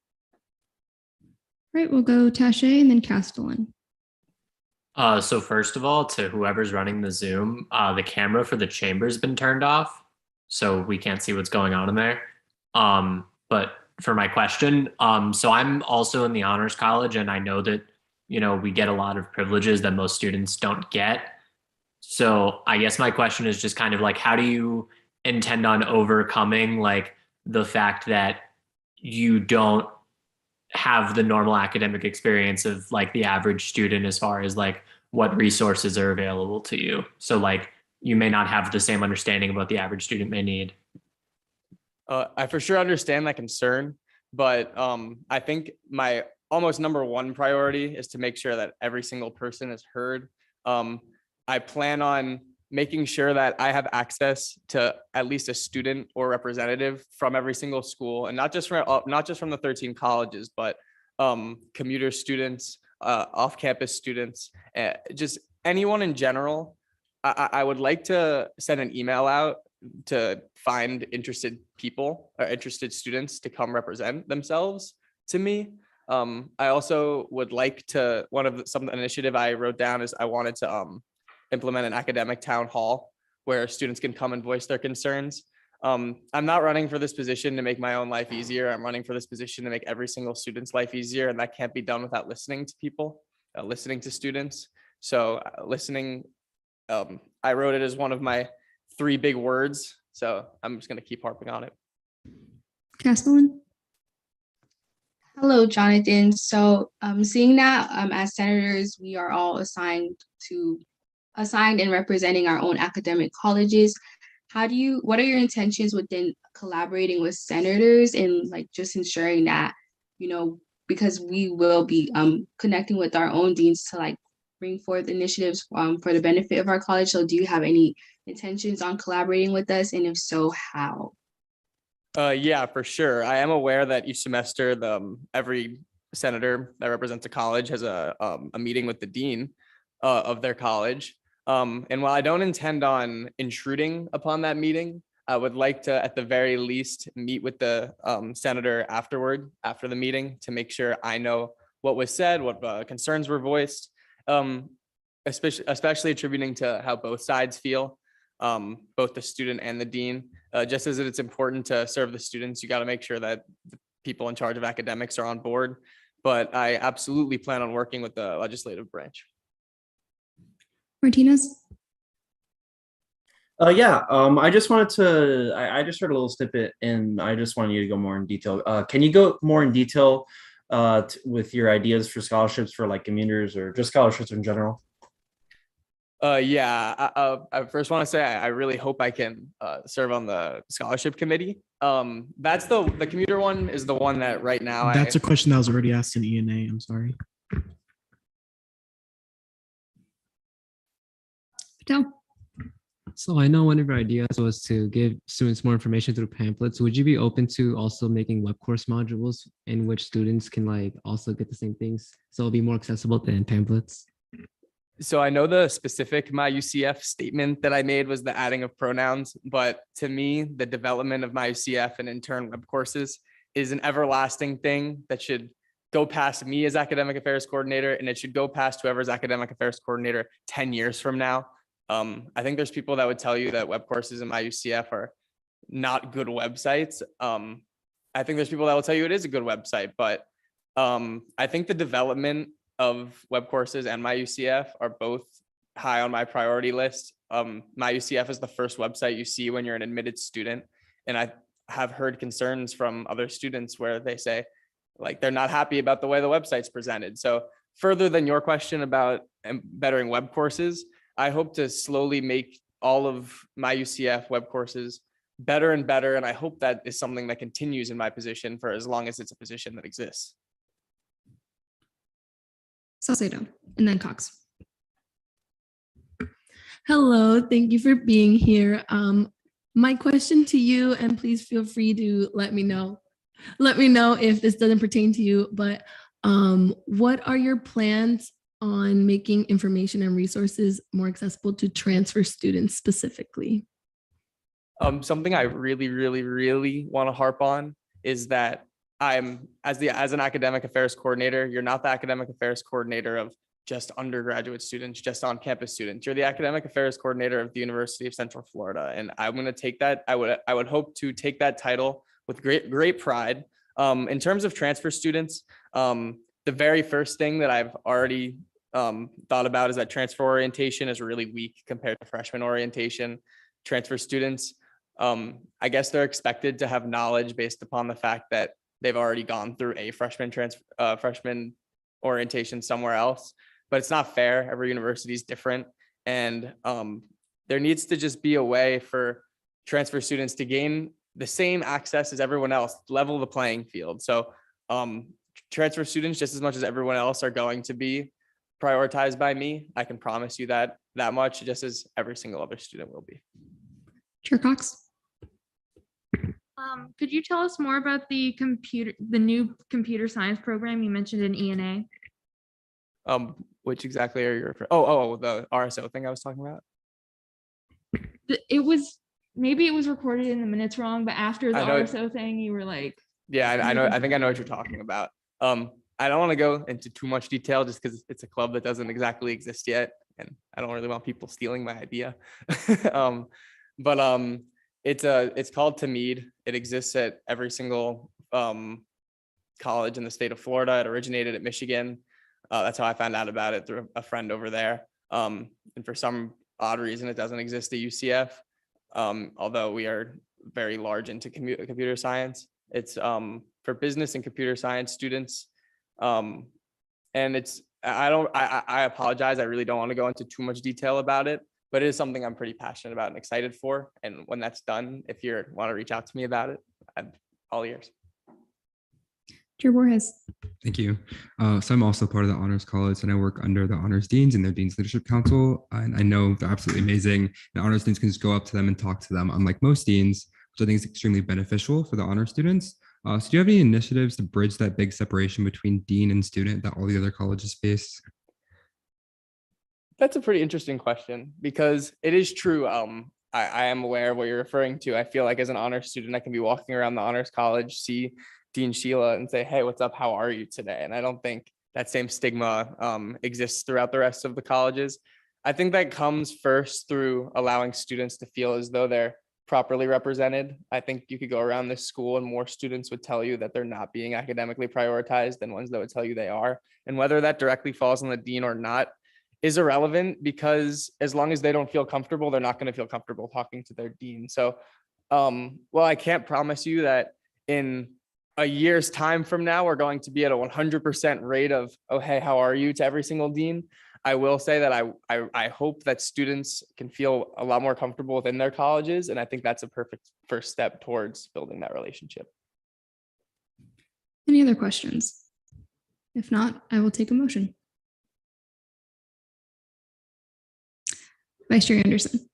Right, we'll go Taché and then Castellan. So first of all, to whoever's running the Zoom, the camera for the chamber's been turned off, so we can't see what's going on in there. But for my question, so I'm also in the honors college, and I know that, we get a lot of privileges that most students don't get. So I guess my question is just kind of like, how do you intend on overcoming like the fact that you don't have the normal academic experience of like the average student as far as like what resources are available to you? So like you may not have the same understanding of what the average student may need. I for sure understand that concern, but I think my almost number one priority is to make sure that every single person is heard. I plan on making sure that I have access to at least a student or representative from every single school, and not just from the 13 colleges, but commuter students, off-campus students, just anyone in general. I would like to send an email out to find interested people or interested students to come represent themselves to me. I also would like to, some initiative I wrote down is I wanted to implement an academic town hall where students can come and voice their concerns. I'm not running for this position to make my own life easier. I'm running for this position to make every single student's life easier, and that can't be done without listening to people, listening to students. So listening, I wrote it as one of my 3 big words. So I'm just going to keep harping on it. Castellan. Hello, Jonathan. So seeing that as senators, we are all assigned and representing our own academic colleges. What are your intentions within collaborating with senators and like just ensuring that, because we will be connecting with our own deans to like bring forth initiatives for the benefit of our college. So do you have any intentions on collaborating with us? And if so, how? Yeah, for sure. I am aware that each semester, every senator that represents a college has a meeting with the dean of their college. And while I don't intend on intruding upon that meeting, I would like to, at the very least, meet with the senator after the meeting to make sure I know what was said, what concerns were voiced, especially attributing to how both sides feel, both the student and the dean. Just as it's important to serve the students, you got to make sure that the people in charge of academics are on board. But I absolutely plan on working with the legislative branch. Martinez. I just wanted to, I just heard a little snippet and I just wanted you to go more in detail. Can you go more in detail with your ideas for scholarships for like commuters or just scholarships in general? I first want to say I really hope I can serve on the scholarship committee. That's the commuter one is the one that right now. That's a question that was already asked in E&A. I'm sorry. Patel. So I know one of your ideas was to give students more information through pamphlets. Would you be open to also making web course modules in which students can like also get the same things, so it'll be more accessible than pamphlets? So I know the specific my UCF statement that I made was the adding of pronouns, but to me, the development of my UCF and in turn web courses is an everlasting thing that should go past me as academic affairs coordinator, and it should go past whoever's academic affairs coordinator 10 years from now. I think there's people that would tell you that web courses in my UCF are not good websites. I think there's people that will tell you it is a good website, but I think the development of web courses and my UCF are both high on my priority list. My UCF is the first website you see when you're an admitted student. And I have heard concerns from other students where they say like they're not happy about the way the website's presented. So further than your question about bettering web courses, I hope to slowly make all of my UCF web courses better and better. And I hope that is something that continues in my position for as long as it's a position that exists. Salcedo, and then Cox. Hello, thank you for being here. My question to you, and please feel free to let me know if this doesn't pertain to you, but What are your plans on making information and resources more accessible to transfer students specifically? Something I really want to harp on is that I'm as an academic affairs coordinator, you're not the academic affairs coordinator of just undergraduate students, just on campus students. You're the academic affairs coordinator of the University of Central Florida. And I'm going to take that. I would hope to take that title with great pride. In terms of transfer students, the very first thing that I've already thought about is that transfer orientation is really weak compared to freshman orientation. Transfer students, I guess they're expected to have knowledge based upon the fact that they've already gone through a freshman orientation somewhere else, but it's not fair. Every university is different. And there needs to just be a way for transfer students to gain the same access as everyone else, level the playing field. So transfer students, just as much as everyone else, are going to be prioritized by me. I can promise you that much, just as every single other student will be. Chair Cox. Could you tell us more about the new computer science program you mentioned in ENA? Which exactly are you referring? Oh, the RSO thing I was talking about. Maybe it was recorded in the minutes wrong, but after the RSO thing, you were like, yeah, I know. I think I know what you're talking about. I don't want to go into too much detail just because it's a club that doesn't exactly exist yet, and I don't really want people stealing my idea. But it's called Tamid. It exists at every single college in the state of Florida. It originated at Michigan. That's how I found out about it, through a friend over there. And for some odd reason, it doesn't exist at UCF. Although we are very large into computer science. It's for business and computer science students. And I apologize. I really don't want to go into too much detail about it, but it is something I'm pretty passionate about and excited for. And when that's done, if you want to reach out to me about it, I'm all ears. Chair Borges. Thank you. So I'm also part of the Honors College, and I work under the Honors Deans and their Dean's Leadership Council. And I know they're absolutely amazing. The Honors Deans can just go up to them and talk to them, unlike most deans, which I think is extremely beneficial for the honor students. So do you have any initiatives to bridge that big separation between dean and student that all the other colleges face? That's a pretty interesting question, because it is true. I am aware of what you're referring to. I feel like as an honors student, I can be walking around the Honors College, see Dean Sheila and say, hey, what's up? How are you today? And I don't think that same stigma exists throughout the rest of the colleges. I think that comes first through allowing students to feel as though they're properly represented. I think you could go around this school and more students would tell you that they're not being academically prioritized than ones that would tell you they are. And whether that directly falls on the dean or not is irrelevant, because as long as they don't feel comfortable, they're not going to feel comfortable talking to their dean. So, well, I can't promise you that in a year's time from now, we're going to be at a 100% rate of, oh, hey, how are you, to every single dean. I will say that I hope that students can feel a lot more comfortable within their colleges. And I think that's a perfect first step towards building that relationship. Any other questions? If not, I will take a motion. Vice Chair Anderson.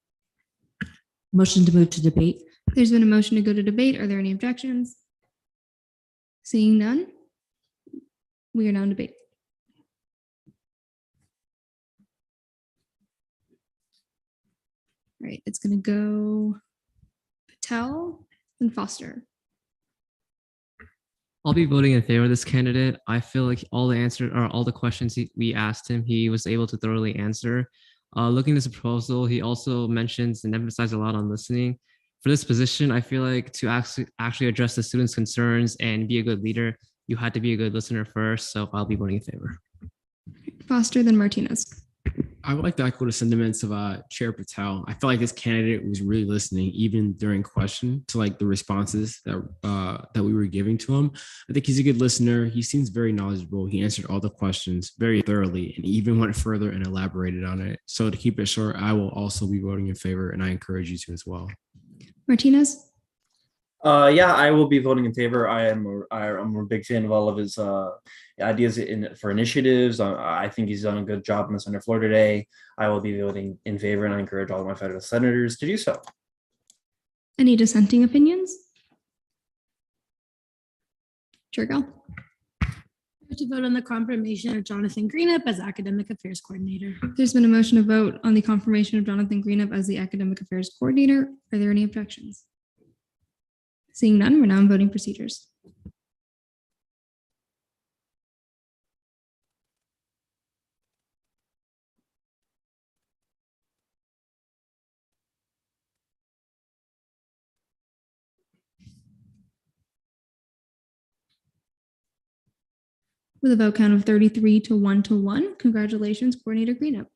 Motion to move to debate. There's been a motion to go to debate. Are there any objections? Seeing none, we are now in debate. All right, it's going to go Patel and Foster. I'll be voting in favor of this candidate. I feel like all the questions we asked him, he was able to thoroughly answer. Looking at this proposal, he also mentions and emphasized a lot on listening. For this position, I feel like to actually address the students' concerns and be a good leader, you had to be a good listener first. So I'll be voting in favor. Foster, then Martinez. I would like to echo the sentiments of Chair Patel. I feel like this candidate was really listening, even during question, to like the responses that we were giving to him. I think he's a good listener. He seems very knowledgeable. He answered all the questions very thoroughly and even went further and elaborated on it. So to keep it short, I will also be voting in favor, and I encourage you to as well. Martinez. Yeah, I will be voting in favor. I'm a big fan of all of his ideas for initiatives. I think he's done a good job in the Senate floor today. I will be voting in favor, and I encourage all of my federal senators to do so. Any dissenting opinions? Chair Gell. To vote on the confirmation of Jonathan Greenup as Academic Affairs Coordinator. There's been a motion to vote on the confirmation of Jonathan Greenup as the Academic Affairs Coordinator. Are there any objections? Seeing none, we're now in voting procedures. With a vote count of 33 to 1, congratulations, Coordinator Greenup.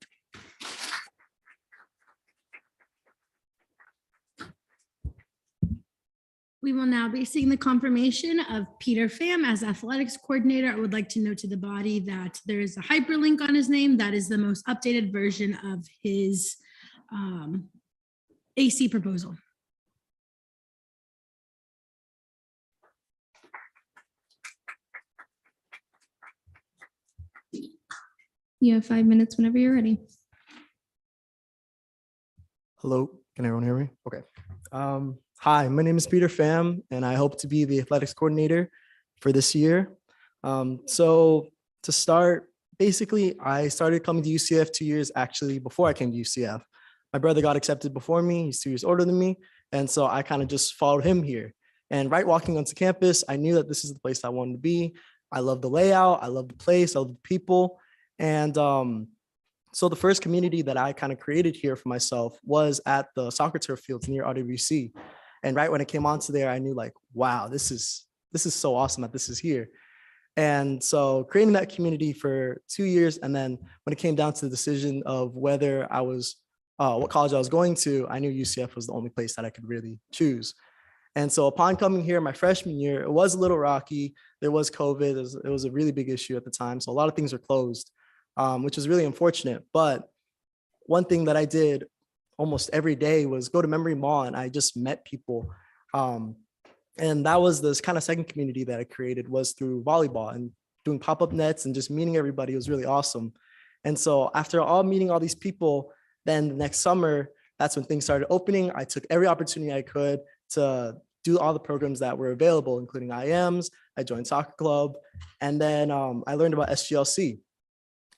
We will now be seeing the confirmation of Peter Pham as Athletics Coordinator. I would like to note to the body that there is a hyperlink on his name. That is the most updated version of his AC proposal. You have 5 minutes whenever you're ready. Hello, can everyone hear me? Okay. Hi, my name is Peter Pham, and I hope to be the athletics coordinator for this year. So to start, basically, I started coming to UCF 2 years actually before I came to UCF. My brother got accepted before me. He's 2 years older than me. And so I kind of just followed him here. And right walking onto campus, I knew that this is the place I wanted to be. I love the layout. I love the place. I love the people. And so the first community that I kind of created here for myself was at the soccer turf fields near RWC. And right when I came onto there, I knew like, wow, this is so awesome that this is here. And so creating that community for 2 years. And then when it came down to the decision of whether I was, what college I was going to, I knew UCF was the only place that I could really choose. And so upon coming here my freshman year, it was a little rocky. There was COVID. It was a really big issue at the time. So a lot of things were closed, which was really unfortunate. But one thing that I did almost every day was go to Memory Mall, and I just met people. And that was this kind of second community that I created, was through volleyball and doing pop-up nets and just meeting everybody. It was really awesome. And so after meeting all these people, then the next summer, that's when things started opening. I took every opportunity I could to do all the programs that were available, including IMs. I joined soccer club, and then I learned about SGLC.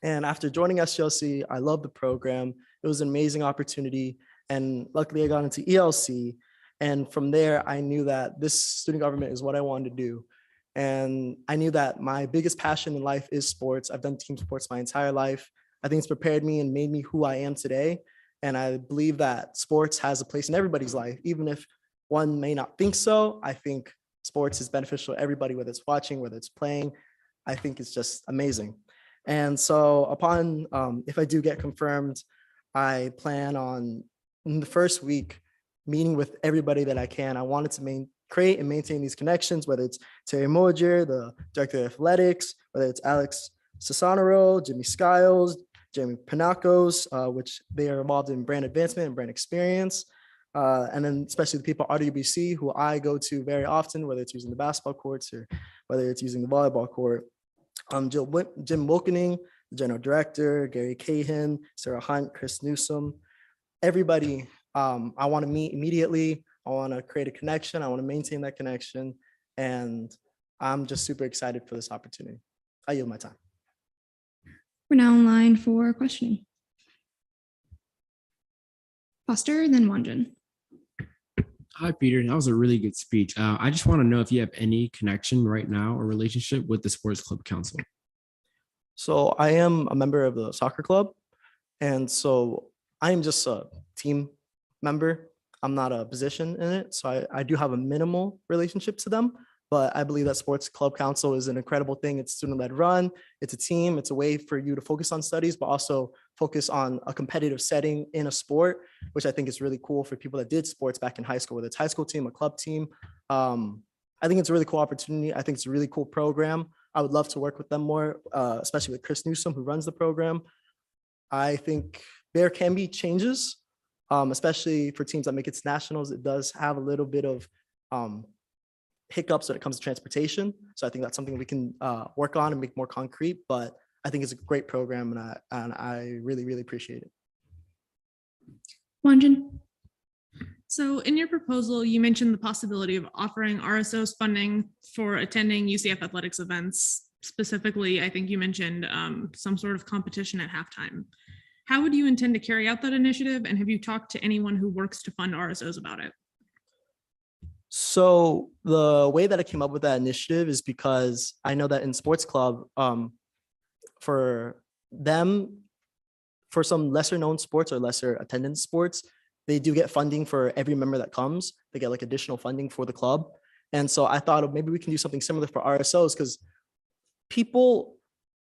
And after joining SGLC, I loved the program. It was an amazing opportunity. And luckily I got into ELC. And from there, I knew that this student government is what I wanted to do. And I knew that my biggest passion in life is sports. I've done team sports my entire life. I think it's prepared me and made me who I am today. And I believe that sports has a place in everybody's life, even if one may not think so. I think sports is beneficial to everybody, whether it's watching, whether it's playing. I think it's just amazing. And so upon, if I do get confirmed, I plan on in the first week meeting with everybody that I can. I wanted to create and maintain these connections, whether it's Terry Mojer, the director of athletics, whether it's Alex Sasanaro, Jimmy Skiles, Jeremy Panacos, which they are involved in brand advancement and brand experience. And then especially the people at RWC who I go to very often, whether it's using the basketball courts or whether it's using the volleyball court. Jim Wilkening, the general director, Gary Cahan, Sarah Hunt, Chris Newsom, everybody I want to meet immediately. I want to create a connection. I want to maintain that connection. And I'm just super excited for this opportunity. I yield my time. We're now in line for questioning. Foster, then Wanjan. Hi, Peter. That was a really good speech. I just want to know if you have any connection right now or relationship with the Sports Club Council. So I am a member of the soccer club. And so I am just a team member. I'm not a position in it. So I do have a minimal relationship to them. But I believe that Sports Club Council is an incredible thing. It's student-led run. It's a team. It's a way for you to focus on studies, but also focus on a competitive setting in a sport, which I think is really cool for people that did sports back in high school, whether it's high school team, a club team. I think it's a really cool opportunity. I think it's a really cool program. I would love to work with them more, especially with Chris Newsom, who runs the program. I think there can be changes, especially for teams that make it to nationals. It does have a little bit of hiccups when it comes to transportation. So I think that's something we can work on and make more concrete, but I think it's a great program and I really, really appreciate it. Wanjan. So in your proposal, you mentioned the possibility of offering RSOs funding for attending UCF athletics events specifically, I think you mentioned some sort of competition at halftime. How would you intend to carry out that initiative? And have you talked to anyone who works to fund RSOs about it? So the way that I came up with that initiative is because I know that in sports club, for them, for some lesser known sports or lesser attendance sports, they do get funding for every member that comes. They get like additional funding for the club. And so I thought maybe we can do something similar for RSOs, because people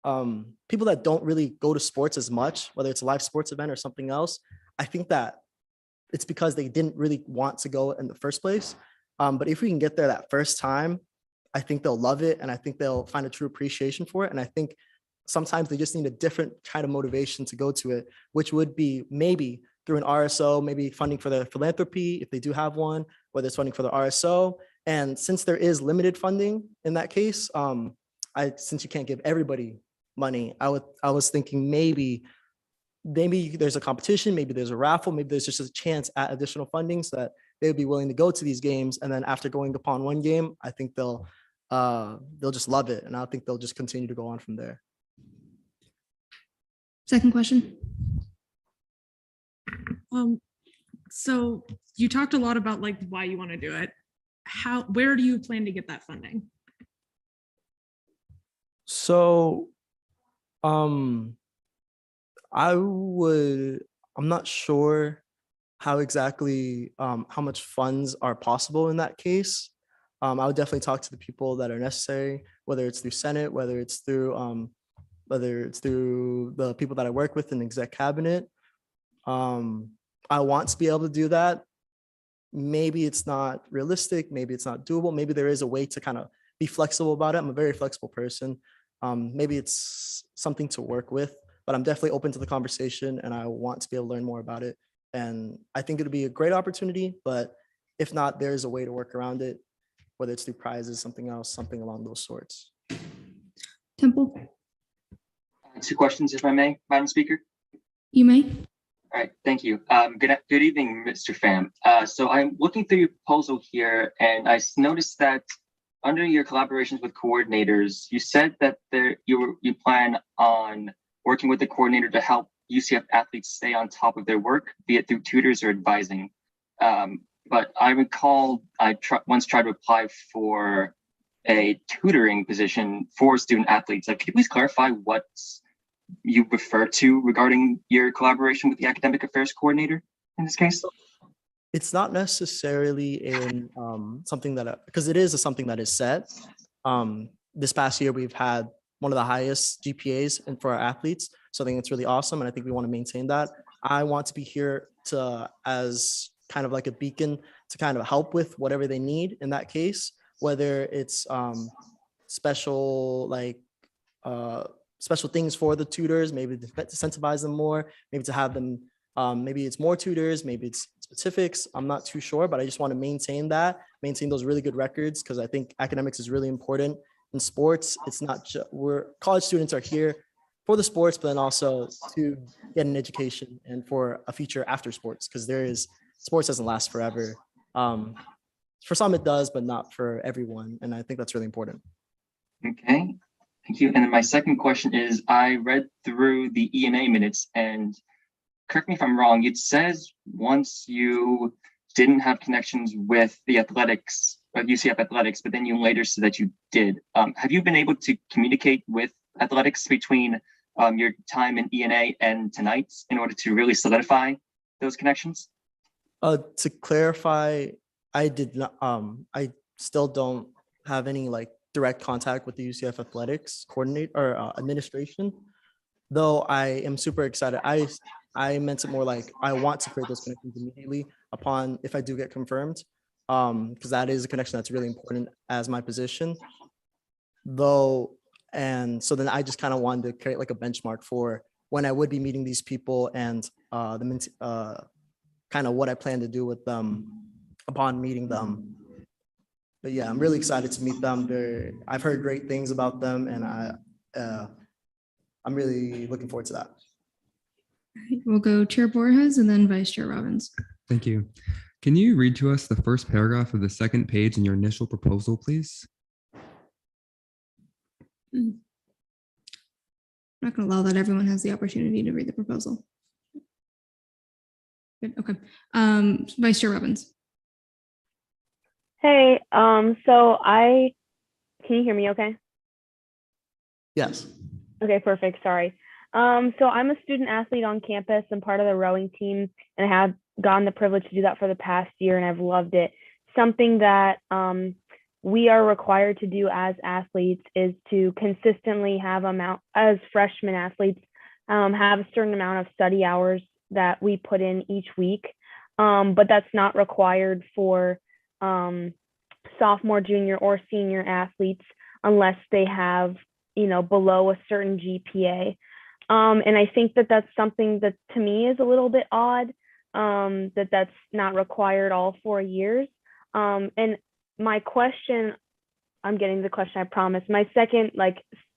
that don't really go to sports as much, whether it's a live sports event or something else, I think that it's because they didn't really want to go in the first place. But if we can get there that first time, I think they'll love it, and I think they'll find a true appreciation for it. And I think sometimes they just need a different kind of motivation to go to it, which would be maybe through an RSO, maybe funding for their philanthropy if they do have one, whether it's funding for the RSO. And since there is limited funding in that case, since you can't give everybody money, I was thinking maybe there's a competition, maybe there's a raffle, maybe there's just a chance at additional funding so that they would be willing to go to these games. And then after going upon one game, I think they'll just love it. And I think they'll just continue to go on from there. Second question. So you talked a lot about like why you want to do it. Where do you plan to get that funding? So I'm not sure how exactly how much funds are possible in that case. I would definitely talk to the people that are necessary, whether it's through Senate, whether it's through the people that I work with in the exec cabinet. I want to be able to do that. Maybe it's not realistic, maybe it's not doable, maybe there is a way to kind of be flexible about it. I'm a very flexible person. Maybe it's something to work with, but I'm definitely open to the conversation and I want to be able to learn more about it. And I think it'll be a great opportunity, but if not, there's a way to work around it, whether it's through prizes, something else, something along those sorts. Temple, 2 questions, if I may, Madam Speaker. you may. All right, thank you. Good evening, Mr. Pham. So I'm looking through your proposal here, and I noticed that under your collaborations with coordinators, you said that you plan on working with the coordinator to help UCF athletes stay on top of their work, be it through tutors or advising. But I recall I once tried to apply for a tutoring position for student athletes. Could you please clarify what you refer to regarding your collaboration with the academic affairs coordinator in this case? It's not necessarily in something that, because it is something that is set. This past year, we've had one of the highest GPAs and for our athletes. So I think it's really awesome. And I think we want to maintain that. I want to be here as kind of like a beacon to kind of help with whatever they need in that case, whether it's special things for the tutors, maybe to incentivize them more, maybe to have them, maybe it's more tutors, maybe it's specifics. I'm not too sure, but I just want to maintain those really good records, because I think academics is really important in sports. It's not just, college students are here for the sports, but then also to get an education and for a future after sports, because sports doesn't last forever. For some it does, but not for everyone. And I think that's really important. Okay, thank you. And then my second question is, I read through the ENA minutes, and correct me if I'm wrong, it says once you didn't have connections with the athletics, UCF athletics, but then you later said that you did. Have you been able to communicate with athletics between your time in ENA and tonight in order to really solidify those connections? To clarify, I did not. I still don't have any direct contact with the UCF athletics coordinator or administration, though I am super excited. I meant it more like I want to create those connections immediately if I do get confirmed, because that is a connection that's really important as my position, though. And so then I just kind of wanted to create a benchmark for when I would be meeting these people and kind of what I plan to do with them upon meeting them. But yeah, I'm really excited to meet them. I've heard great things about them, and I'm really looking forward to that. We'll go Chair Borges and then Vice Chair Robbins. Thank you. Can you read to us the first paragraph of the second page in your initial proposal, please? not going to allow that. Everyone has the opportunity to read the proposal. Good. Okay. Vice Chair Robbins. Hey, can you hear me okay? Yes. Okay, perfect. Sorry. So I'm a student athlete on campus and part of the rowing team, and I have gotten the privilege to do that for the past year, and I've loved it. Something that we are required to do as athletes is to consistently have as freshman athletes, have a certain amount of study hours that we put in each week. But that's not required for sophomore, junior, or senior athletes unless they have, below a certain GPA. And I think that that's something that to me is a little bit odd, that that's not required all 4 years. And my question, I'm getting the question, I promise. My second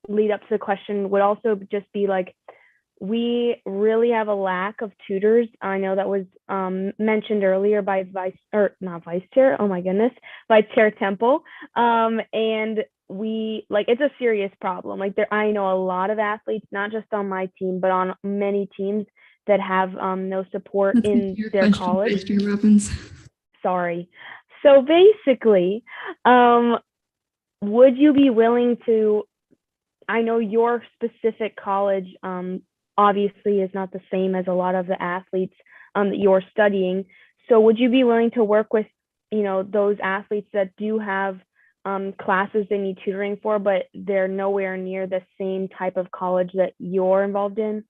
lead up to the question would also just be we really have a lack of tutors. I know that was mentioned earlier by Vice Chair Temple. And it's a serious problem. I know a lot of athletes, not just on my team, but on many teams that have no support in their college. Vice Chair Robbins. Sorry. So basically, would you be willing to, I know your specific college obviously is not the same as a lot of the athletes that you're studying. So would you be willing to work with, those athletes that do have classes they need tutoring for, but they're nowhere near the same type of college that you're involved in?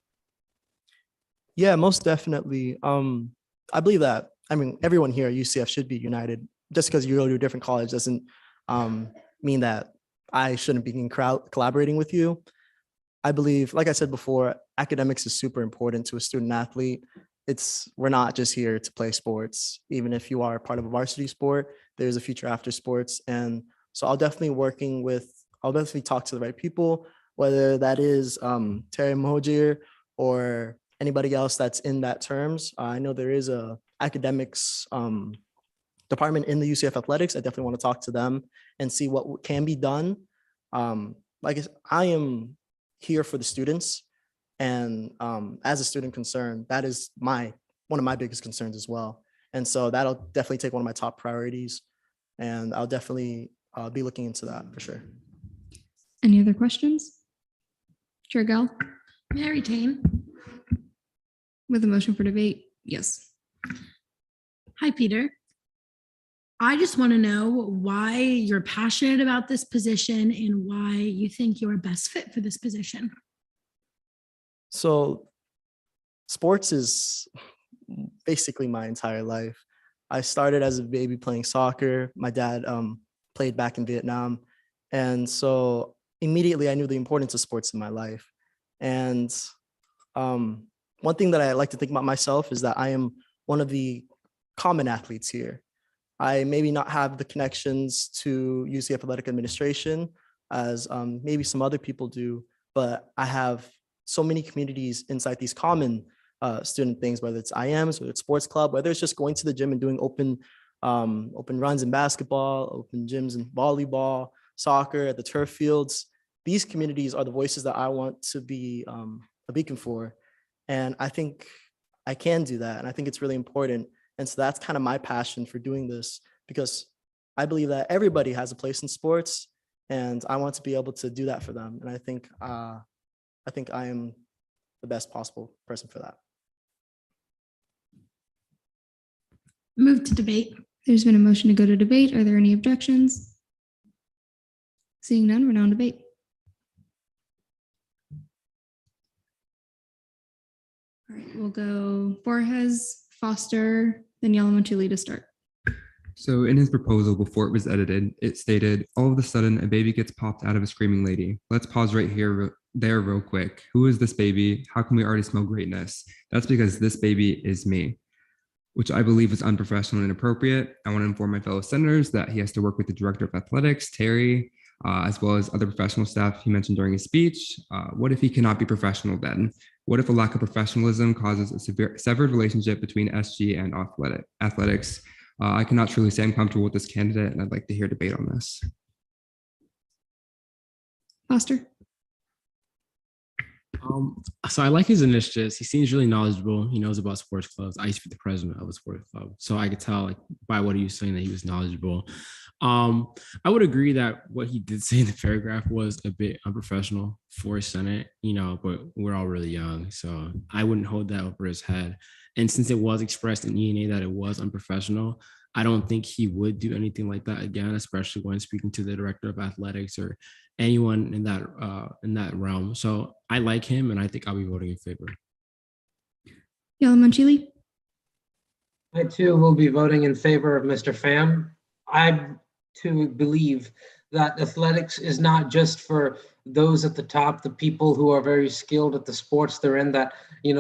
Yeah, most definitely. I believe that, everyone here at UCF should be united. Just because you go to a different college doesn't mean that I shouldn't be collaborating with you. I believe, like I said before, academics is super important to a student athlete. We're not just here to play sports. Even if you are part of a varsity sport, there's a future after sports. And so I'll definitely talk to the right people, whether that is Terry Mojier or anybody else that's in that terms. I know there is a academics department in the UCF athletics. I definitely want to talk to them and see what can be done. I am here for the students, and as a student concerned, that is one of my biggest concerns as well. And so that'll definitely take one of my top priorities, and I'll definitely be looking into that for sure. Any other questions? Chair Gell? Mary Tane. With a motion for debate, yes. Hi, Peter. I just want to know why you're passionate about this position and why you think you're best fit for this position. So sports is basically my entire life. I started as a baby playing soccer. My dad played back in Vietnam. And so immediately I knew the importance of sports in my life. And one thing that I like to think about myself is that I am one of the common athletes here. I maybe not have the connections to UC Athletic Administration as maybe some other people do, but I have so many communities inside these common student things, whether it's IMs, whether it's sports club, whether it's just going to the gym and doing open runs in basketball, open gyms in volleyball, soccer, at the turf fields. These communities are the voices that I want to be a beacon for. And I think I can do that. And I think it's really important. And so that's kind of my passion for doing this, because I believe that everybody has a place in sports, and I want to be able to do that for them. And I think I am the best possible person for that. Move to debate. There's been a motion to go to debate. Are there any objections? Seeing none, we're now on debate. All right, we'll go Borges, Foster, then Yalamanchuli to start. So in his proposal, before it was edited, it stated, all of a sudden, a baby gets popped out of a screaming lady. Let's pause right there real quick. Who is this baby? How can we already smell greatness? That's because this baby is me, which I believe is unprofessional and inappropriate. I want to inform my fellow senators that he has to work with the director of athletics, Terry, as well as other professional staff he mentioned during his speech. What if he cannot be professional then? What if a lack of professionalism causes a severed relationship between SG and athletics? I cannot truly say I'm comfortable with this candidate, and I'd like to hear debate on this. Foster. So I like his initiatives. He seems really knowledgeable. He knows about sports clubs. I used to be the president of a sports club, so I could tell like by what he was saying that he was knowledgeable. I would agree that what he did say in the paragraph was a bit unprofessional for Senate, but we're all really young, so I wouldn't hold that over his head. And since it was expressed in ENA that it was unprofessional, I don't think he would do anything like that again, especially when speaking to the director of athletics or anyone in that realm. So I like him, and I think I'll be voting in favor. Yala Manchili? I too will be voting in favor of Mr. Pham. I too believe that athletics is not just for those at the top, the people who are very skilled at the sports they're in, that,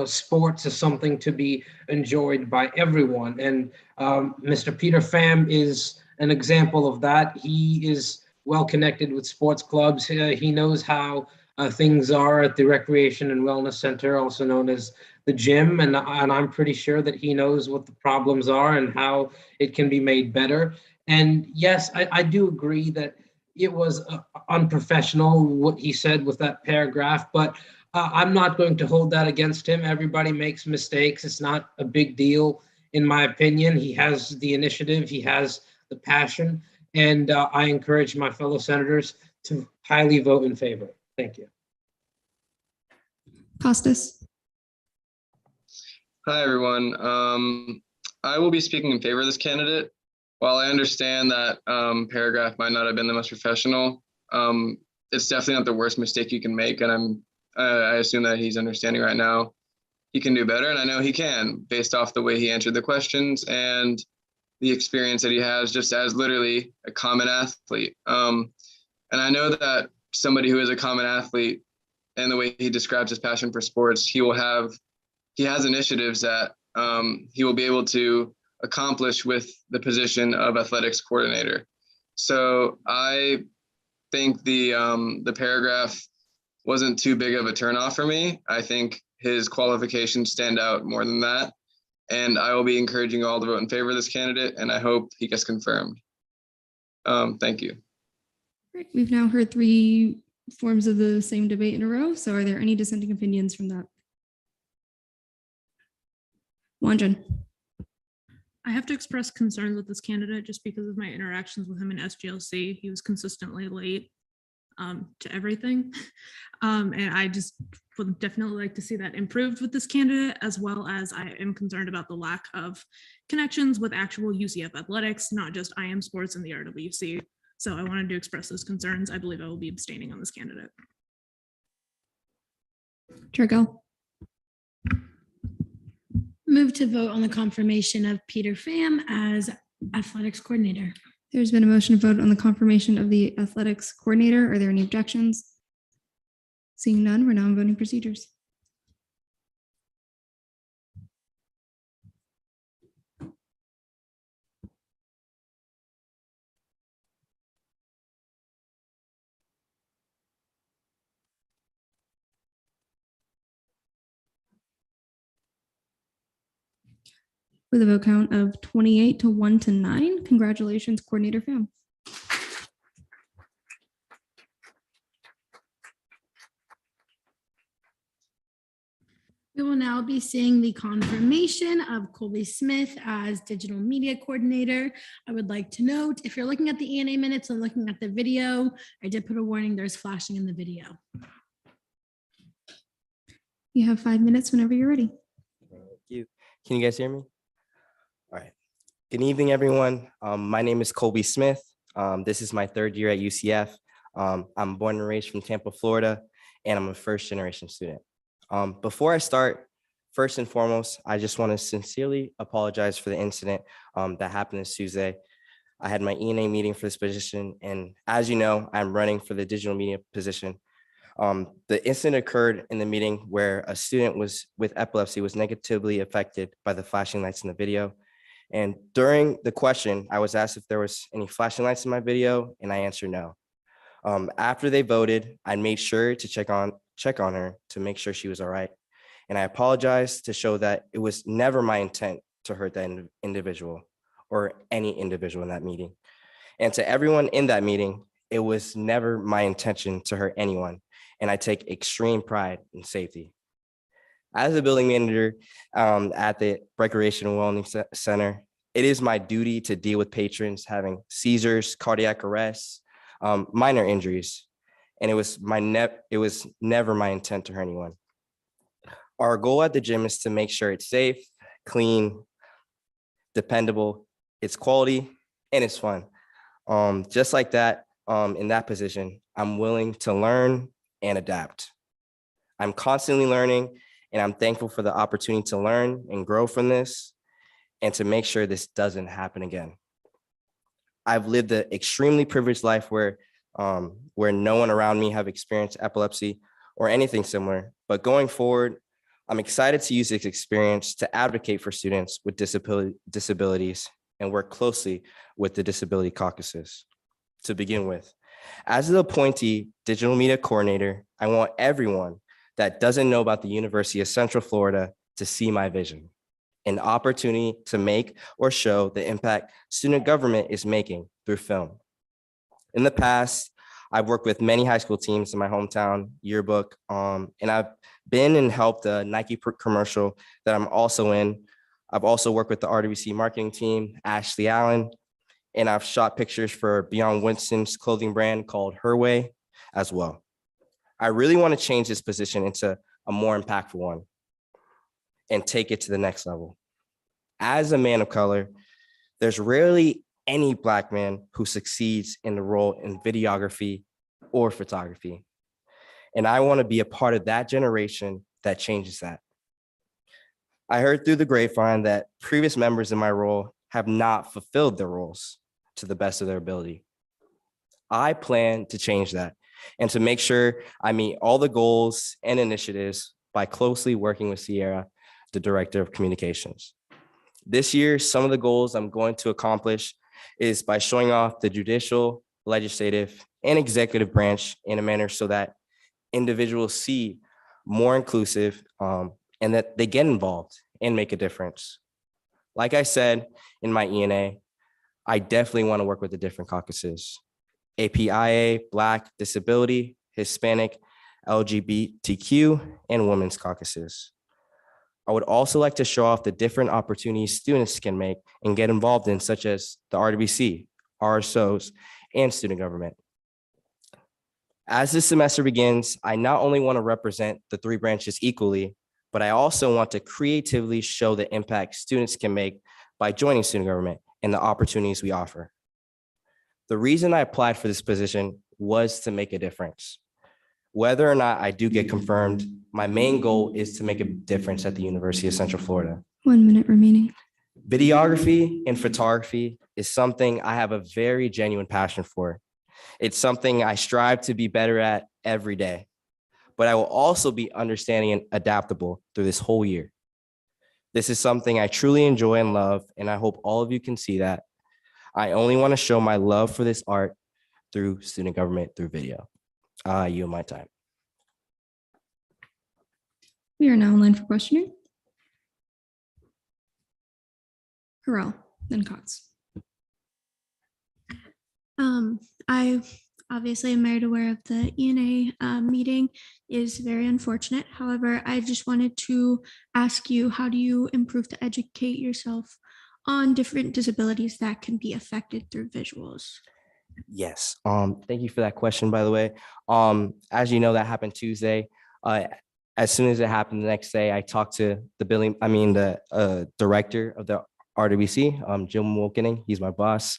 sports is something to be enjoyed by everyone. And Mr. Peter Pham is an example of that. He is well connected with sports clubs. He knows how things are at the Recreation and Wellness Center, also known as the gym. And I'm pretty sure that he knows what the problems are and how it can be made better. And yes, I do agree that it was unprofessional what he said with that paragraph, but I'm not going to hold that against him. Everybody makes mistakes. It's not a big deal, in my opinion. He has the initiative, he has the passion, and I encourage my fellow senators to highly vote in favor. Thank you. Costas? Hi, everyone. I will be speaking in favor of this candidate. While I understand that paragraph might not have been the most professional, it's definitely not the worst mistake you can make. And I assume that he's understanding right now he can do better. And I know he can, based off the way he answered the questions and the experience that he has just as literally a common athlete. And I know that somebody who is a common athlete and the way he describes his passion for sports, he has initiatives that he will be able to accomplish with the position of athletics coordinator. So I think the paragraph wasn't too big of a turnoff for me. I think his qualifications stand out more than that. And I will be encouraging you all to vote in favor of this candidate, and I hope he gets confirmed. Thank you. Great. We've now heard 3 forms of the same debate in a row. So are there any dissenting opinions from that? Wanjan? I have to express concerns with this candidate just because of my interactions with him in SGLC. He was consistently late to everything. And I just would definitely like to see that improved with this candidate, as well as I am concerned about the lack of connections with actual UCF athletics, not just IM sports and the RWC. So I wanted to express those concerns. I believe I will be abstaining on this candidate. Turgo? Move to vote on the confirmation of Peter Pham as athletics coordinator. There's been a motion to vote on the confirmation of the athletics coordinator. Are there any objections? Seeing none, we're now on voting procedures. With a vote count of 28 to 1 to 9, congratulations, Coordinator Pham. We will now be seeing the confirmation of Colby Smith as digital media coordinator. I would like to note, if you're looking at the ENA minutes and looking at the video, I did put a warning, there's flashing in the video. You have 5 minutes whenever you're ready. Thank you. Can you guys hear me? All right. Good evening, everyone. My name is Colby Smith. This is my 3rd year at UCF. I'm born and raised from Tampa, Florida, and I'm a first-generation student. Before I start, first and foremost, I just want to sincerely apologize for the incident that happened this Tuesday. I had my ENA meeting for this position, and as you know, I'm running for the digital media position. The incident occurred in the meeting where a student with epilepsy was negatively affected by the flashing lights in the video. And during the question, I was asked if there was any flashing lights in my video, and I answered no. After they voted, I made sure to check on her to make sure she was all right. And I apologized to show that it was never my intent to hurt that individual or any individual in that meeting. And to everyone in that meeting, it was never my intention to hurt anyone. and I take extreme pride in safety. As a building manager at the Recreation and Wellness Center, it is my duty to deal with patrons having seizures, cardiac arrests, minor injuries, and it was never my intent to hurt anyone. Our goal at the gym is to make sure it's safe, clean, dependable, it's quality, and it's fun. Just like that, in that position, I'm willing to learn and adapt. I'm constantly learning, and I'm thankful for the opportunity to learn and grow from this and to make sure this doesn't happen again. I've lived an extremely privileged life where no one around me have experienced epilepsy or anything similar, but going forward, I'm excited to use this experience to advocate for students with disabilities and work closely with the disability caucuses. To begin with, as the appointee digital media coordinator, I want everyone that doesn't know about the University of Central Florida to see my vision, an opportunity to make or show the impact student government is making through film. In the past, I've worked with many high school teams in my hometown yearbook, and I've been and helped a Nike commercial that I'm also in. I've also worked with the RWC marketing team, Ashley Allen, and I've shot pictures for Beyond Winston's clothing brand called Her Way as well. I really want to change this position into a more impactful one and take it to the next level. As a man of color, there's rarely any Black man who succeeds in the role in videography or photography. And I want to be a part of that generation that changes that. I heard through the grapevine that previous members in my role have not fulfilled their roles to the best of their ability. I plan to change that and to make sure I meet all the goals and initiatives by closely working with Sierra, the Director of Communications. This year, some of the goals I'm going to accomplish is by showing off the judicial, legislative, and executive branch in a manner so that individuals see more inclusive and that they get involved and make a difference. Like I said in my ENA, I definitely want to work with the different caucuses: APIA, Black, Disability, Hispanic, LGBTQ, and Women's caucuses. I would also like to show off the different opportunities students can make and get involved in, such as the RWC, RSOs, and student government. As this semester begins, I not only want to represent the three branches equally, but I also want to creatively show the impact students can make by joining student government and the opportunities we offer. The reason I applied for this position was to make a difference. Whether or not I do get confirmed, my main goal is to make a difference at the University of Central Florida. 1 minute remaining. Videography and photography is something I have a very genuine passion for. It's something I strive to be better at every day, but I will also be understanding and adaptable through this whole year. This is something I truly enjoy and love, and I hope all of you can see that. I only want to show my love for this art through student government, through video. I yield my time. We are now in line for questioning. Corral, then Cox. I obviously am made aware of the ENA meeting is very unfortunate. However, I just wanted to ask you, how do you improve to educate yourself on different disabilities that can be affected through visuals? Yes. Thank you for that question, by the way. As you know, that happened Tuesday. As soon as it happened the next day, I talked to the director of the RWC, Jim Wilkening. He's my boss.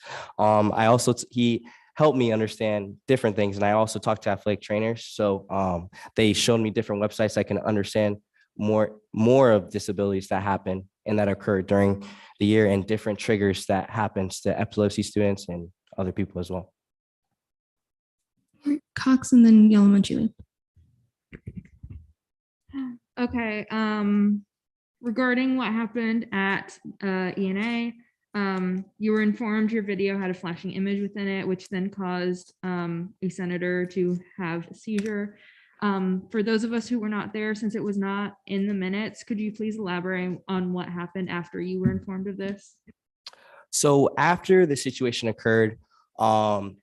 He helped me understand different things. And I also talked to athletic trainers. So they showed me different websites I can understand more of disabilities that happen and that occur during the year, and different triggers that happens to epilepsy students and other people as well. Cox and then Yalamanchili. Okay. Regarding what happened at ENA, you were informed your video had a flashing image within it, which then caused a senator to have a seizure. For those of us who were not there, since it was not in the minutes, could you please elaborate on what happened after you were informed of this? So after the situation occurred, the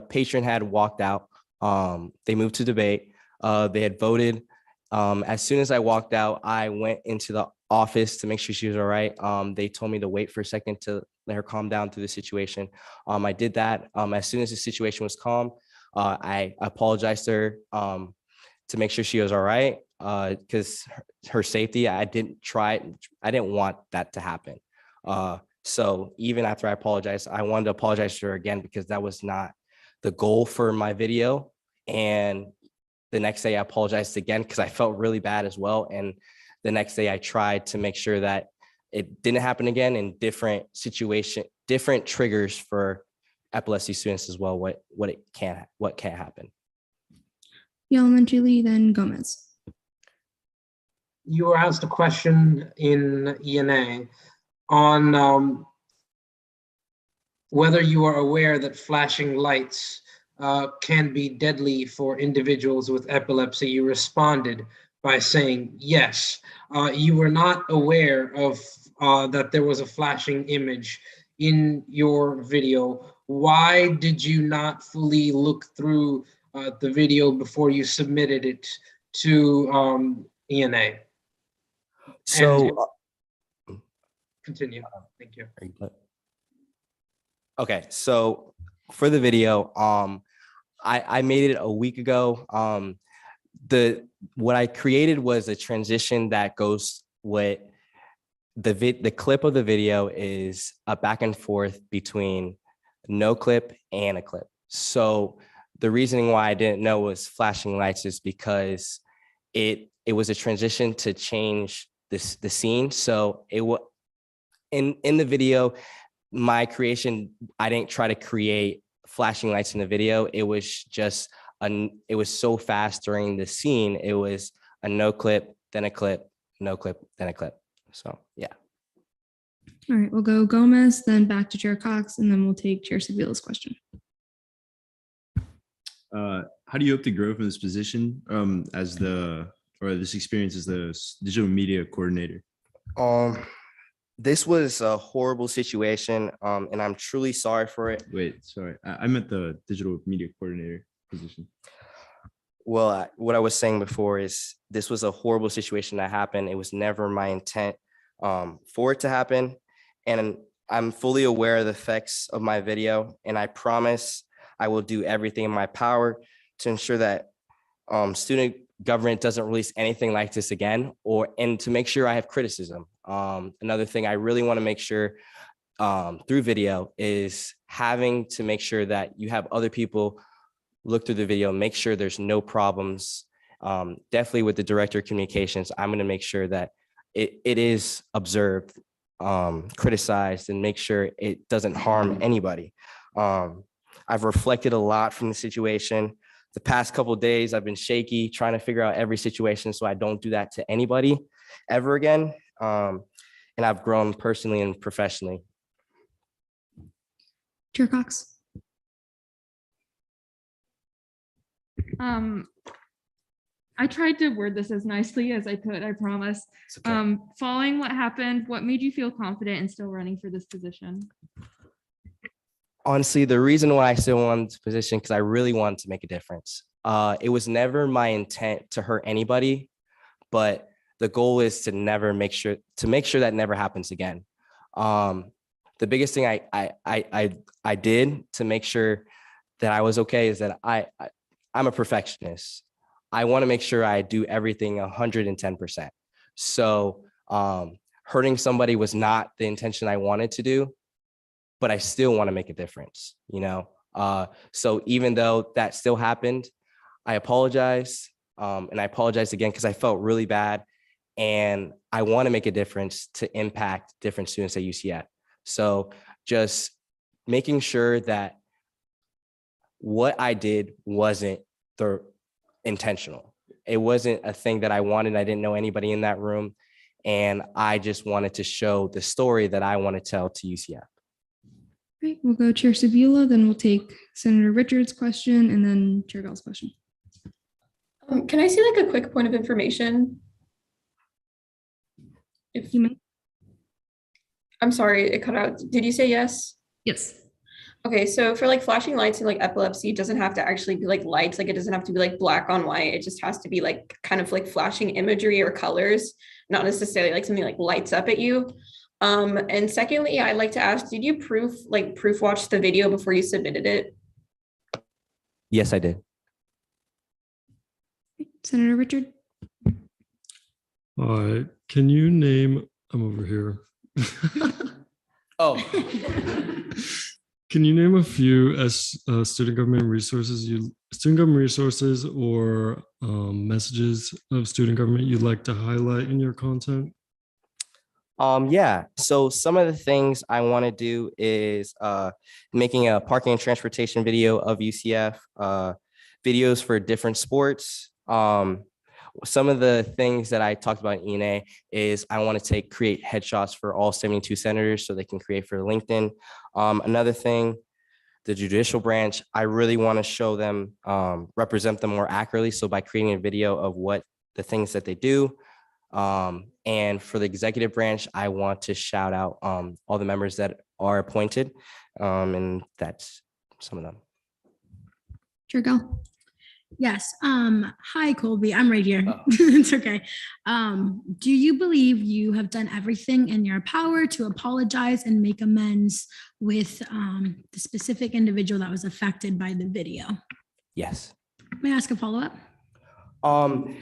patron had walked out They moved to debate. They had voted. As soon as I walked out, I went into the office to make sure she was all right. They told me to wait for a second to let her calm down through the situation. I did that. As soon as the situation was calm, I apologized to her to make sure she was all right, because her safety, I didn't want that to happen. So even after I apologized, I wanted to apologize to her again because that was not the goal for my video. And the next day I apologized again because I felt really bad as well. And the next day I tried to make sure that it didn't happen again in different triggers for epilepsy students as well, what can happen. The elementary lead, then Gomez. You were asked a question in ENA on whether you are aware that flashing lights can be deadly for individuals with epilepsy. You responded by saying yes. You were not aware of that there was a flashing image in your video. Why did you not fully look through the video before you submitted it to ENA? So continue. Thank you. Okay, so for the video, I made it a week ago. What I created was a transition that goes with the clip of the video is a back and forth between no clip and a clip. So the reasoning why I didn't know was flashing lights is because it was a transition to change the scene. So it was in the video, my creation, I didn't try to create flashing lights in the video. It was just it was so fast during the scene. It was a no clip, then a clip, no clip, then a clip. So yeah. All right, we'll go Gomez, then back to Chair Cox, and then we'll take Chair Sevilla's question. How do you hope to grow from this position this experience as the digital media coordinator? This was a horrible situation, and I'm truly sorry for it. Wait, sorry. I meant the digital media coordinator position. Well, what I was saying before is this was a horrible situation that happened. It was never my intent for it to happen. And I'm fully aware of the effects of my video. And I promise I will do everything in my power to ensure that student government doesn't release anything like this again, and to make sure I have criticism. Another thing I really want to make sure through video is having to make sure that you have other people look through the video, make sure there's no problems. Definitely with the director of communications, I'm going to make sure that it is observed, criticized, and make sure it doesn't harm anybody. I've reflected a lot from the situation. The past couple of days, I've been shaky, trying to figure out every situation so I don't do that to anybody ever again. And I've grown personally and professionally. Chair Cox. I tried to word this as nicely as I could, I promise. Okay. Following what happened, what made you feel confident in still running for this position? Honestly, the reason why I still wanted this position, because I really wanted to make a difference. It was never my intent to hurt anybody, but the goal is to make sure that never happens again. The biggest thing I did to make sure that I was okay is that I'm a perfectionist. I want to make sure I do everything 110%. So hurting somebody was not the intention I wanted to do, but I still want to make a difference, you know? So even though that still happened, I apologize. And I apologize again because I felt really bad. And I want to make a difference to impact different students at UCF. So just making sure that what I did wasn't intentional. It wasn't a thing that I wanted. I didn't know anybody in that room. And I just wanted to show the story that I want to tell to UCF. Great, we'll go Chair Sevilla, then we'll take Senator Richards' question and then Chair Bell's question. Can I see like a quick point of information? If you may. I'm sorry, it cut out. Did you say yes? Yes. Okay, so for like flashing lights and like epilepsy, it doesn't have to actually be like lights. Like it doesn't have to be like black on white. It just has to be like kind of like flashing imagery or colors, not necessarily like something like lights up at you. And secondly, I'd like to ask, did you proof watch the video before you submitted it? Yes, I did. Senator Richard? Can you name, I'm over here. Oh, Can you name a few as student government resources or messages of student government you'd like to highlight in your content? Yeah, so some of the things I want to do is making a parking and transportation video of UCF, videos for different sports. Some of the things that I talked about in ENA is I want to create headshots for all 72 senators so they can create for LinkedIn. Another thing, the judicial branch, I really want to show them, represent them more accurately. So by creating a video of what the things that they do. And for the executive branch, I want to shout out all the members that are appointed. And that's some of them. Sure, go. Yes. Hi, Colby. I'm right here. It's okay. Do you believe you have done everything in your power to apologize and make amends with the specific individual that was affected by the video? Yes. May I ask a follow-up?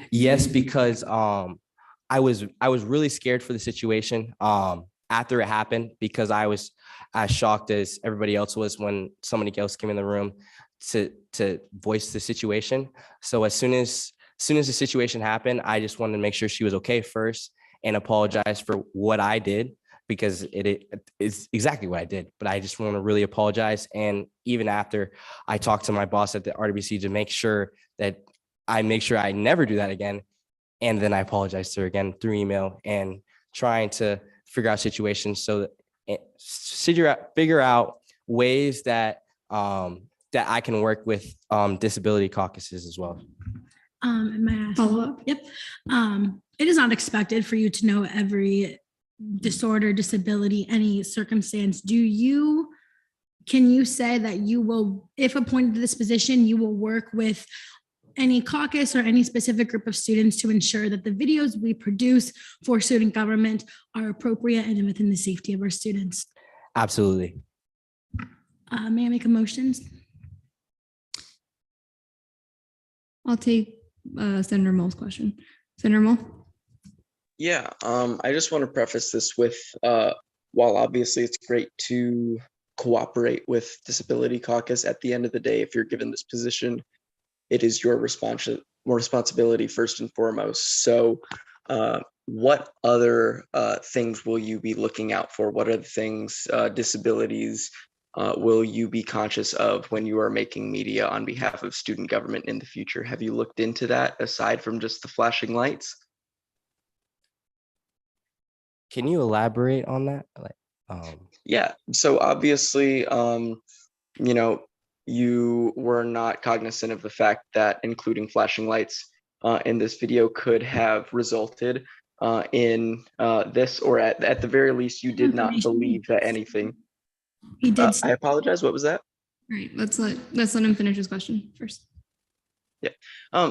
Yes, because I was really scared for the situation after it happened, because I was as shocked as everybody else was when somebody else came in the room to voice the situation. So as soon as the situation happened, I just wanted to make sure she was okay first and apologize for what I did, because it is exactly what I did. But I just want to really apologize. And even after, I talked to my boss at the RWC to make sure that I never do that again. And then I apologized to her again through email and trying to figure out situations so that figure out ways that that I can work with disability caucuses as well. May I follow up? Yep. It is not expected for you to know every disorder, disability, any circumstance. Can you say that you will, if appointed to this position, you will work with any caucus or any specific group of students to ensure that the videos we produce for student government are appropriate and within the safety of our students? Absolutely. May I make a motion? I'll take Senator Moll's question. Senator Moll? Yeah, I just want to preface this with, while obviously it's great to cooperate with Disability Caucus, at the end of the day, if you're given this position, it is your responsibility first and foremost. So what other things will you be looking out for? What are the things, disabilities, will you be conscious of when you are making media on behalf of student government in the future? Have you looked into that aside from just the flashing lights? Can you elaborate on that? Yeah, so obviously, you know, you were not cognizant of the fact that including flashing lights in this video could have resulted in this, or at the very least, you did not believe that anything. He did. I apologize. What was that? All right, let's let him finish his question first. Yeah.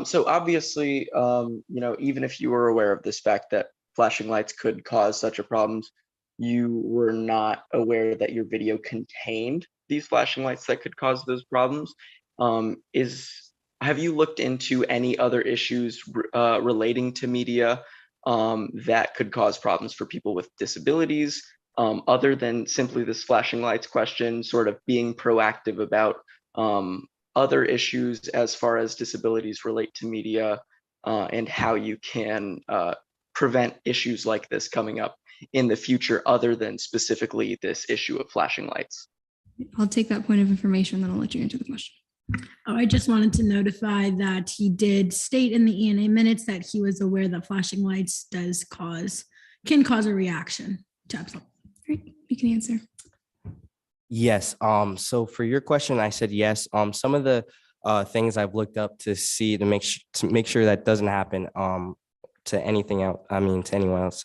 So obviously, you know, even if you were aware of this fact that flashing lights could cause such a problems, you were not aware that your video contained these flashing lights that could cause those problems. Have you looked into any other issues relating to media that could cause problems for people with disabilities, other than simply this flashing lights question, sort of being proactive about other issues as far as disabilities relate to media, and how you can prevent issues like this coming up in the future, other than specifically this issue of flashing lights? I'll take that point of information, then I'll let you answer the question. Oh, I just wanted to notify that he did state in the ENA minutes that he was aware that flashing lights can cause a reaction to absolute. Great, you can answer. Yes. So for your question, I said yes. Some of the things I've looked up to see to make sure that doesn't happen to anything else. I mean, to anyone else,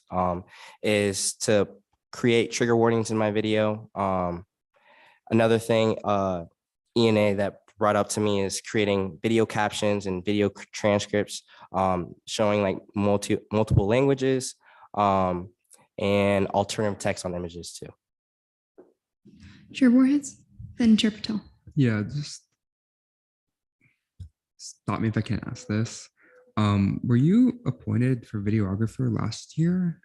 is to create trigger warnings in my video. Another thing ENA that brought up to me is creating video captions and video transcripts, showing like multiple languages, and alternative text on images too. Chair Warheads, then Chair Patel. Yeah, just stop me if I can't ask this. Were you appointed for videographer last year?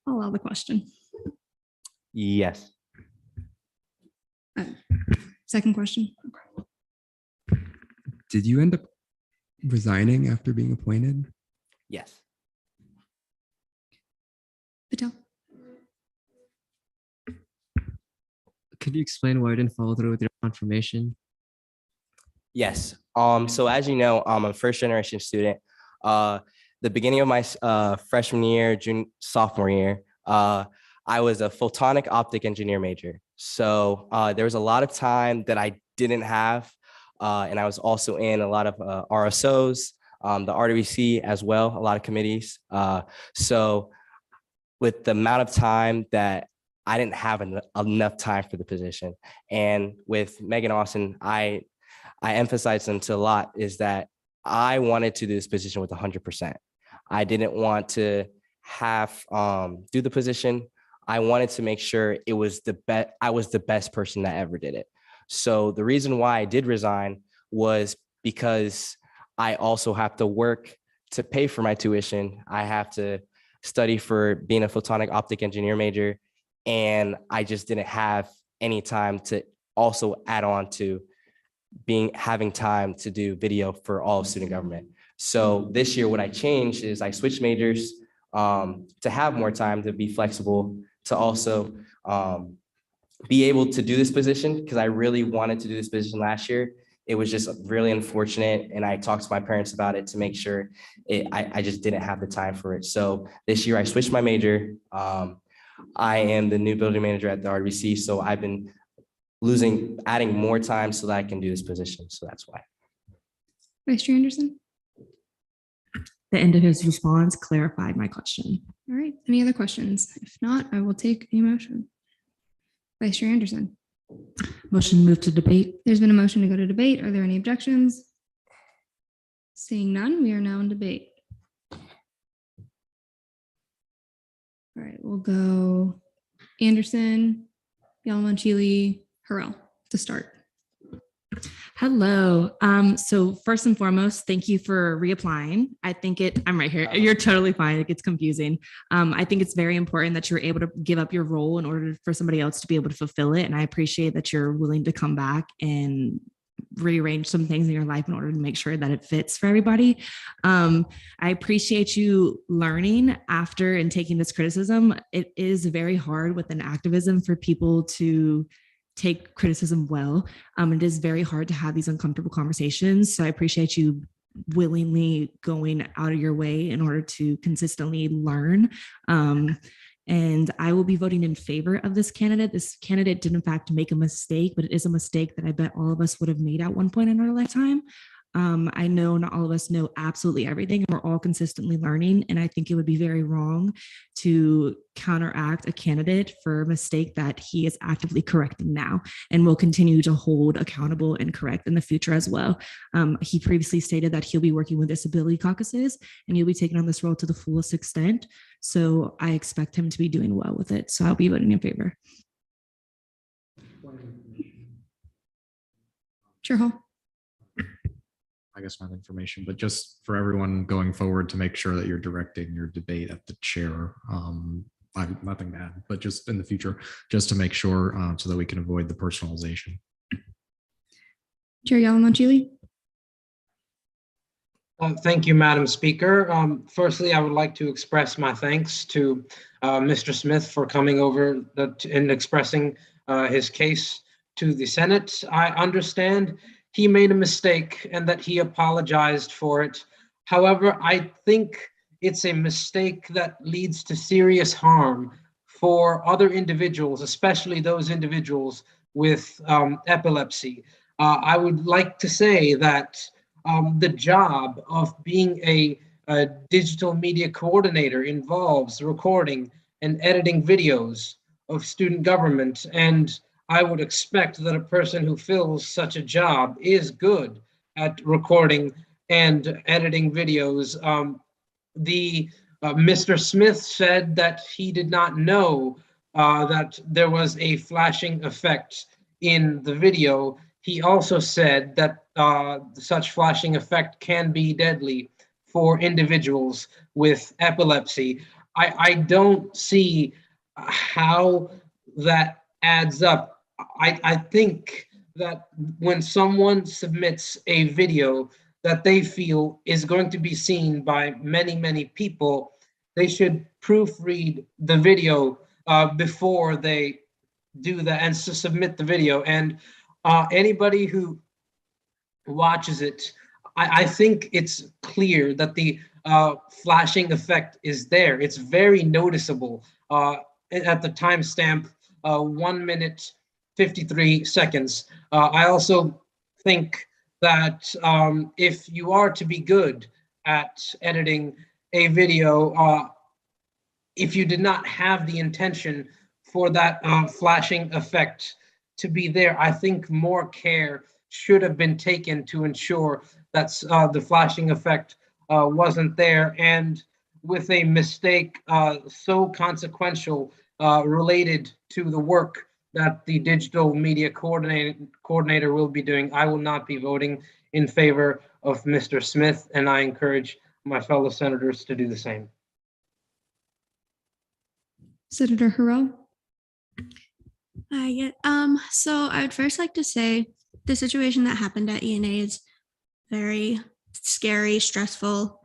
I'll allow the question. Yes. Second question. Did you end up resigning after being appointed? Yes. Patel. Could you explain why you didn't follow through with your confirmation? Yes. So as you know, I'm a first generation student. The beginning of my freshman year, sophomore year, I was a photonic optic engineer major. So there was a lot of time that I didn't have. And I was also in a lot of RSOs, the RWC as well, a lot of committees. So with the amount of time that I didn't have enough time for the position. And with Megan Austin, I emphasized them to a lot is that I wanted to do this position with 100%. I didn't want to do the position. I wanted to make sure it was I was the best person that ever did it. So the reason why I did resign was because I also have to work to pay for my tuition. I have to study for being a photonic optic engineer major. And I just didn't have any time to also add on to having time to do video for all of student government. So this year, what I changed is I switched majors to have more time to be flexible, to also be able to do this position because I really wanted to do this position last year. It was just really unfortunate. And I talked to my parents about it to make sure I just didn't have the time for it. So this year I switched my major. I am the new building manager at the RBC. So I've been adding more time so that I can do this position. So that's why. Vice Chair Anderson. The end of his response clarified my question. All right. Any other questions? If not, I will take a motion. Vice Chair Anderson. Motion to move to debate. There's been a motion to go to debate. Are there any objections? Seeing none, we are now in debate. All right, we'll go Anderson, Yalamanchili, Harrell to start. Hello. So first and foremost, thank you for reapplying. I think I'm right here. You're totally fine. It gets confusing. I think it's very important that you're able to give up your role in order for somebody else to be able to fulfill it. And I appreciate that you're willing to come back and rearrange some things in your life in order to make sure that it fits for everybody. I appreciate you learning after and taking this criticism. It is very hard within activism for people to take criticism well. It is very hard to have these uncomfortable conversations. So I appreciate you willingly going out of your way in order to consistently learn. And I will be voting in favor of this candidate. This candidate did in fact make a mistake, but it is a mistake that I bet all of us would have made at one point in our lifetime. I know not all of us know absolutely everything. We're all consistently learning. And I think it would be very wrong to counteract a candidate for a mistake that he is actively correcting now and will continue to hold accountable and correct in the future as well. He previously stated that he'll be working with disability caucuses and he'll be taking on this role to the fullest extent. So I expect him to be doing well with it. So I'll be voting in favor. Chair Hall. I guess not information, but just for everyone going forward to make sure that you're directing your debate at the chair. I have nothing to add, but just in the future, just to make sure so that we can avoid the personalization. Chair Yalamanchili. Thank you, Madam Speaker. Firstly, I would like to express my thanks to Mr. Smith for coming over and expressing his case to the Senate. I understand he made a mistake and that he apologized for it. However, I think it's a mistake that leads to serious harm for other individuals, especially those individuals with epilepsy. I would like to say that The job of being a digital media coordinator involves recording and editing videos of student government. And I would expect that a person who fills such a job is good at recording and editing videos. The Mr. Smith said that he did not know that there was a flashing effect in the video. He also said that such flashing effect can be deadly for individuals with epilepsy. I don't see how that adds up. I think that when someone submits a video that they feel is going to be seen by many, many people, they should proofread the video before they do that and submit the video. And anybody who watches it, I think it's clear that the flashing effect is there. It's very noticeable at the timestamp 1 minute 53 seconds. I also think that if you are to be good at editing a video, if you did not have the intention for that flashing effect to be there, I think more care should have been taken to ensure that the flashing effect wasn't there. And with a mistake so consequential related to the work that the digital media coordinator will be doing, I will not be voting in favor of Mr. Smith, and I encourage my fellow senators to do the same. Senator Harrell. Yeah. So I would first like to say the situation that happened at ENA is very scary, stressful,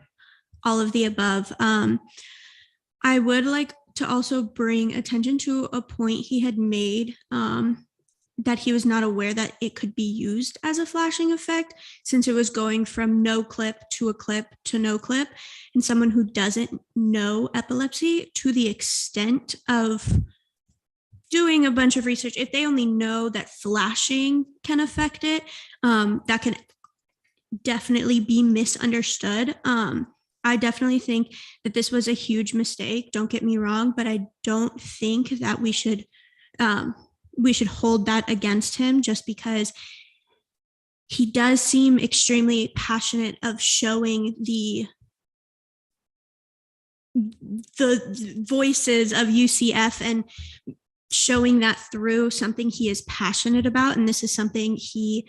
all of the above. I would like to also bring attention to a point he had made, that he was not aware that it could be used as a flashing effect since it was going from no clip to a clip to no clip. And someone who doesn't know epilepsy to the extent of doing a bunch of research, if they only know that flashing can affect it, that can definitely be misunderstood. I definitely think that this was a huge mistake. Don't get me wrong, but I don't think that we should hold that against him just because he does seem extremely passionate of showing the voices of UCF and showing that through something he is passionate about. And this is something he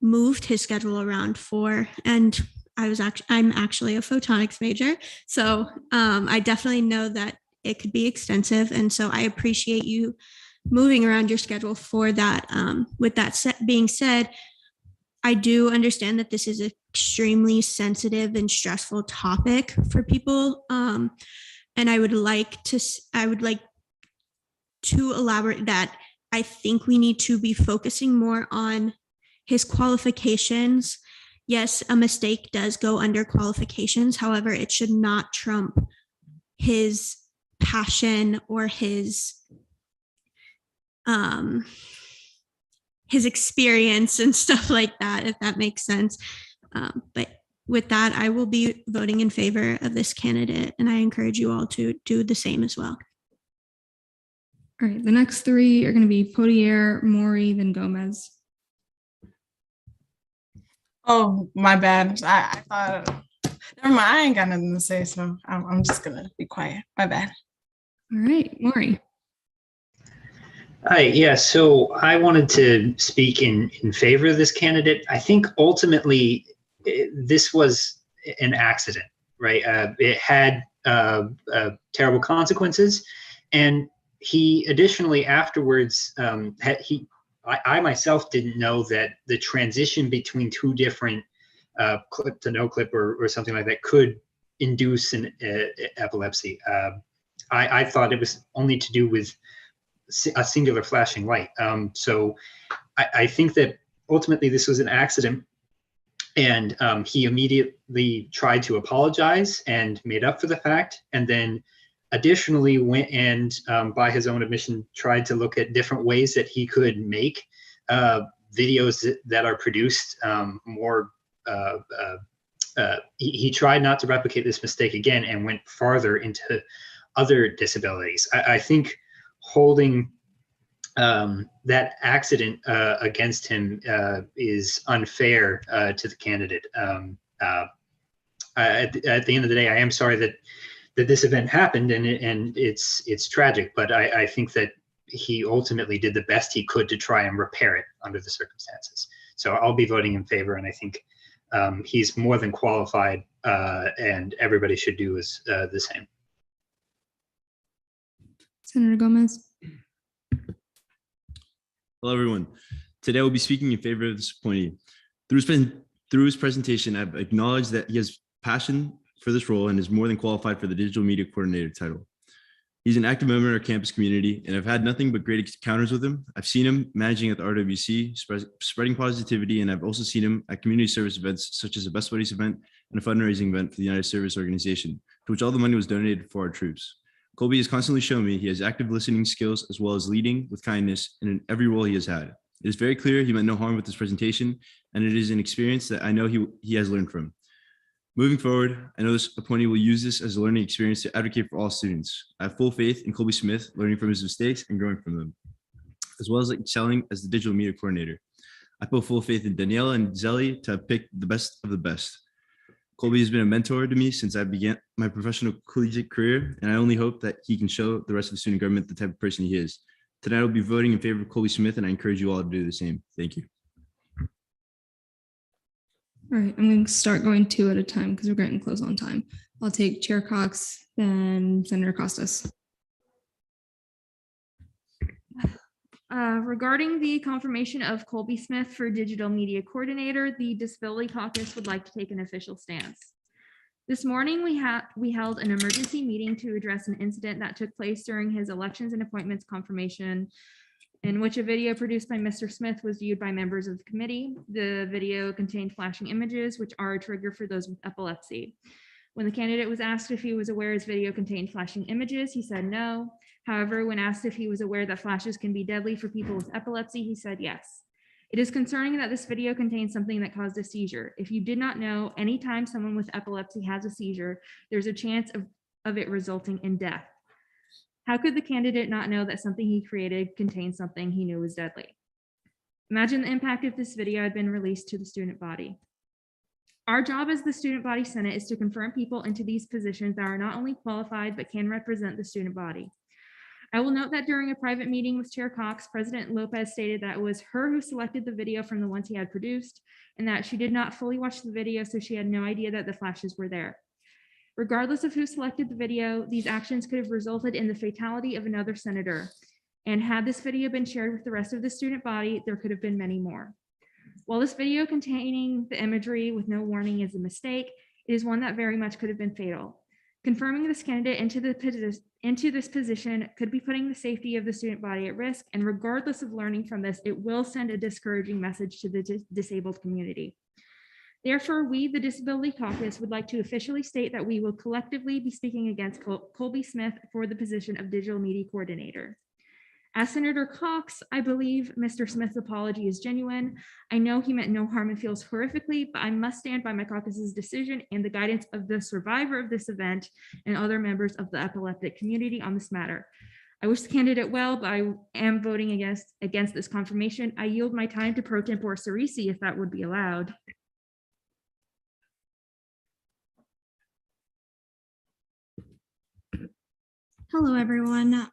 moved his schedule around for. And I'm actually a photonics major. So I definitely know that it could be extensive. And so I appreciate you moving around your schedule for that. With that being said, I do understand that this is an extremely sensitive and stressful topic for people. And I would like to elaborate that I think we need to be focusing more on his qualifications. Yes, a mistake does go under qualifications. However, it should not trump his passion or his experience and stuff like that, if that makes sense. But with that, I will be voting in favor of this candidate, and I encourage you all to do the same as well. All right, the next three are going to be Potier, Maury, then Gomez. Oh, my bad. I thought, never mind, I ain't got nothing to say, so I'm just gonna be quiet. My bad. All right, Maury. Hi, yeah, so I wanted to speak in favor of this candidate. I think ultimately this was an accident, right? It had terrible consequences, and he additionally afterwards, I myself didn't know that the transition between two different clip to no clip or something like that could induce an epilepsy. I thought it was only to do with a singular flashing light. So I think that ultimately this was an accident, and he immediately tried to apologize and made up for the fact, and then additionally went and by his own admission tried to look at different ways that he could make videos that are produced more he tried not to replicate this mistake again and went farther into other disabilities. I think holding that accident against him is unfair to the candidate. At the end of the day, I am sorry that this event happened, and it's tragic, but I think that he ultimately did the best he could to try and repair it under the circumstances. So I'll be voting in favor, and I think he's more than qualified, and everybody should do the same. Senator Gomez. Hello, everyone. Today, I will be speaking in favor of this appointee. Through his presentation, I've acknowledged that he has passion for this role and is more than qualified for the digital media coordinator title. He's an active member of our campus community, and I've had nothing but great encounters with him. I've seen him managing at the RWC, spreading positivity, and I've also seen him at community service events such as a Best Buddies event and a fundraising event for the United Service Organization, to which all the money was donated for our troops. Colby has constantly shown me he has active listening skills as well as leading with kindness in every role he has had. It is very clear he meant no harm with this presentation, and it is an experience that I know he has learned from. Moving forward, I know this appointee will use this as a learning experience to advocate for all students. I have full faith in Colby Smith, learning from his mistakes and growing from them, as well as excelling as the digital media coordinator. I put full faith in Daniela and Zelly to pick the best of the best. Colby has been a mentor to me since I began my professional collegiate career, and I only hope that he can show the rest of the student government the type of person he is. Tonight, I'll be voting in favor of Colby Smith, and I encourage you all to do the same. Thank you. All right, I'm going to start going two at a time because we're getting close on time. I'll take Chair Cox, then Senator Costas. Regarding the confirmation of Colby Smith for Digital Media Coordinator, the Disability Caucus would like to take an official stance. This morning, we held an emergency meeting to address an incident that took place during his elections and appointments confirmation, in which a video produced by Mr. Smith was viewed by members of the committee. The video contained flashing images, which are a trigger for those with epilepsy. When the candidate was asked if he was aware his video contained flashing images, he said no. However, when asked if he was aware that flashes can be deadly for people with epilepsy, he said yes. It is concerning that this video contains something that caused a seizure. If you did not know, anytime someone with epilepsy has a seizure, there's a chance of it resulting in death. How could the candidate not know that something he created contained something he knew was deadly? Imagine the impact if this video had been released to the student body. Our job as the Student Body Senate is to confirm people into these positions that are not only qualified, but can represent the student body. I will note that during a private meeting with Chair Cox, President Lopez stated that it was her who selected the video from the ones he had produced, and that she did not fully watch the video, so she had no idea that the flashes were there. Regardless of who selected the video, these actions could have resulted in the fatality of another senator. And had this video been shared with the rest of the student body, there could have been many more. While this video containing the imagery with no warning is a mistake, it is one that very much could have been fatal. Confirming this candidate into this position could be putting the safety of the student body at risk, and regardless of learning from this, it will send a discouraging message to the disabled community. Therefore, we, the Disability Caucus, would like to officially state that we will collectively be speaking against Colby Smith for the position of Digital Media Coordinator. As Senator Cox, I believe Mr. Smith's apology is genuine. I know he meant no harm and feels horrifically, but I must stand by my caucus's decision and the guidance of the survivor of this event and other members of the epileptic community on this matter. I wish the candidate well, but I am voting against this confirmation. I yield my time to Pro Tempore Cerisi, if that would be allowed. Hello, everyone.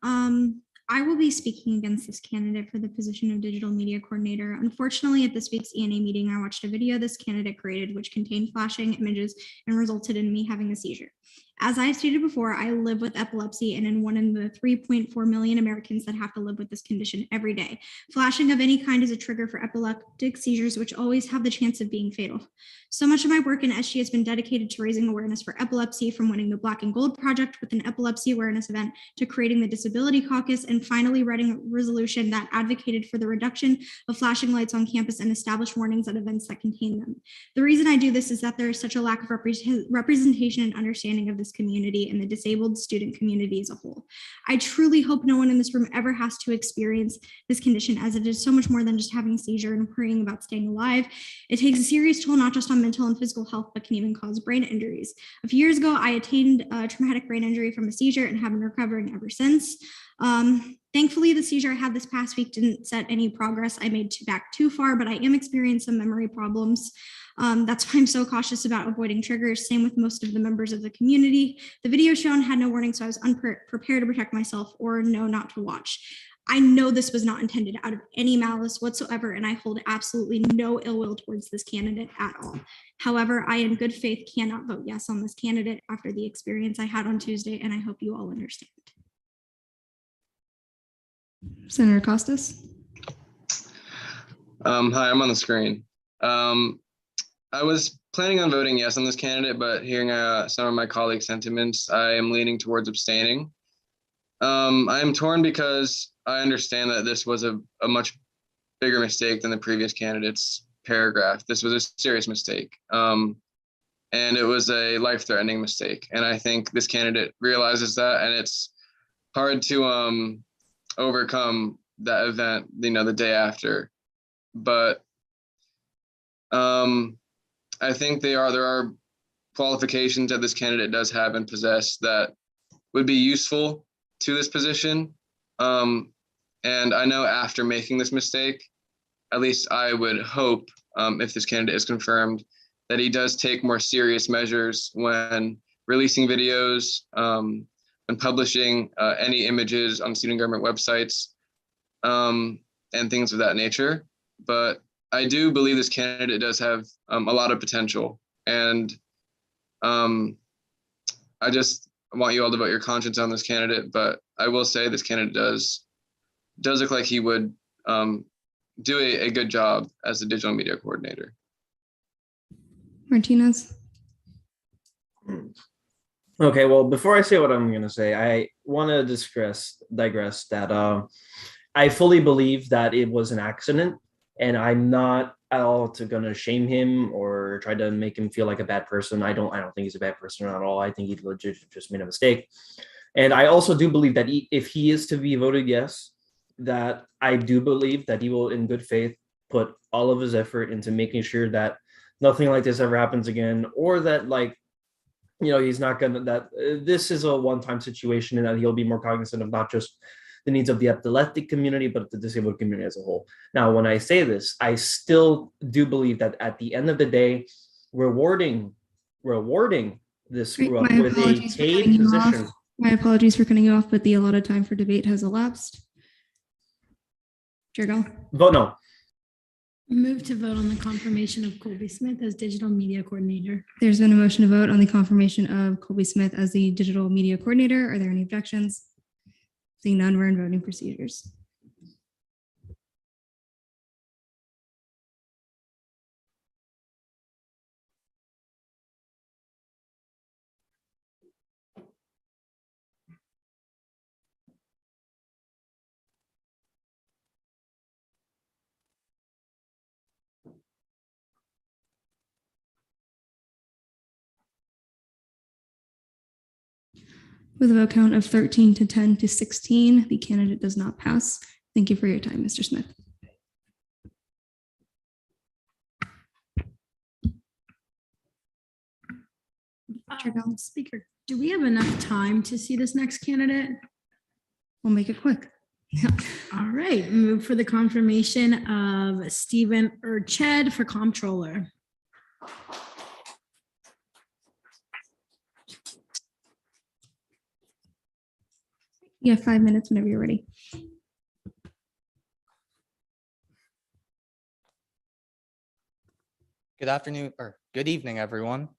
I will be speaking against this candidate for the position of Digital Media Coordinator. Unfortunately, at this week's ENA meeting, I watched a video this candidate created, which contained flashing images and resulted in me having a seizure. As I stated before, I live with epilepsy and am one of the 3.4 million Americans that have to live with this condition every day. Flashing of any kind is a trigger for epileptic seizures, which always have the chance of being fatal. So much of my work in SG has been dedicated to raising awareness for epilepsy, from winning the Black and Gold Project with an epilepsy awareness event to creating the Disability Caucus, and finally writing a resolution that advocated for the reduction of flashing lights on campus and established warnings at events that contain them. The reason I do this is that there is such a lack of representation and understanding of this this community and the disabled student community as a whole. I truly hope no one in this room ever has to experience this condition, as it is so much more than just having a seizure and worrying about staying alive. It takes a serious toll, not just on mental and physical health, but can even cause brain injuries. A few years ago, I attained a traumatic brain injury from a seizure and have been recovering ever since. Thankfully, the seizure I had this past week didn't set any progress I made back too far, but I am experiencing some memory problems. That's why I'm so cautious about avoiding triggers. Same with most of the members of the community. The video shown had no warning, so I was unprepared to protect myself or know not to watch. I know this was not intended out of any malice whatsoever, and I hold absolutely no ill will towards this candidate at all. However, I in good faith cannot vote yes on this candidate after the experience I had on Tuesday, and I hope you all understand. Senator Costas. Hi, I'm on the screen. I was planning on voting yes on this candidate, but hearing some of my colleagues' sentiments, I am leaning towards abstaining. I am torn because I understand that this was a much bigger mistake than the previous candidate's paragraph. This was a serious mistake. And it was a life-threatening mistake. And I think this candidate realizes that, and it's hard to overcome that event, the day after. But I think there are qualifications that this candidate does have and possess that would be useful to this position. And I know after making this mistake, at least I would hope, if this candidate is confirmed, that he does take more serious measures when releasing videos, and publishing any images on student government websites, and things of that nature. But I do believe this candidate does have a lot of potential, and I just want you all to vote your conscience on this candidate. But I will say this candidate does look like he would do a good job as the digital media coordinator. Martinez. Okay, well, before I say what I'm going to say, I want to digress that I fully believe that it was an accident, and I'm not at all going to shame him or try to make him feel like a bad person. I don't think he's a bad person at all. I think he legit just made a mistake. And I also do believe that if he is to be voted yes, that I do believe that he will, in good faith, put all of his effort into making sure that nothing like this ever happens again, or that he's not gonna, that this is a one-time situation, and that he'll be more cognizant of not just the needs of the epileptic community, but the disabled community as a whole. Now, when I say this, I still do believe that at the end of the day, rewarding this group with a paid position. My apologies for cutting you off, but the allotted time for debate has elapsed. Jergal. Vote no. Move to vote on the confirmation of Colby Smith as digital media coordinator. There's been a motion to vote on the confirmation of Colby Smith as the digital media coordinator. Are there any objections? Seeing none, we're in voting procedures. With a vote count of 13 to 10 to 16, the candidate does not pass. Thank you for your time, Mr. Smith. Speaker, do we have enough time to see this next candidate? We'll make it quick. All right, move for the confirmation of Stephen Urched for Comptroller. You have 5 minutes whenever you're ready. Good afternoon, or good evening, everyone.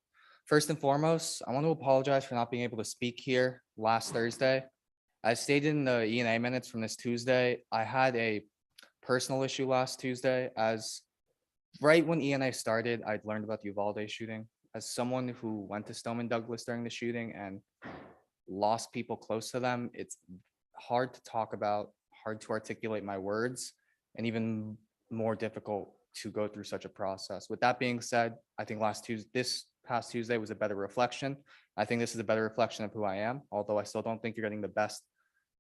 First and foremost, I want to apologize for not being able to speak here last Thursday. As stated in the E&A minutes from this Tuesday, I had a personal issue last Tuesday, as right when E&A started, I'd learned about the Uvalde shooting. As someone who went to Stoneman Douglas during the shooting and lost people close to them, it's hard to talk about, hard to articulate my words, and even more difficult to go through such a process. With that being said, I think this past Tuesday was a better reflection. I think this is a better reflection of who I am, although I still don't think you're getting the best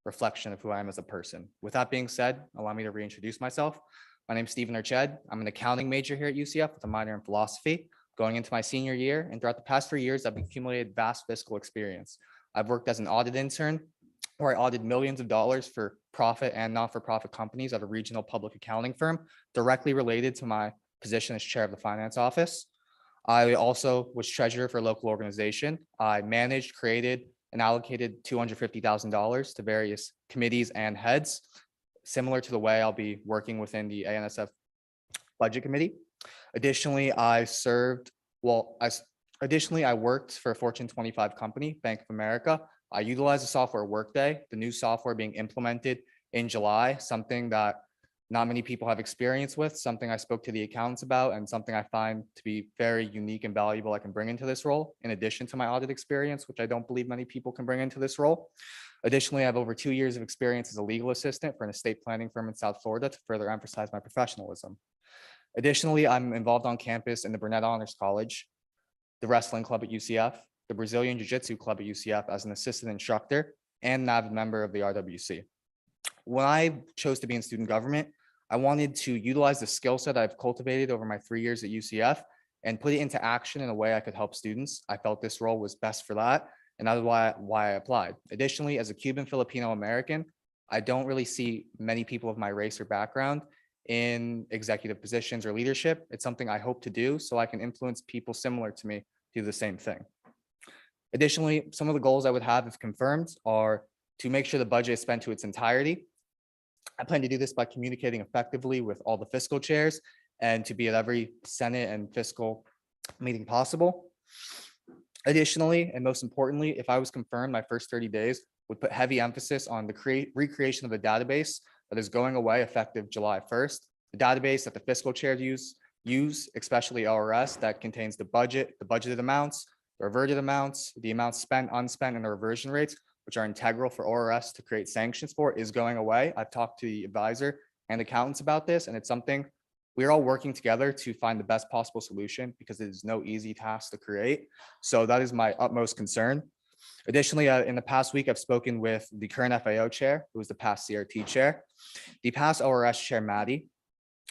reflection of who I am as a person. With that being said, allow me to reintroduce myself. My name is Stephen Arched. I'm an accounting major here at UCF with a minor in philosophy. Going into my senior year, and throughout the past 3 years, I've accumulated vast fiscal experience. I've worked as an audit intern, where I audited millions of dollars for profit and not-for-profit companies at a regional public accounting firm, directly related to my position as chair of the finance office. I also was treasurer for a local organization. I managed, created, and allocated $250,000 to various committees and heads, similar to the way I'll be working within the ANSF budget committee. Additionally, I worked for a Fortune 25 company, Bank of America. I utilized the software Workday, the new software being implemented in July, something that not many people have experience with, something I spoke to the accountants about, and something I find to be very unique and valuable I can bring into this role, in addition to my audit experience, which I don't believe many people can bring into this role. Additionally, I have over 2 years of experience as a legal assistant for an estate planning firm in South Florida to further emphasize my professionalism. Additionally, I'm involved on campus in the Burnett Honors College, the wrestling club at UCF, the Brazilian Jiu-Jitsu club at UCF as an assistant instructor, and an avid member of the RWC. When I chose to be in student government, I wanted to utilize the skill set I've cultivated over my 3 years at UCF and put it into action in a way I could help students. I felt this role was best for that, and that is why I applied. Additionally, as a Cuban Filipino American, I don't really see many people of my race or background in executive positions or leadership. It's something I hope to do so I can influence people similar to me do the same thing. Additionally, some of the goals I would have if confirmed are to make sure the budget is spent to its entirety. I plan to do this by communicating effectively with all the fiscal chairs and to be at every Senate and fiscal meeting possible. Additionally, and most importantly, if I was confirmed, my first 30 days would put heavy emphasis on the recreation of a database that is going away effective July 1st. The database that the fiscal chairs use, especially ORS, that contains the budgeted amounts, the reverted amounts, the amounts spent, unspent, and the reversion rates, which are integral for ORS to create sanctions for, is going away. I've talked to the advisor and accountants about this, and it's something we're all working together to find the best possible solution because it is no easy task to create. So that is my utmost concern. Additionally, in the past week, I've spoken with the current FAO chair, who was the past CRT chair, the past ORS chair, Maddie,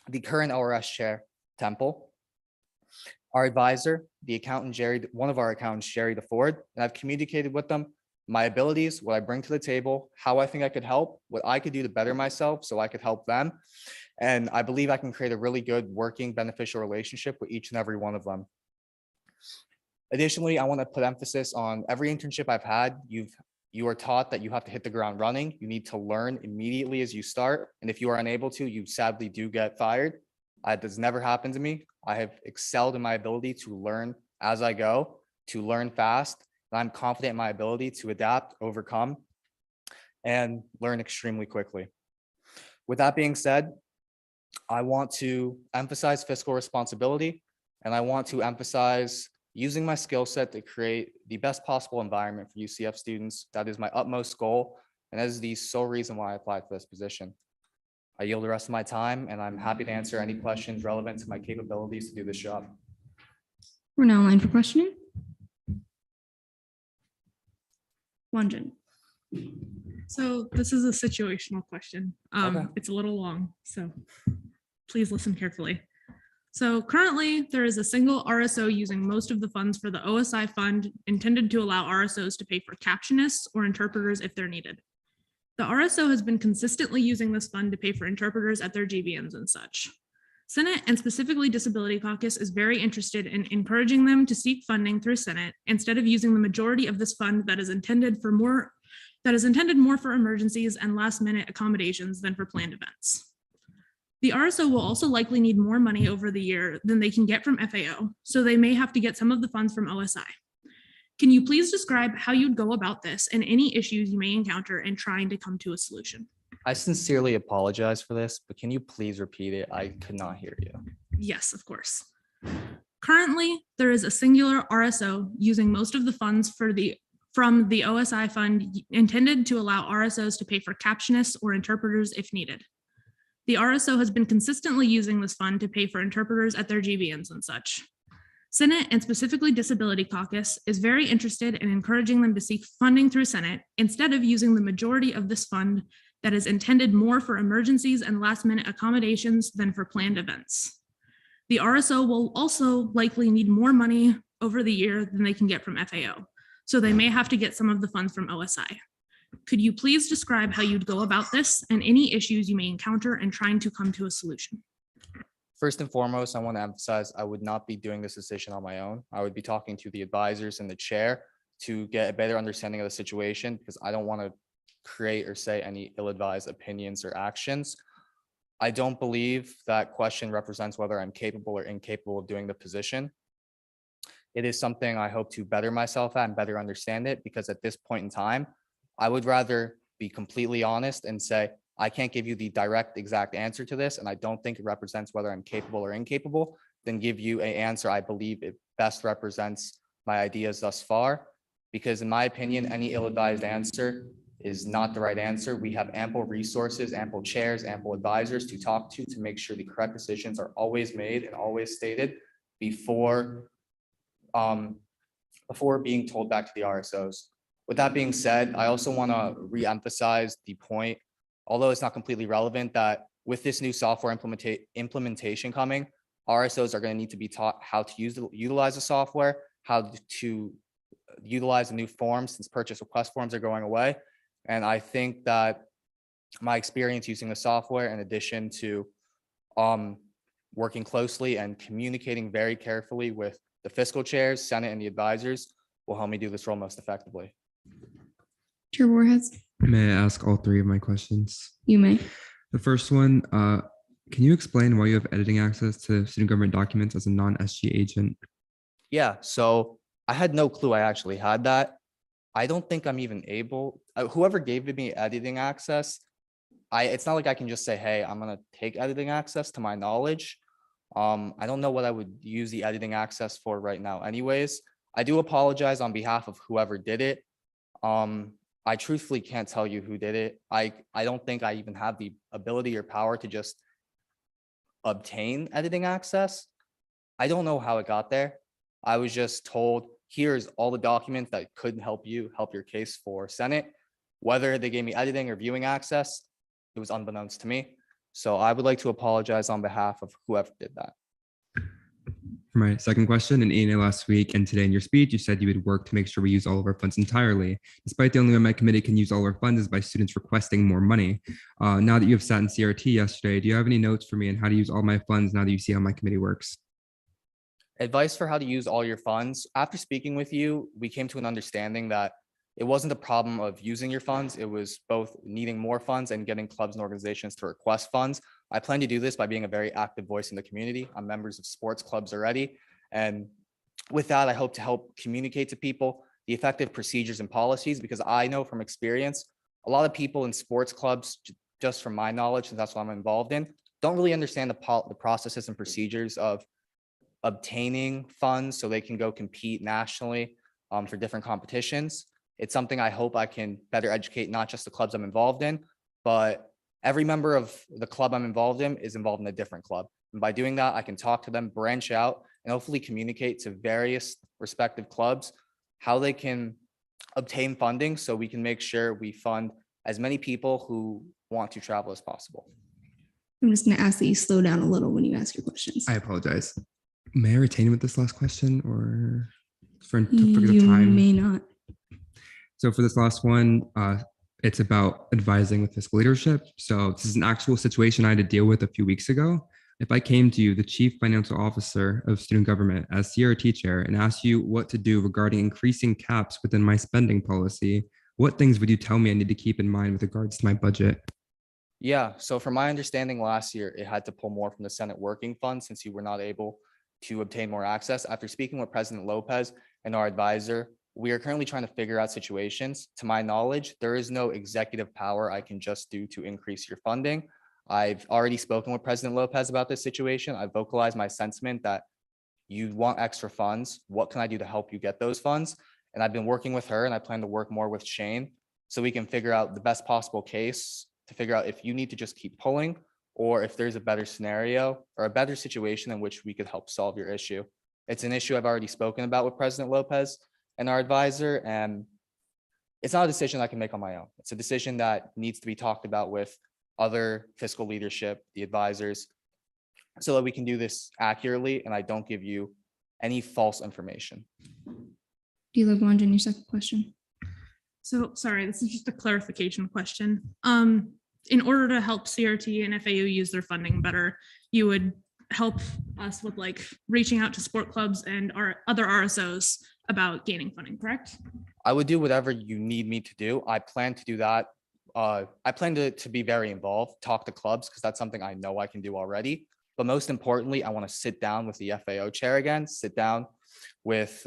the current ORS chair, Temple, our advisor, the accountant, Jerry, one of our accountants, Jerry DeFord, and I've communicated with them my abilities, what I bring to the table, how I think I could help, what I could do to better myself so I could help them. And I believe I can create a really good working beneficial relationship with each and every one of them. Additionally, I want to put emphasis on every internship I've had. You are taught that you have to hit the ground running. You need to learn immediately as you start. And if you are unable to, you sadly do get fired. That has never happened to me. I have excelled in my ability to learn as I go, to learn fast. And I'm confident in my ability to adapt, overcome, and learn extremely quickly. With that being said, I want to emphasize fiscal responsibility, and I want to emphasize using my skill set to create the best possible environment for UCF students. That is my utmost goal, and that is the sole reason why I applied for this position. I yield the rest of my time, and I'm happy to answer any questions relevant to my capabilities to do this job. We're now in line for questioning. Wanjin. So this is a situational question. Okay. It's a little long, so please listen carefully. So currently there is a single RSO using most of the funds for the OSI fund intended to allow RSOs to pay for captionists or interpreters if they're needed. The RSO has been consistently using this fund to pay for interpreters at their GBNs and such. Senate, and specifically Disability Caucus, is very interested in encouraging them to seek funding through Senate instead of using the majority of this fund that is intended more for emergencies and last-minute accommodations than for planned events. The RSO will also likely need more money over the year than they can get from FAO, so they may have to get some of the funds from OSI. Can you please describe how you'd go about this and any issues you may encounter in trying to come to a solution? I sincerely apologize for this, but can you please repeat it? I could not hear you. Yes, of course. Currently, there is a singular RSO using most of the funds from the OSI fund intended to allow RSOs to pay for captionists or interpreters if needed. The RSO has been consistently using this fund to pay for interpreters at their GBNs and such. Senate, and specifically Disability Caucus, is very interested in encouraging them to seek funding through Senate instead of using the majority of this fund that is intended more for emergencies and last-minute accommodations than for planned events. The RSO will also likely need more money over the year than they can get from FAO, so they may have to get some of the funds from OSI. Could you please describe how you'd go about this and any issues you may encounter in trying to come to a solution? First and foremost, I want to emphasize I would not be doing this decision on my own. I would be talking to the advisors and the chair to get a better understanding of the situation, because I don't want to create or say any ill-advised opinions or actions. I don't believe that question represents whether I'm capable or incapable of doing the position. It is something I hope to better myself at and better understand it, because at this point in time, I would rather be completely honest and say, I can't give you the direct exact answer to this, and I don't think it represents whether I'm capable or incapable, than give you an answer I believe it best represents my ideas thus far. Because in my opinion, any ill-advised answer is not the right answer. We have ample resources, ample chairs, ample advisors to talk to make sure the correct decisions are always made and always stated before being told back to the RSOs. With that being said, I also want to re-emphasize the point, although it's not completely relevant, that with this new software implementation coming, RSOs are going to need to be taught how to utilize the software, how to utilize the new forms, since purchase request forms are going away. And I think that my experience using the software, in addition to working closely and communicating very carefully with the fiscal chairs, Senate, and the advisors, will help me do this role most effectively. Chair Warheads, May I ask all three of my questions? you may. The first one, can you explain why you have editing access to student government documents as a non-SG agent? Yeah, so I had no clue I actually had that. I don't think I'm even able, whoever gave me editing access, it's not like I can just say, hey, I'm gonna take editing access to my knowledge. I don't know what I would use the editing access for right now anyways. I do apologize on behalf of whoever did it. I truthfully can't tell you who did it. I don't think I even have the ability or power to just obtain editing access. I don't know how it got there. I was just told, here's all the documents that could help your case for Senate. Whether they gave me editing or viewing access, it was unbeknownst to me. So I would like to apologize on behalf of whoever did that. For my second question, in ENA last week and today in your speech, you said you would work to make sure we use all of our funds entirely. Despite the only way my committee can use all our funds is by students requesting more money. Now that you have sat in CRT yesterday, do you have any notes for me on how to use all my funds now that you see how my committee works? Advice for how to use all your funds. After speaking with you, we came to an understanding that it wasn't a problem of using your funds. It was both needing more funds and getting clubs and organizations to request funds. I plan to do this by being a very active voice in the community. I'm members of sports clubs already. And with that, I hope to help communicate to people the effective procedures and policies, because I know from experience, a lot of people in sports clubs, just from my knowledge, and that's what I'm involved in, don't really understand the processes and procedures of obtaining funds so they can go compete nationally for different competitions. It's something I hope I can better educate not just the clubs I'm involved in, but every member of the club I'm involved in is involved in a different club. And by doing that, I can talk to them, branch out, and hopefully communicate to various respective clubs how they can obtain funding so we can make sure we fund as many people who want to travel as possible. I'm just going to ask that you slow down a little when you ask your questions. I apologize. May I retain with this last question, or for the You time? may not. So for this last one, it's about advising with fiscal leadership. So this is an actual situation I had to deal with a few weeks ago. If I came to you, the Chief Financial Officer of Student Government as CRT Chair, and asked you what to do regarding increasing caps within my spending policy, what things would you tell me I need to keep in mind with regards to my budget? Yeah, so from my understanding last year, it had to pull more from the Senate Working Fund since you were not able to obtain more access. After speaking with President Lopez and our advisor, we are currently trying to figure out situations. To my knowledge, there is no executive power I can just do to increase your funding. I've already spoken with President Lopez about this situation. I vocalized my sentiment that you want extra funds. What can I do to help you get those funds? And I've been working with her, and I plan to work more with Shane so we can figure out the best possible case to figure out if you need to just keep pulling or if there's a better scenario or a better situation in which we could help solve your issue. It's an issue I've already spoken about with President Lopez and our advisor, and it's not a decision I can make on my own. It's a decision that needs to be talked about with other fiscal leadership, the advisors, so that we can do this accurately and I don't give you any false information. Dila Guanjin, your second question. So sorry, this is just a clarification question. In order to help CRT and FAU use their funding better, you would help us with like reaching out to sport clubs and our other RSOs about gaining funding, correct? I would do whatever you need me to do. I plan to do that. I plan to be very involved, talk to clubs, because that's something I know I can do already. But most importantly, I want to sit down with the FAO chair again, sit down with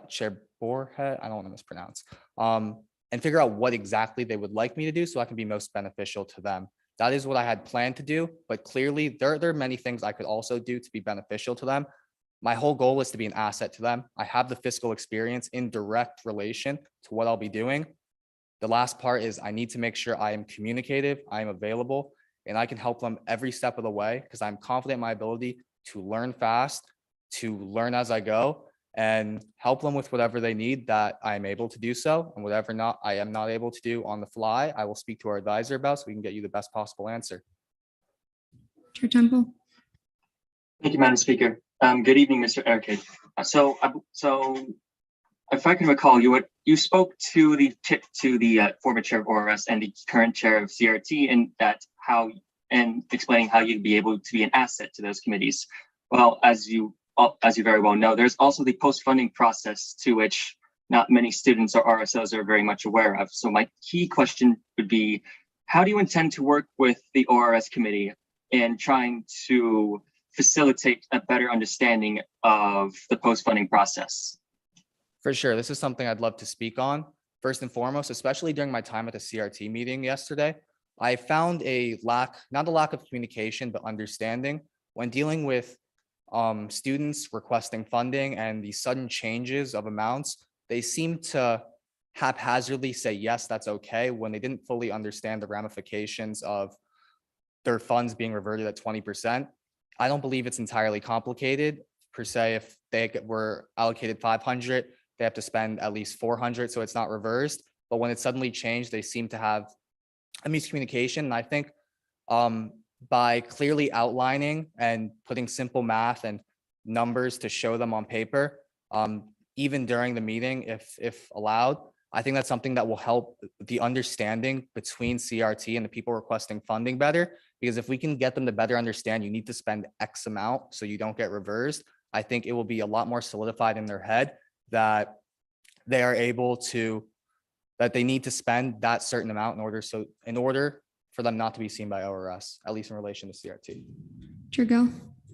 Chair Borhead, I don't want to mispronounce, and figure out what exactly they would like me to do so I can be most beneficial to them. That is what I had planned to do, but clearly there are many things I could also do to be beneficial to them. My whole goal is to be an asset to them. I have the fiscal experience in direct relation to what I'll be doing. The last part is I need to make sure I am communicative, I am available, and I can help them every step of the way because I'm confident in my ability to learn fast, to learn as I go, and help them with whatever they need that I'm able to do so. And whatever I am not able to do on the fly, I will speak to our advisor about so we can get you the best possible answer. Chair Temple. Thank you, Madam Speaker. Good evening, Mr. Arcade. So if I can recall, you spoke to the former chair of ORS and the current chair of CRT and explaining how you'd be able to be an asset to those committees. Well, as you very well know, there's also the post-funding process to which not many students or RSOs are very much aware of. So my key question would be, how do you intend to work with the ORS committee in trying to facilitate a better understanding of the post-funding process? For sure, this is something I'd love to speak on. First and foremost, especially during my time at the CRT meeting yesterday, I found not a lack of communication, but understanding when dealing with students requesting funding and the sudden changes of amounts. They seem to haphazardly say, yes, that's okay, when they didn't fully understand the ramifications of their funds being reverted at 20%. I don't believe it's entirely complicated per se. If they were allocated 500, they have to spend at least 400, so it's not reversed. But when it suddenly changed, they seem to have a miscommunication. And I think by clearly outlining and putting simple math and numbers to show them on paper, even during the meeting, if allowed, I think that's something that will help the understanding between CRT and the people requesting funding better. Because if we can get them to better understand, you need to spend X amount so you don't get reversed, I think it will be a lot more solidified in their head that they are able to, that they need to spend that certain amount in order for them not to be seen by ORS, at least in relation to CRT. Chair Gill.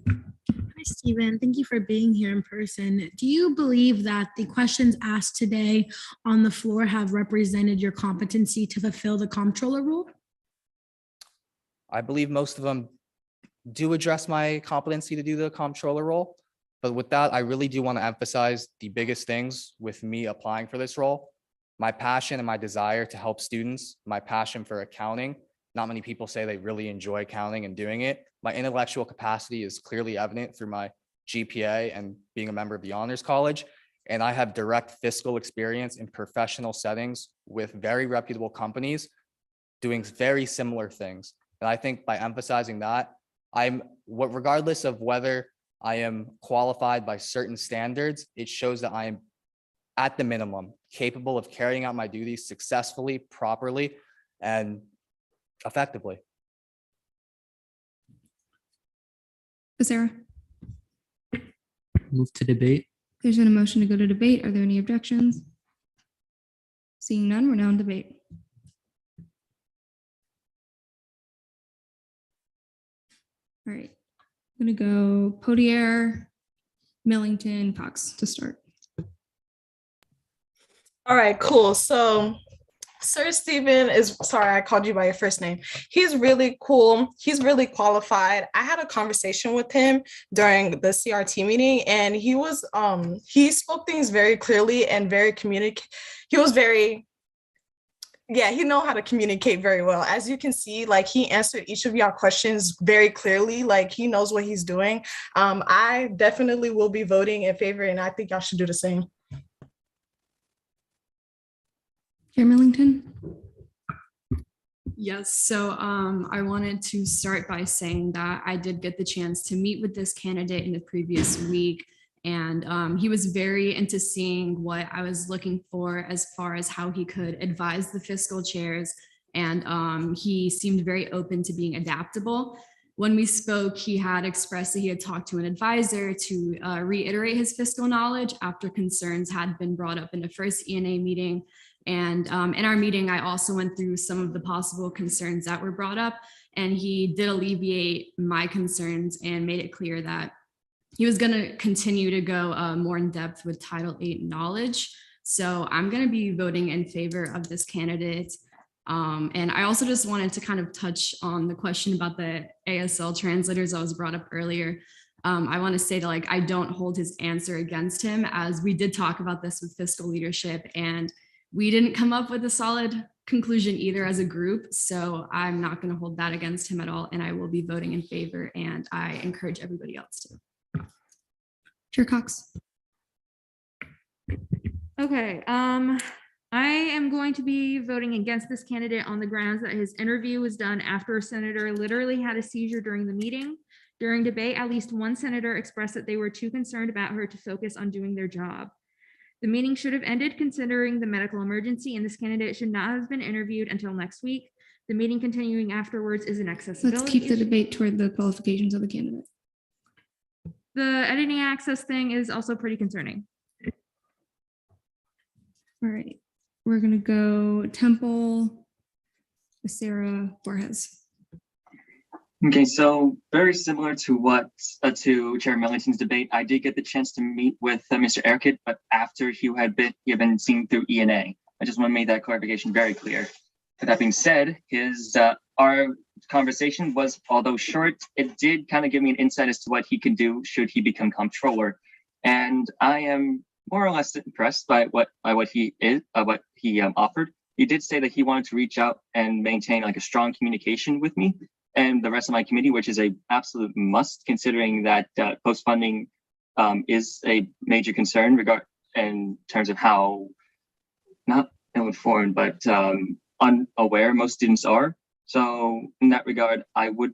Hi, Stephen. Thank you for being here in person. Do you believe that the questions asked today on the floor have represented your competency to fulfill the Comptroller role? I believe most of them do address my competency to do the Comptroller role. But with that, I really do want to emphasize the biggest things with me applying for this role. My passion and my desire to help students, my passion for accounting. Not many people say they really enjoy accounting and doing it. My intellectual capacity is clearly evident through my GPA and being a member of the Honors College. And I have direct fiscal experience in professional settings with very reputable companies doing very similar things. And I think by emphasizing that, regardless of whether I am qualified by certain standards, it shows that I am at the minimum capable of carrying out my duties successfully, properly, and effectively. Sarah. Move to debate. There's been a motion to go to debate. Are there any objections? Seeing none, we're now in debate. All right, I'm gonna go Podier, Millington, Cox to start. All right, cool. So Sir Stephen is, sorry, I called you by your first name. He's really cool. He's really qualified. I had a conversation with him during the CRT meeting, and he spoke things very clearly and very he was very Yeah, he know how to communicate very well. As you can see, like he answered each of y'all questions very clearly. Like he knows what he's doing. I definitely will be voting in favor, and I think y'all should do the same. Chair Millington? Yes, so I wanted to start by saying that I did get the chance to meet with this candidate in the previous week, and he was very into seeing what I was looking for as far as how he could advise the fiscal chairs, and he seemed very open to being adaptable. When we spoke, he had expressed that he had talked to an advisor to reiterate his fiscal knowledge after concerns had been brought up in the first ENA meeting. And in our meeting, I also went through some of the possible concerns that were brought up, and he did alleviate my concerns and made it clear that he was going to continue to go more in depth with Title VIII knowledge. So I'm going to be voting in favor of this candidate. And I also just wanted to kind of touch on the question about the ASL translators that was brought up earlier. I want to say that I don't hold his answer against him, as we did talk about this with fiscal leadership, and we didn't come up with a solid conclusion either as a group. So I'm not going to hold that against him at all. And I will be voting in favor, and I encourage everybody else to. Chair Cox? Okay, I am going to be voting against this candidate on the grounds that his interview was done after a senator literally had a seizure during the meeting. During debate, at least one senator expressed that they were too concerned about her to focus on doing their job. The meeting should have ended considering the medical emergency, and this candidate should not have been interviewed until next week. The meeting continuing afterwards is an accessibility Let's keep the issue. debate toward the qualifications of the candidate. The editing access thing is also pretty concerning. All right, we're gonna go Temple, Sarah Borges. Okay, so very similar to what to Chair Millington's debate, I did get the chance to meet with Mr. Erkid, but after he had been seen through ENA. I just want to make that clarification very clear. With that being said, our conversation was, although short, it did kind of give me an insight as to what he could do should he become comptroller, and I am more or less impressed by what he offered. He did say that he wanted to reach out and maintain a strong communication with me and the rest of my committee, which is a absolute must, considering that post-funding is a major concern in terms of how not ill-informed, but unaware most students are. So in that regard, I would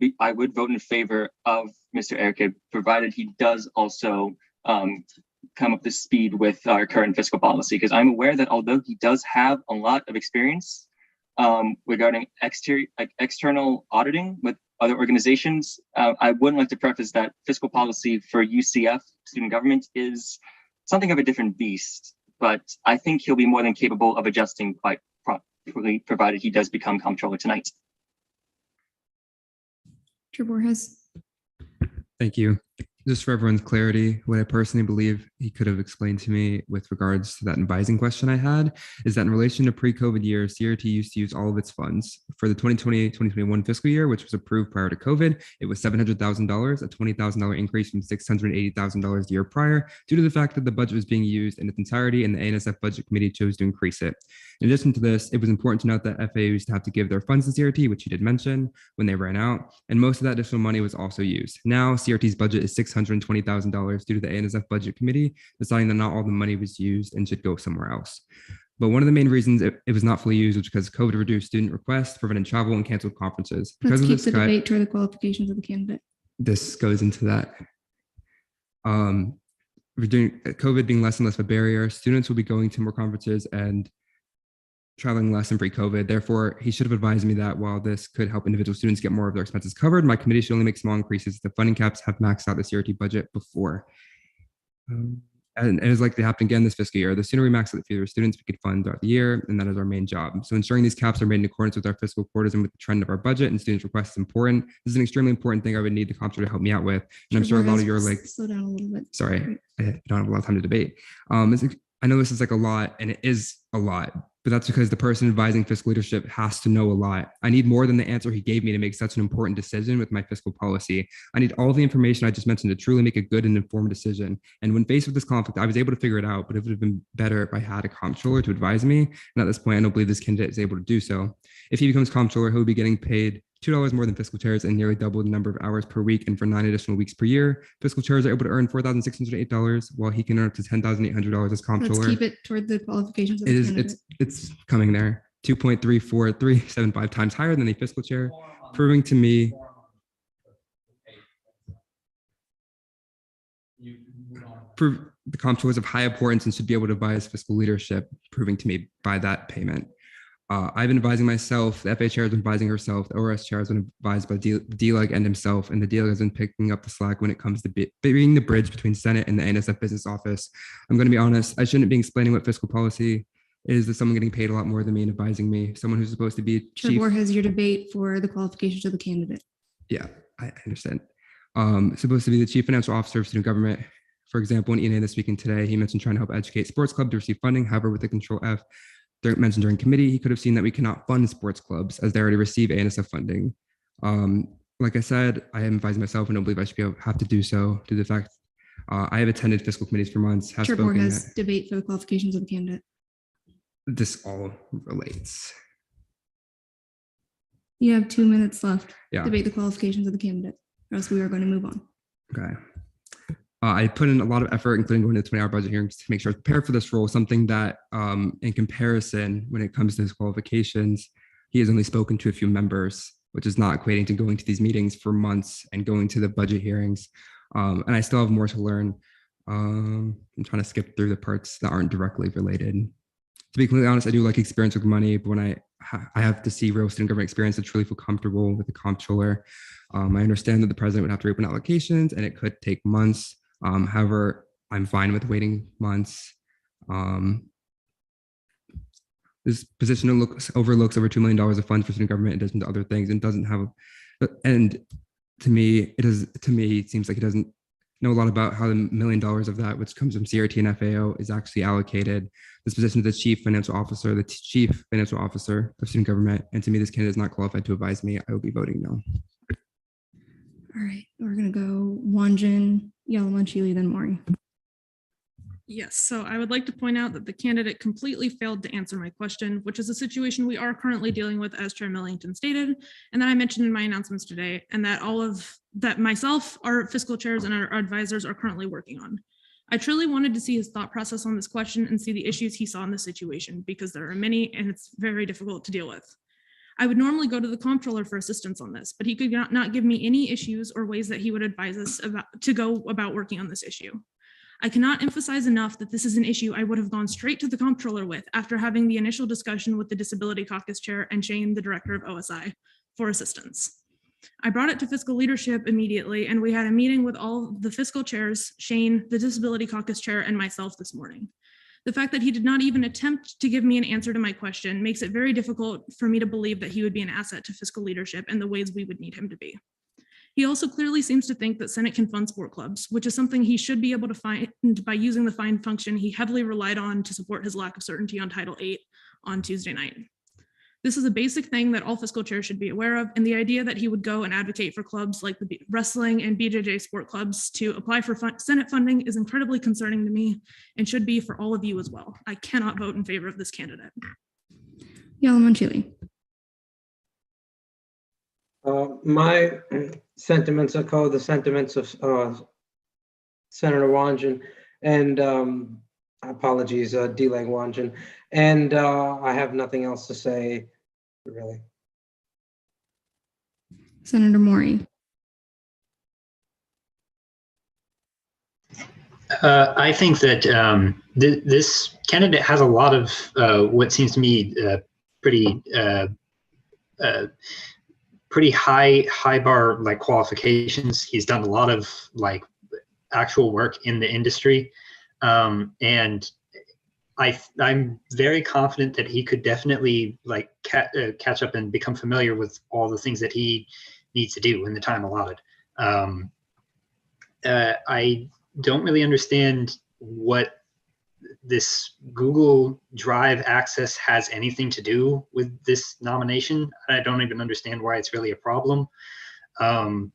vote in favor of Mr. Erkid, provided he does also come up to speed with our current fiscal policy, because I'm aware that although he does have a lot of experience regarding external auditing with other organizations, I would like to preface that fiscal policy for UCF student government is something of a different beast, but I think he'll be more than capable of adjusting quite properly, provided he does become comptroller tonight. Chair Borges? Thank you. Just for everyone's clarity, what I personally believe he could have explained to me with regards to that advising question I had is that in relation to pre-COVID years, CRT used to use all of its funds. For the 2020-2021 fiscal year, which was approved prior to COVID, it was $700,000, a $20,000 increase from $680,000 the year prior, due to the fact that the budget was being used in its entirety and the ANSF Budget Committee chose to increase it. In addition to this, it was important to note that FAA used to have to give their funds to CRT, which you did mention, when they ran out, and most of that additional money was also used. Now, CRT's budget is $620,000 due to the ANSF Budget Committee deciding that not all the money was used and should go somewhere else. But one of the main reasons it was not fully used was because COVID reduced student requests, prevented travel, and canceled conferences. Because Let's of keep this the cut, debate toward the qualifications of the candidate. this goes into that. We're doing COVID being less and less of a barrier. Students will be going to more conferences and traveling less than pre-COVID. Therefore, he should have advised me that while this could help individual students get more of their expenses covered, my committee should only make small increases. The funding caps have maxed out the CRT budget before. And it is likely to happen again this fiscal year. The sooner we max out the fewer students we could fund throughout the year, and that is our main job. So ensuring these caps are made in accordance with our fiscal quarters and with the trend of our budget and students' requests is important. This is an extremely important thing I would need the comptroller to help me out with. And I'm sure a lot of your Slow down a little bit. sorry, I don't have a lot of time to debate. I know this is a lot, and it is a lot, but but that's because the person advising fiscal leadership has to know a lot. I need more than the answer he gave me to make such an important decision with my fiscal policy. I need all the information I just mentioned to truly make a good and informed decision. And when faced with this conflict, I was able to figure it out, but it would have been better if I had a comptroller to advise me. And at this point, I don't believe this candidate is able to do so. If he becomes comptroller, he'll be getting paid $2 more than fiscal chairs and nearly double the number of hours per week. And for 9 additional weeks per year, fiscal chairs are able to earn $4,608, while he can earn up to $10,800 as comptroller. Let's keep it toward the qualifications of It the is, candidate. it's coming there. 2.34375 times higher than a fiscal chair, proving to me the comptroller is of high importance and should be able to advise fiscal leadership, proving to me by that payment. I've been advising myself, the FA chair has been advising herself, the ORS chair has been advised by the DLEG and himself, and the DLEG has been picking up the slack when it comes to being the bridge between Senate and the NSF business office. I'm going to be honest, I shouldn't be explaining what fiscal policy is to someone getting paid a lot more than me and advising me, someone who's supposed to be Chair chief. Bohr has your debate for the qualifications of the candidate. Yeah, I understand. Supposed to be the chief financial officer of student government. For example, in ENA this week and today, he mentioned trying to help educate sports club to receive funding. However, with the Control F, mentioned during committee, he could have seen that we cannot fund sports clubs as they already receive ANSF funding. Like I said, I am advising myself and don't believe I should have to do so due to the fact I have attended fiscal committees for months. Chair Bohr has debate for the qualifications of the candidate. This all relates. You have 2 minutes left. Yeah. Debate the qualifications of the candidate, or else we are going to move on. Okay. I put in a lot of effort, including going to the 20-hour budget hearings to make sure I was prepared for this role, something that in comparison, when it comes to his qualifications, he has only spoken to a few members, which is not equating to going to these meetings for months and going to the budget hearings. And I still have more to learn. I'm trying to skip through the parts that aren't directly related. To be completely honest, I do like experience with money, but when I have to see real student government experience to truly feel comfortable with the comptroller. I understand that the president would have to reopen allocations and it could take months. However, I'm fine with waiting months. This position overlooks over $2 million of funds for student government in addition to other things and doesn't have, and to me, it seems like it doesn't know a lot about how the $1 million of that, which comes from CRT and FAO, is actually allocated. This position is the chief financial officer of student government. And to me, this candidate is not qualified to advise me. I will be voting no. All right, we're going to go Wanjin, Yalamanchili, then Maury. Yes, so I would like to point out that the candidate completely failed to answer my question, which is a situation we are currently dealing with, as Chair Millington stated, and that I mentioned in my announcements today, and that myself, our fiscal chairs, and our advisors are currently working on. I truly wanted to see his thought process on this question and see the issues he saw in the situation, because there are many and it's very difficult to deal with. I would normally go to the comptroller for assistance on this, but he could not give me any issues or ways that he would advise us to go about working on this issue. I cannot emphasize enough that this is an issue I would have gone straight to the comptroller with after having the initial discussion with the Disability Caucus chair and Shane, the director of OSI, for assistance. I brought it to fiscal leadership immediately, and we had a meeting with all the fiscal chairs, Shane, the Disability Caucus chair, and myself this morning. The fact that he did not even attempt to give me an answer to my question makes it very difficult for me to believe that he would be an asset to fiscal leadership in the ways we would need him to be. He also clearly seems to think that Senate can fund sport clubs, which is something he should be able to find by using the fine function he heavily relied on to support his lack of certainty on Title VIII on Tuesday night. This is a basic thing that all fiscal chairs should be aware of, and the idea that he would go and advocate for clubs like the wrestling and BJJ sport clubs to apply for Senate funding is incredibly concerning to me and should be for all of you as well. I cannot vote in favor of this candidate. Yalamanchili. My sentiments echo the sentiments of Senator Wanjin, and apologies, DLEG Wanjin, and I have nothing else to say, really. Senator Maury. I think that this candidate has a lot of what seems to me pretty high bar like qualifications. He's done a lot of like actual work in the industry, and I'm very confident that he could definitely like catch up and become familiar with all the things that he needs to do in the time allotted. I don't really understand what this Google Drive access has anything to do with this nomination. I don't even understand why it's really a problem. Other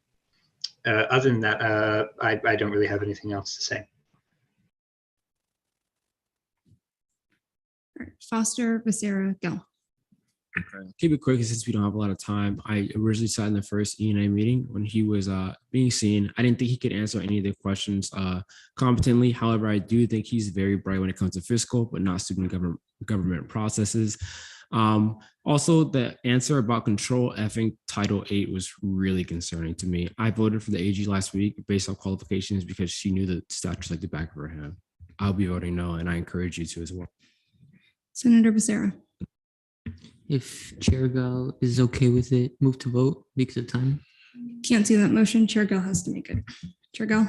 than that, I don't really have anything else to say. Foster, Becerra, Gill. Keep it quick since we don't have a lot of time. I originally sat in the first ENA meeting when he was being seen. I didn't think he could answer any of the questions competently. However, I do think he's very bright when it comes to fiscal, but not student government processes. Also, the answer about control effing Title VIII was really concerning to me. I voted for the AG last week based on qualifications because she knew the statutes like the back of her hand. I'll be voting no, and I encourage you to as well. Senator Becerra. If Chair Gall is okay with it, move to vote because of time. Can't see that motion. Chair Gill has to make it. Chair Gill.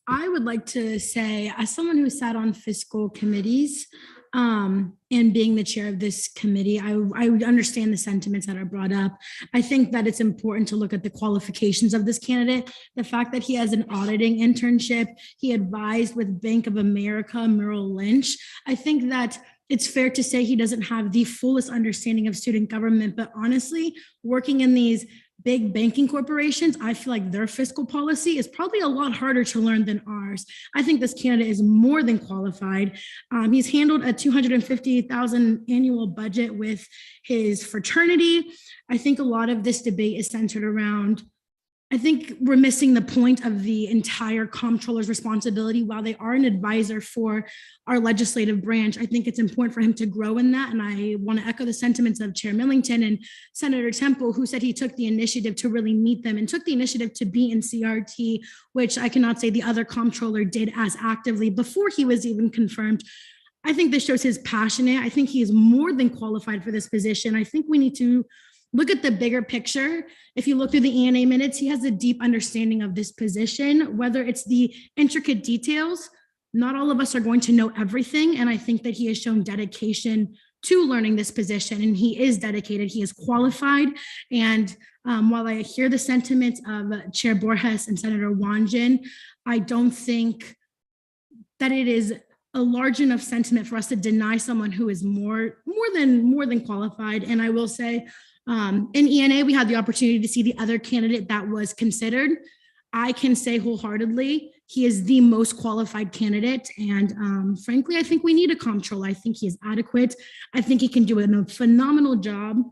I would like to say, as someone who sat on fiscal committees, and being the chair of this committee, I would understand the sentiments that are brought up. I think that it's important to look at the qualifications of this candidate. The fact that he has an auditing internship, he advised with Bank of America, Merrill Lynch. I think that it's fair to say he doesn't have the fullest understanding of student government, but honestly, working in these big banking corporations, I feel like their fiscal policy is probably a lot harder to learn than ours. I think this candidate is more than qualified. He's handled a $250,000 annual budget with his fraternity. I think a lot of this debate is centered around, I think we're missing the point of the entire comptroller's responsibility. While they are an advisor for our legislative branch, I think it's important for him to grow in that. And I want to echo the sentiments of Chair Millington and Senator Temple, who said he took the initiative to really meet them and took the initiative to be in CRT, which I cannot say the other comptroller did as actively before he was even confirmed. I think this shows his passion. I think he is more than qualified for this position. I think we need to look at the bigger picture. If you look through the ENA minutes, he has a deep understanding of this position, whether it's the intricate details. Not all of us are going to know everything. And I think that he has shown dedication to learning this position, and he is dedicated, he is qualified. And while I hear the sentiments of Chair Borges and Senator Wanjin, I don't think that it is a large enough sentiment for us to deny someone who is more than qualified. And I will say, in ENA, we had the opportunity to see the other candidate that was considered. I can say wholeheartedly, he is the most qualified candidate. And frankly, I think we need a comptroller. I think he is adequate. I think he can do a phenomenal job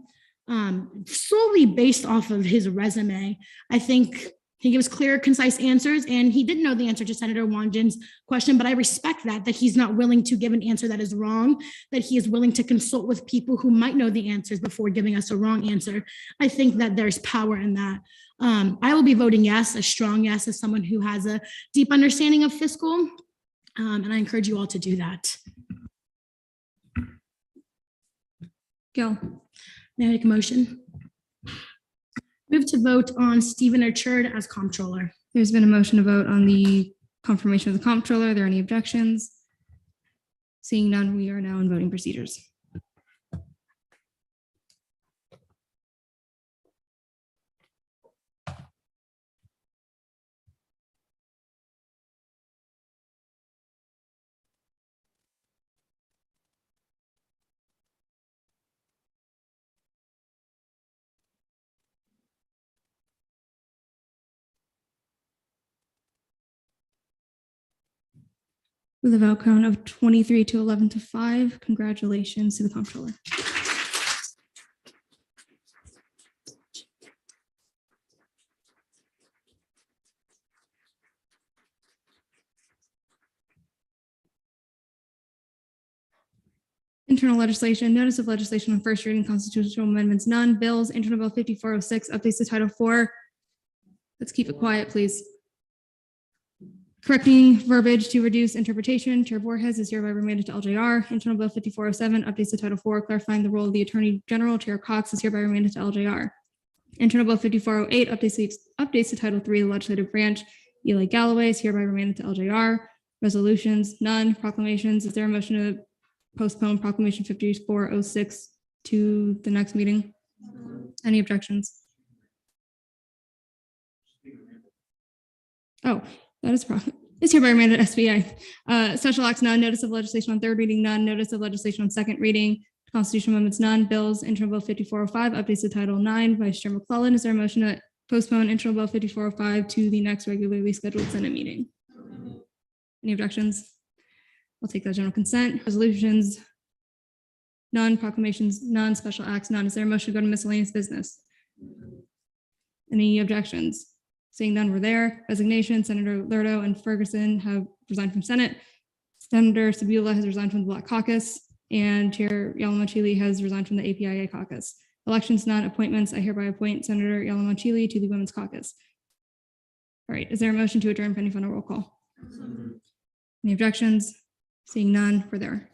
solely based off of his resume. I think he gives clear, concise answers, and he didn't know the answer to Senator Wanjin's question, but I respect that he's not willing to give an answer that is wrong, that he is willing to consult with people who might know the answers before giving us a wrong answer. I think that there's power in that. I will be voting yes, a strong yes, as someone who has a deep understanding of fiscal, and I encourage you all to do that. Gill. May I make a motion? Move to vote on Stephen Orchard as comptroller. There's been a motion to vote on the confirmation of the comptroller. Are there any objections? Seeing none, we are now in voting procedures. With a vote count of 23 to 11 to 5, congratulations to the comptroller. Internal legislation, notice of legislation on first reading, constitutional amendments, none. Bills, Internal Bill 5406, updates to Title IV. Let's keep it quiet, please. Correcting verbiage to reduce interpretation. Chair Borges is hereby remanded to LJR. Internal Bill 5407, updates to Title IV, clarifying the role of the Attorney General. Chair Cox is hereby remanded to LJR. Internal Bill 5408, updates to Title III, the Legislative Branch. Eli Galloway is hereby remanded to LJR. Resolutions, none. Proclamations, is there a motion to postpone Proclamation 5406 to the next meeting? Any objections? Oh, that is is hereby remanded SBA. Special acts, none. Notice of legislation on third reading, none. Notice of legislation on second reading. Constitutional amendments, none. Bills, interim bill 5405, updates to Title 9. Vice Chair McClellan, is there a motion to postpone interim bill 5405 to the next regularly scheduled Senate meeting? Any objections? We'll take that general consent. Resolutions, none. Proclamations, none. Special acts, none. Is there a motion to go to miscellaneous business? Any objections? Seeing none, we're there. Resignation, Senator Lurdo and Ferguson have resigned from Senate. Senator Sabula has resigned from the Black Caucus, and Chair Yalamochili has resigned from the APIA Caucus. Elections, none. Appointments, I hereby appoint Senator Yalamochili to the Women's Caucus. All right, is there a motion to adjourn pending final roll call? Any objections? Seeing none, we're there.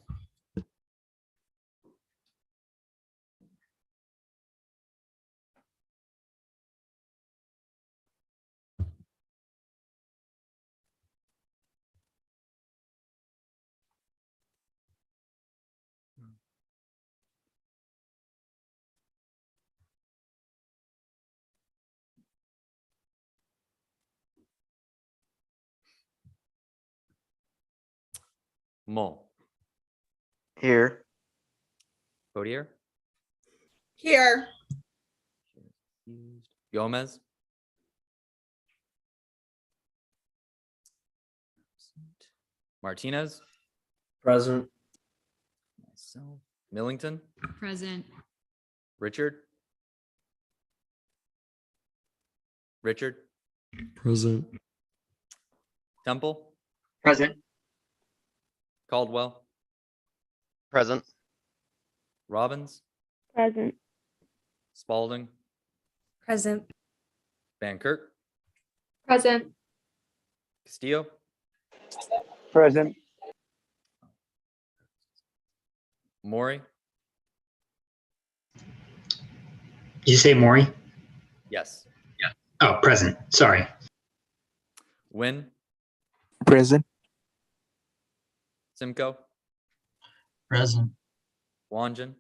Mull. Here. Codier. Here. Gomez. Martinez. Present. Myself. Millington. Present. Richard. Richard. Present. Temple. Present. Caldwell. Present. Robbins. Present. Spalding. Present. Van Kirk. Present. Castillo. Present. Maury. Did you say Maury? Yes. Oh, present. Sorry. Wynn. Present. Simcoe. Present. Wanjan.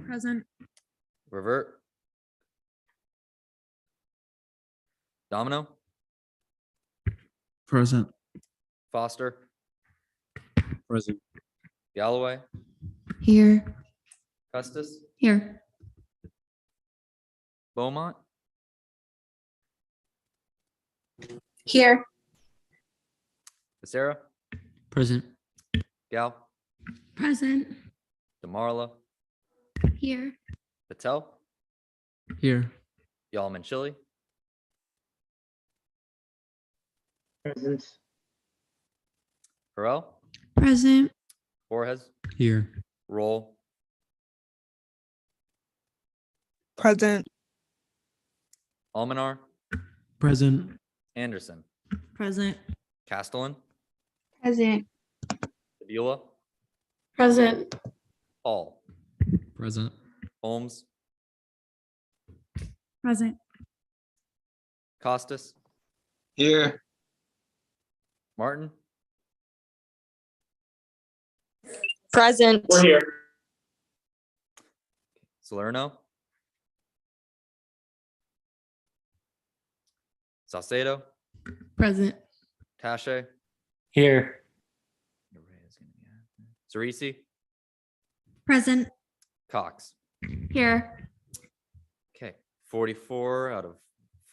Present. Revert. Domino. Present. Foster. Present. Galloway. Here. Custis. Here. Beaumont. Here. Becerra. Present. Gal. Present. DeMarla. Here. Patel. Here. Yalman Chili. Present. Harrell. Present. Borges. Here. Roll. Present. Almanar. Present. Anderson. Present. Castellan. Present. Davila. Present. Paul. Present. Holmes. Present. Costas. Here. Martin. Present. We're here. Salerno. Salcedo. Present. Tache. Here. Cerisi. Present. Cox. Here. Okay, 44 out of